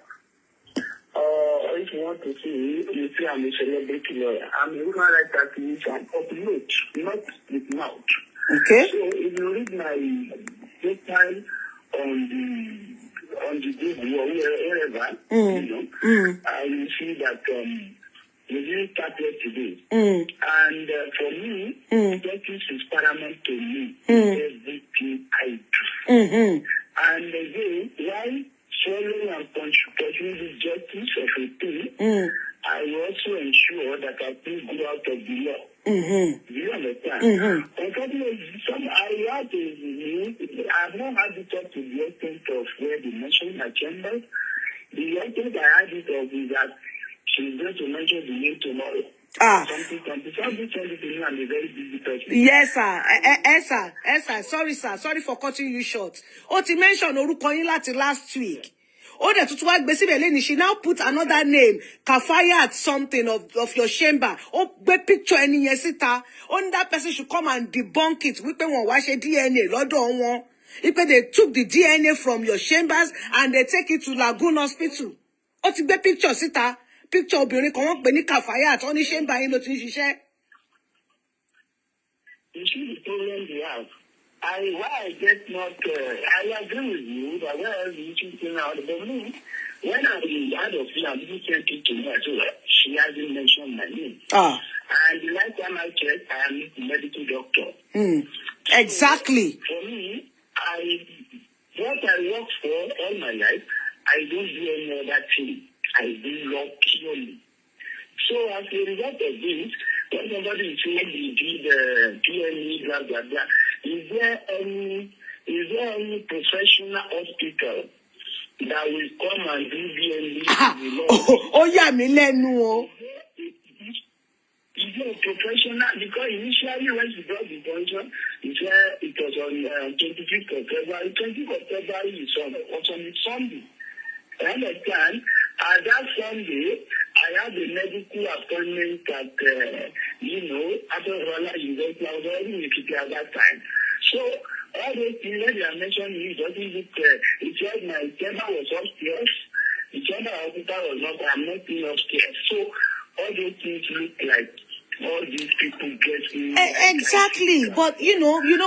If you want to see, you see I'm a celebrity lawyer. I'm a human rights activist and upload, not with mouth. Okay. So if you read my profile on the Google or wherever, you will see that we started today. And for me, justice is paramount to me in everything I do. And again, why following and pursuing the justice of a thing, I will also ensure that I think go out of the law. Do you understand? Unfortunately, I have not had it up to the extent of where they mention my chambers. The extent I had it of is that she's going to mention the name tomorrow. Yes, sir. Sorry, sir. Sorry for cutting you short. Ó ti mention orúkọ yín láti last week. Ó dẹ̀ tuntun wá gbé síbẹ̀ lẹ́ni. She now put another name, Kafayat something of your chamber. Ó gbé picture ẹni yẹn síta. Only that person should come and debunk it. Wípé wọ́n wá ṣe DNA lọ́dọ̀ wọn. Wípé they took the DNA from your chambers and they take it to Lagoon Hospital. Ó ti gbé picture síta. Picture obìnrin kan wọ́n pè ní Kafayat, ó ní chamber yín ló ti ń ṣiṣẹ́. You see the problem they have. I get not, I agree with you that where you think out, but me, when I had of you, I didn't send it to me as well. She hasn't mentioned my name. And the last time I checked, I am a medical doctor. Exactly. So, for me, what I work for all my life, I don't do any other thing. I do law purely. So as a result of this, when somebody is saying you did PME, blah, blah, blah, is there any professional hospital that will come and do PME? Yeah, me lẹ́nu. Is there a professional? Because initially when she brought the pension, it was on 25th of February. 25th of February was on Sunday. I understand. That Sunday, I had a medical appointment at, after Rolla University. I was already in Ekiti at that time. So, all those things that you are mentioning, it doesn't look it said my chamber was upstairs. The chamber hospital was not, I'm not in upstairs. So, all those things look like all these people get me. Exactly. But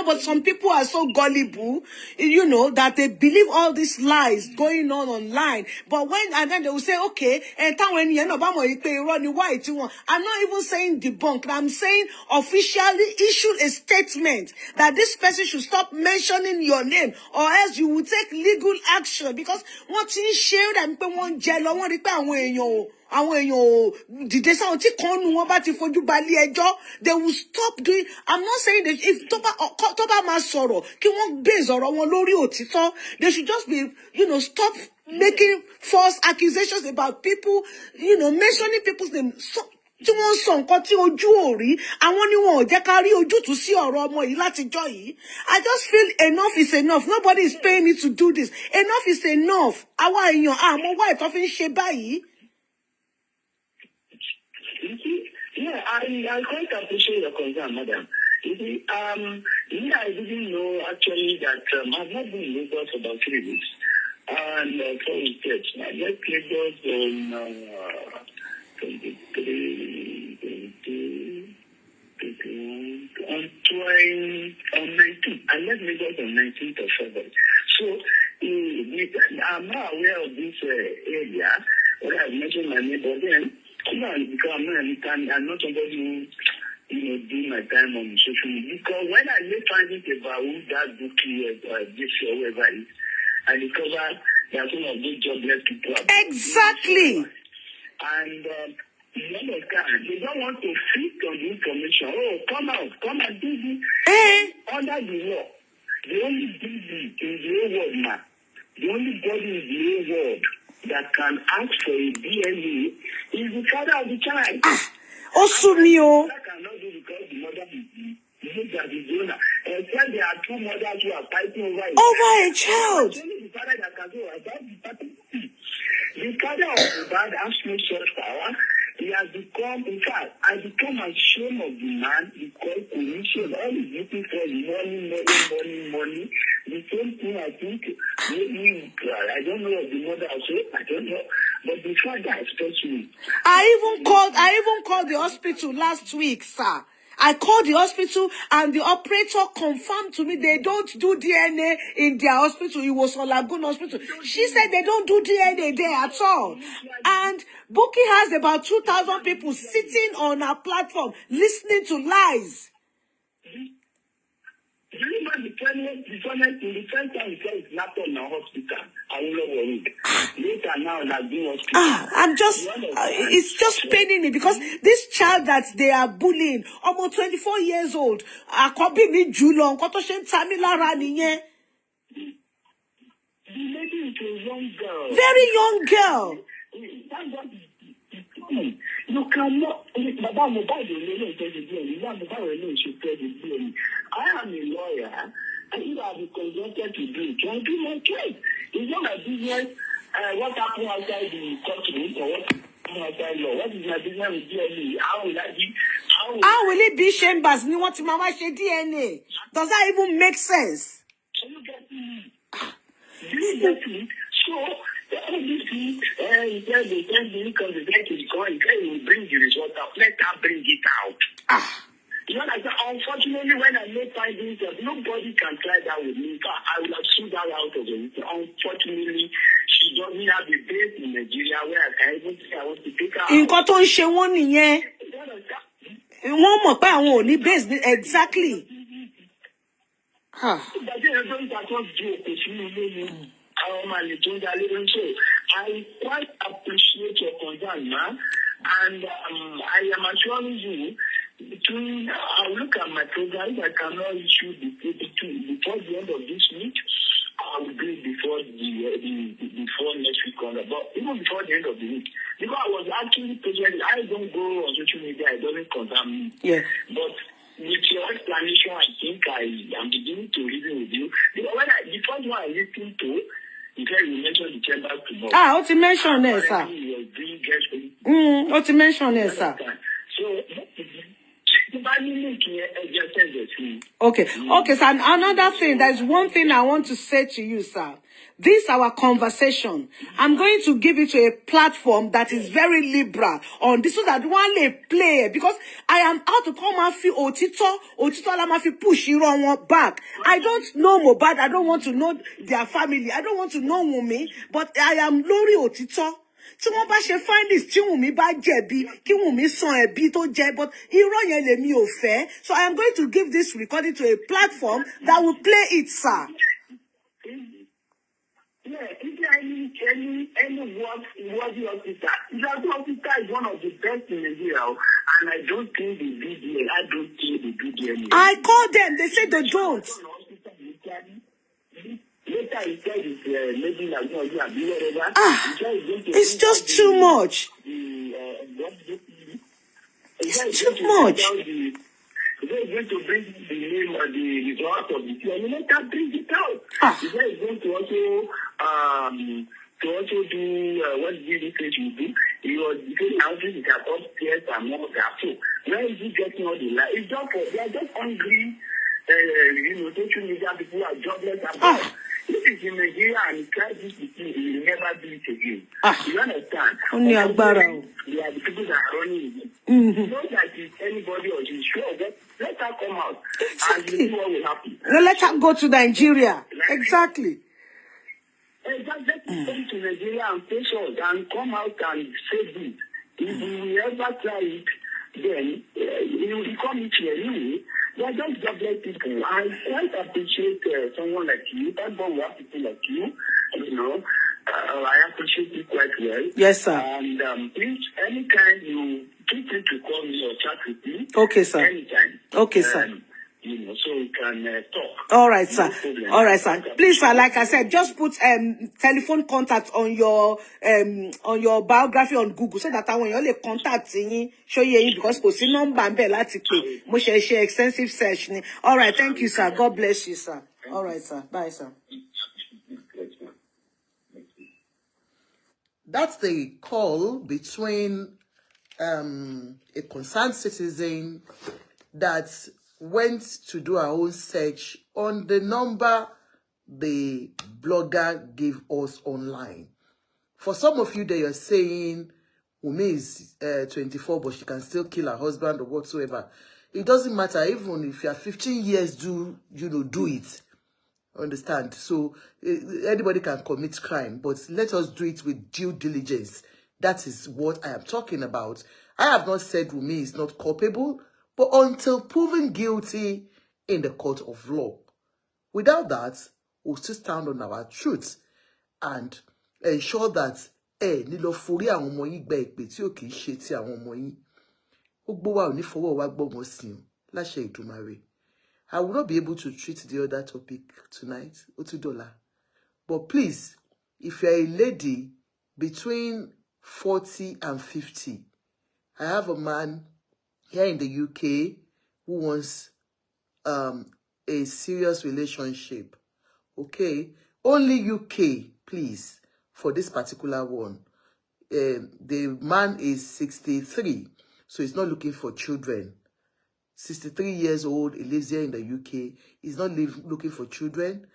but some people are so gullible, that they believe all these lies going on online. But and then they will say, okay, and I'm not even saying debunk. I'm saying officially issue a statement that this person should stop mentioning your name, or else you will take legal action, because what is shared and one jello, one àwọn èèyàn dìde sáwọn tí kan nu wọn bá ti fojú balẹ̀ ẹjọ́, they will stop doing. I'm not saying that if tó bá máa sọ̀rọ̀ kí wọ́n base ọ̀rọ̀ wọn lórí òtítọ́, they should just be stop making false accusations about people, mentioning people's name. Tí wọ́n sọ nǹkan tí ojú ò rí, àwọn ni wọn ò jẹ́ ká rí ojútùú sí ọ̀rọ̀ ọmọ yìí látijọ́ yìí. I just feel enough is enough. Nobody is paying me to do this. Enough is enough. Àwa èèyàn àmọ́ wá ìtọ́ fi ń ṣe báyìí. Yeah, I quite appreciate your concern, madam. You see, I didn't know actually that I've not been in Lagos for about 3 weeks. And for instance, I left Lagos on 19th. I left Lagos on 19th of February. So I'm not aware of this area. Well, I've mentioned my name, but then because I'm not somebody who do my time on social media. Because when I make findings about who that bookie this or whoever it is, I discover that some of those jobless people are exactly. And you understand, they don't want to feed on the information. Oh, come out, come and do this. Under the law, the only business in the whole world now, the only body in the whole world that can ask for a DNA is the father of the child. Osumio. That cannot do because the mother is that is the owner. And then there are two mothers who are fighting over it. Over a child. It's only the father that can do it. The father of the bad has no such power. He has become, in fact, has become ashamed of the man because commission. All he's looking for is money. The same thing, I think, maybe, I don't know of the mother also, I don't know. But the father especially. I even called the hospital last week, sir. I called the hospital and the operator confirmed to me they don't do DNA in their hospital. It was on Lagoon Hospital. She said they don't do DNA there at all. And Bukky has about 2,000 people sitting on our platform listening to lies. Do you remember the first time he said it's not on the hospital? I will not worry. Later now, Lagoon Hospital. It's just paining me because this child that they are bullying, almost 24 years old, The lady is a young girl. Very young girl. You cannot. I am a lawyer. I think I'll be consulted to do it. Can I do my case? It's not my business. What happened outside the courtroom or what happened outside law? What is my business with DNA? How will it be chambers? You want to mama share DNA? Does that even make sense? Can you get me? Do you get me? So, obviously, he said they send the income, the guy is going, he will bring the result out. Let her bring it out. You know, like, unfortunately, when I make findings, nobody can try that with me. I will have sued her out of it. Unfortunately, she doesn't have a base in Nigeria where I can even say I want to take her out. Exactly. I quite appreciate your concern, man. And I am assuring you, I'll look at my program. If I cannot issue before the end of this week, I will do it before next week, but even before the end of the week. Because I was actually present. I don't go on social media. It doesn't concern me. Yeah. But with your explanation, I think I am beginning to reason with you. Because the first one I listened to, you mentioned the chamber tomorrow. What you mentioned there, sir? What you mentioned there, sir? So, but Okay, okay, sir. And another thing, there's one thing I want to say to you, sir. This our conversation. I'm going to give it to a platform that is very liberal on this so that one may play because I am out to come and feel Otito la ma fi push you on one back. I don't know Mohbad. I don't want to know their family. I don't want to know Wunmi, but I am Lori Otito. Tí wọ́n bá ṣe findings tí Wunmi bá jẹ̀bi kí Wunmi san ẹ̀bi tó jẹ but irọ́ yẹn lèmi ò fẹ́. So I am going to give this recording to a platform that will play it, sir. Yeah, if there any worthy officer, the officer is one of the best in Nigeria, and I don't think they do the. I don't think they do the. I called them. They said they don't. Later he said it's maybe like whatever. It's just too much. It's too much. They're going to bring the name or the result of the team. You later bring it out. He's going to also do what did he do? He was doing houses that are upstairs and more that. So where is he getting all the light? It's just for they are just hungry. Social media people are jobless abroad. If it's in Nigeria and he tries this thing, he will never do it again. You understand? Only they are the people that are running it. Not that it's anybody or she's sure, but let her come out and see what will happen. Let her go to Nigeria. Exactly. Just let her come to Nigeria and face us and come out and say this. If we ever try it, then he will become it anyway. They are just jobless people. I quite appreciate someone like you. Thank God we have people like you. I appreciate you quite well. Yes, sir. And please, anytime you feel free to call me or chat with me. Okay, sir. Anytime. Okay, sir. So we can talk. All right, sir. All right, sir. Please, sir, like I said, just put telephone contact on your biography on Google so that when you only contact you, show you because kò sí number ńbẹ̀ láti pè. Mo ṣe extensive search ni. All right, thank you, sir. God bless you, sir. All right, sir. Bye, sir. That's the call between a concerned citizen that went to do our own search on the number the blogger gave us online. For some of you that you're saying Wunmi is 24, but she can still kill her husband or whatsoever. It doesn't matter. Even if you are 15 years, do it. Understand? So anybody can commit crime, but let us do it with due diligence. That is what I am talking about. I have not said Wunmi is not culpable, but until proven guilty in the court of law. Without that, we'll still stand on our truth and ensure that nílò forí àwọn ọmọ yín gba ìpè tí ò kì í ṣe ti àwọn ọmọ yín. Gbogbo wa ò ní fọwọ́ wa gbọ́mọ sí o láṣẹ Ìdùmarè. I will not be able to treat the other topic tonight, $2. But please, if you're a lady between 40 and 50, I have a man here in the UK who wants a serious relationship. Okay? Only UK, please, for this particular one. The man is 63, so he's not looking for children. 63 years old, he lives here in the UK. He's not looking for children.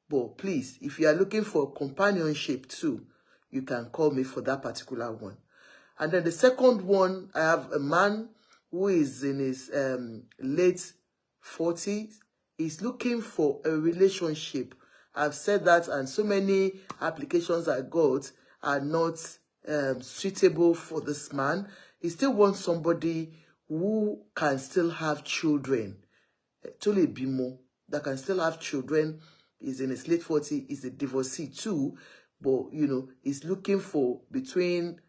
But please, if you are looking for companionship too, you can call me for that particular one. And then the second one, I have a man who is in his late 40s. He's looking for a relationship. I've said that, and so many applications I got are not suitable for this man. He still wants somebody who can still have children. Tole Bimo, that can still have children. He's in his late 40s. He's a divorcee too. But, he's looking for between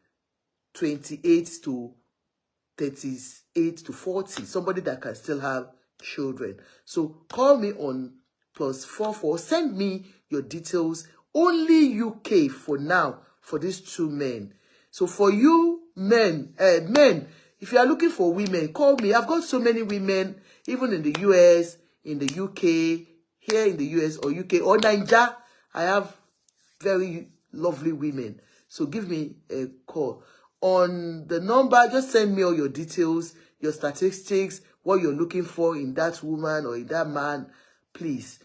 28 to 38 to 40. Somebody that can still have children. So call me on +44. Send me your details. Only UK for now for these two men. So for you men, if you are looking for women, call me. I've got so many women, even in the US, in the UK, here in the US or UK or Nigeria. I have very lovely women. So give me a call. On the number, just send me all your details, your statistics, what you're looking for in that woman or in that man, please.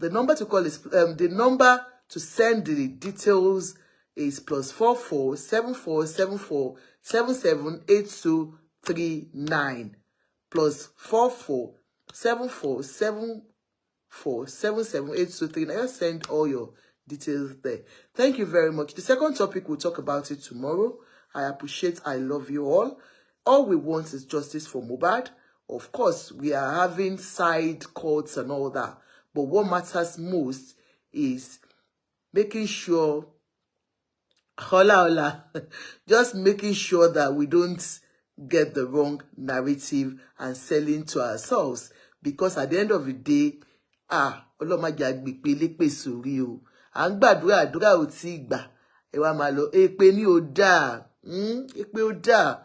The number to call is, the number to send the details is +44 7474 778239 +44 74 74 778239. Just send all your details there. Thank you very much. The second topic, we'll talk about it tomorrow. I appreciate, I love you all. All we want is justice for Mohbad. Of course, we are having side courts and all that. But what matters most is making sure, just making sure that we don't get the wrong narrative and selling to ourselves. Because at the end of the day, ọlọ́mọjà gbèpè lépè sórí o. À ń gbàdúrà, àdúrà ò tí gbà. Ẹ wá máa lọ, èpè ni ò dáa. Èpè ò dáa.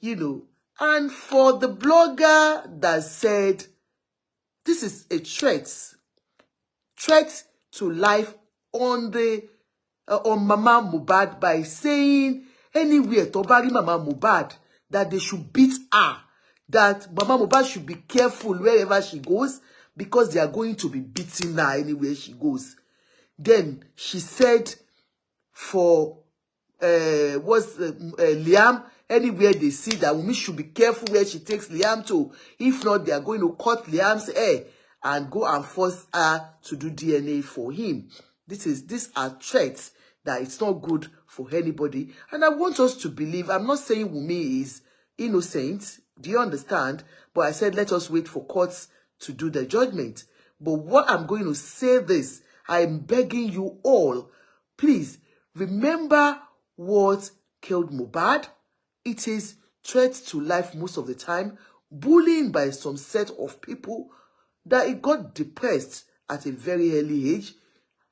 You know. And for the blogger that said, this is a threat to life on the on Mama Mohbad by saying anywhere to bury Mama Mohbad that they should beat her, that Mama Mohbad should be careful wherever she goes because they are going to be beating her anywhere she goes. Then she said for Liam, anywhere they see that Wunmi should be careful where she takes Liam to. If not, they are going to cut Liam's hair and go and force her to do DNA for him. These are threats that it's not good for anybody. And I want us to believe, I'm not saying Wunmi is innocent. Do you understand? But I said, let us wait for courts to do the judgment. But what I'm going to say this, I'm begging you all, please remember what killed Mohbad. It is threat to life most of the time, bullying by some set of people, that it got depressed at a very early age,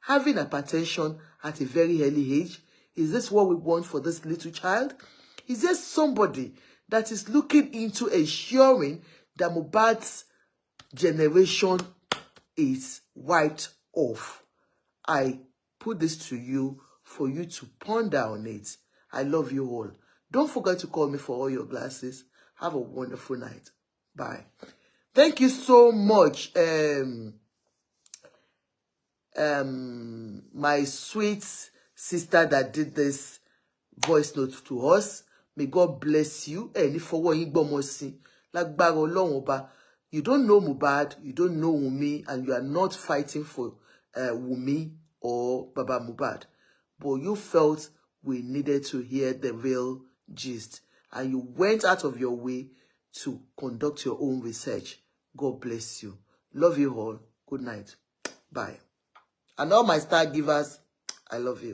having hypertension at a very early age. Is this what we want for this little child? Is there somebody that is looking into ensuring that Mohbad's generation is wiped off? I put this to you for you to ponder on it. I love you all. Don't forget to call me for all your glasses. Have a wonderful night. Bye. Thank you so much, my sweet sister that did this voice note to us. May God bless you. You don't know Mohbad, you don't know Wunmi, and you are not fighting for Wunmi or Baba Mohbad. But you felt we needed to hear the real gist. And you went out of your way to conduct your own research. God bless you. Love you all. Good night. Bye. And all my star givers, I love you.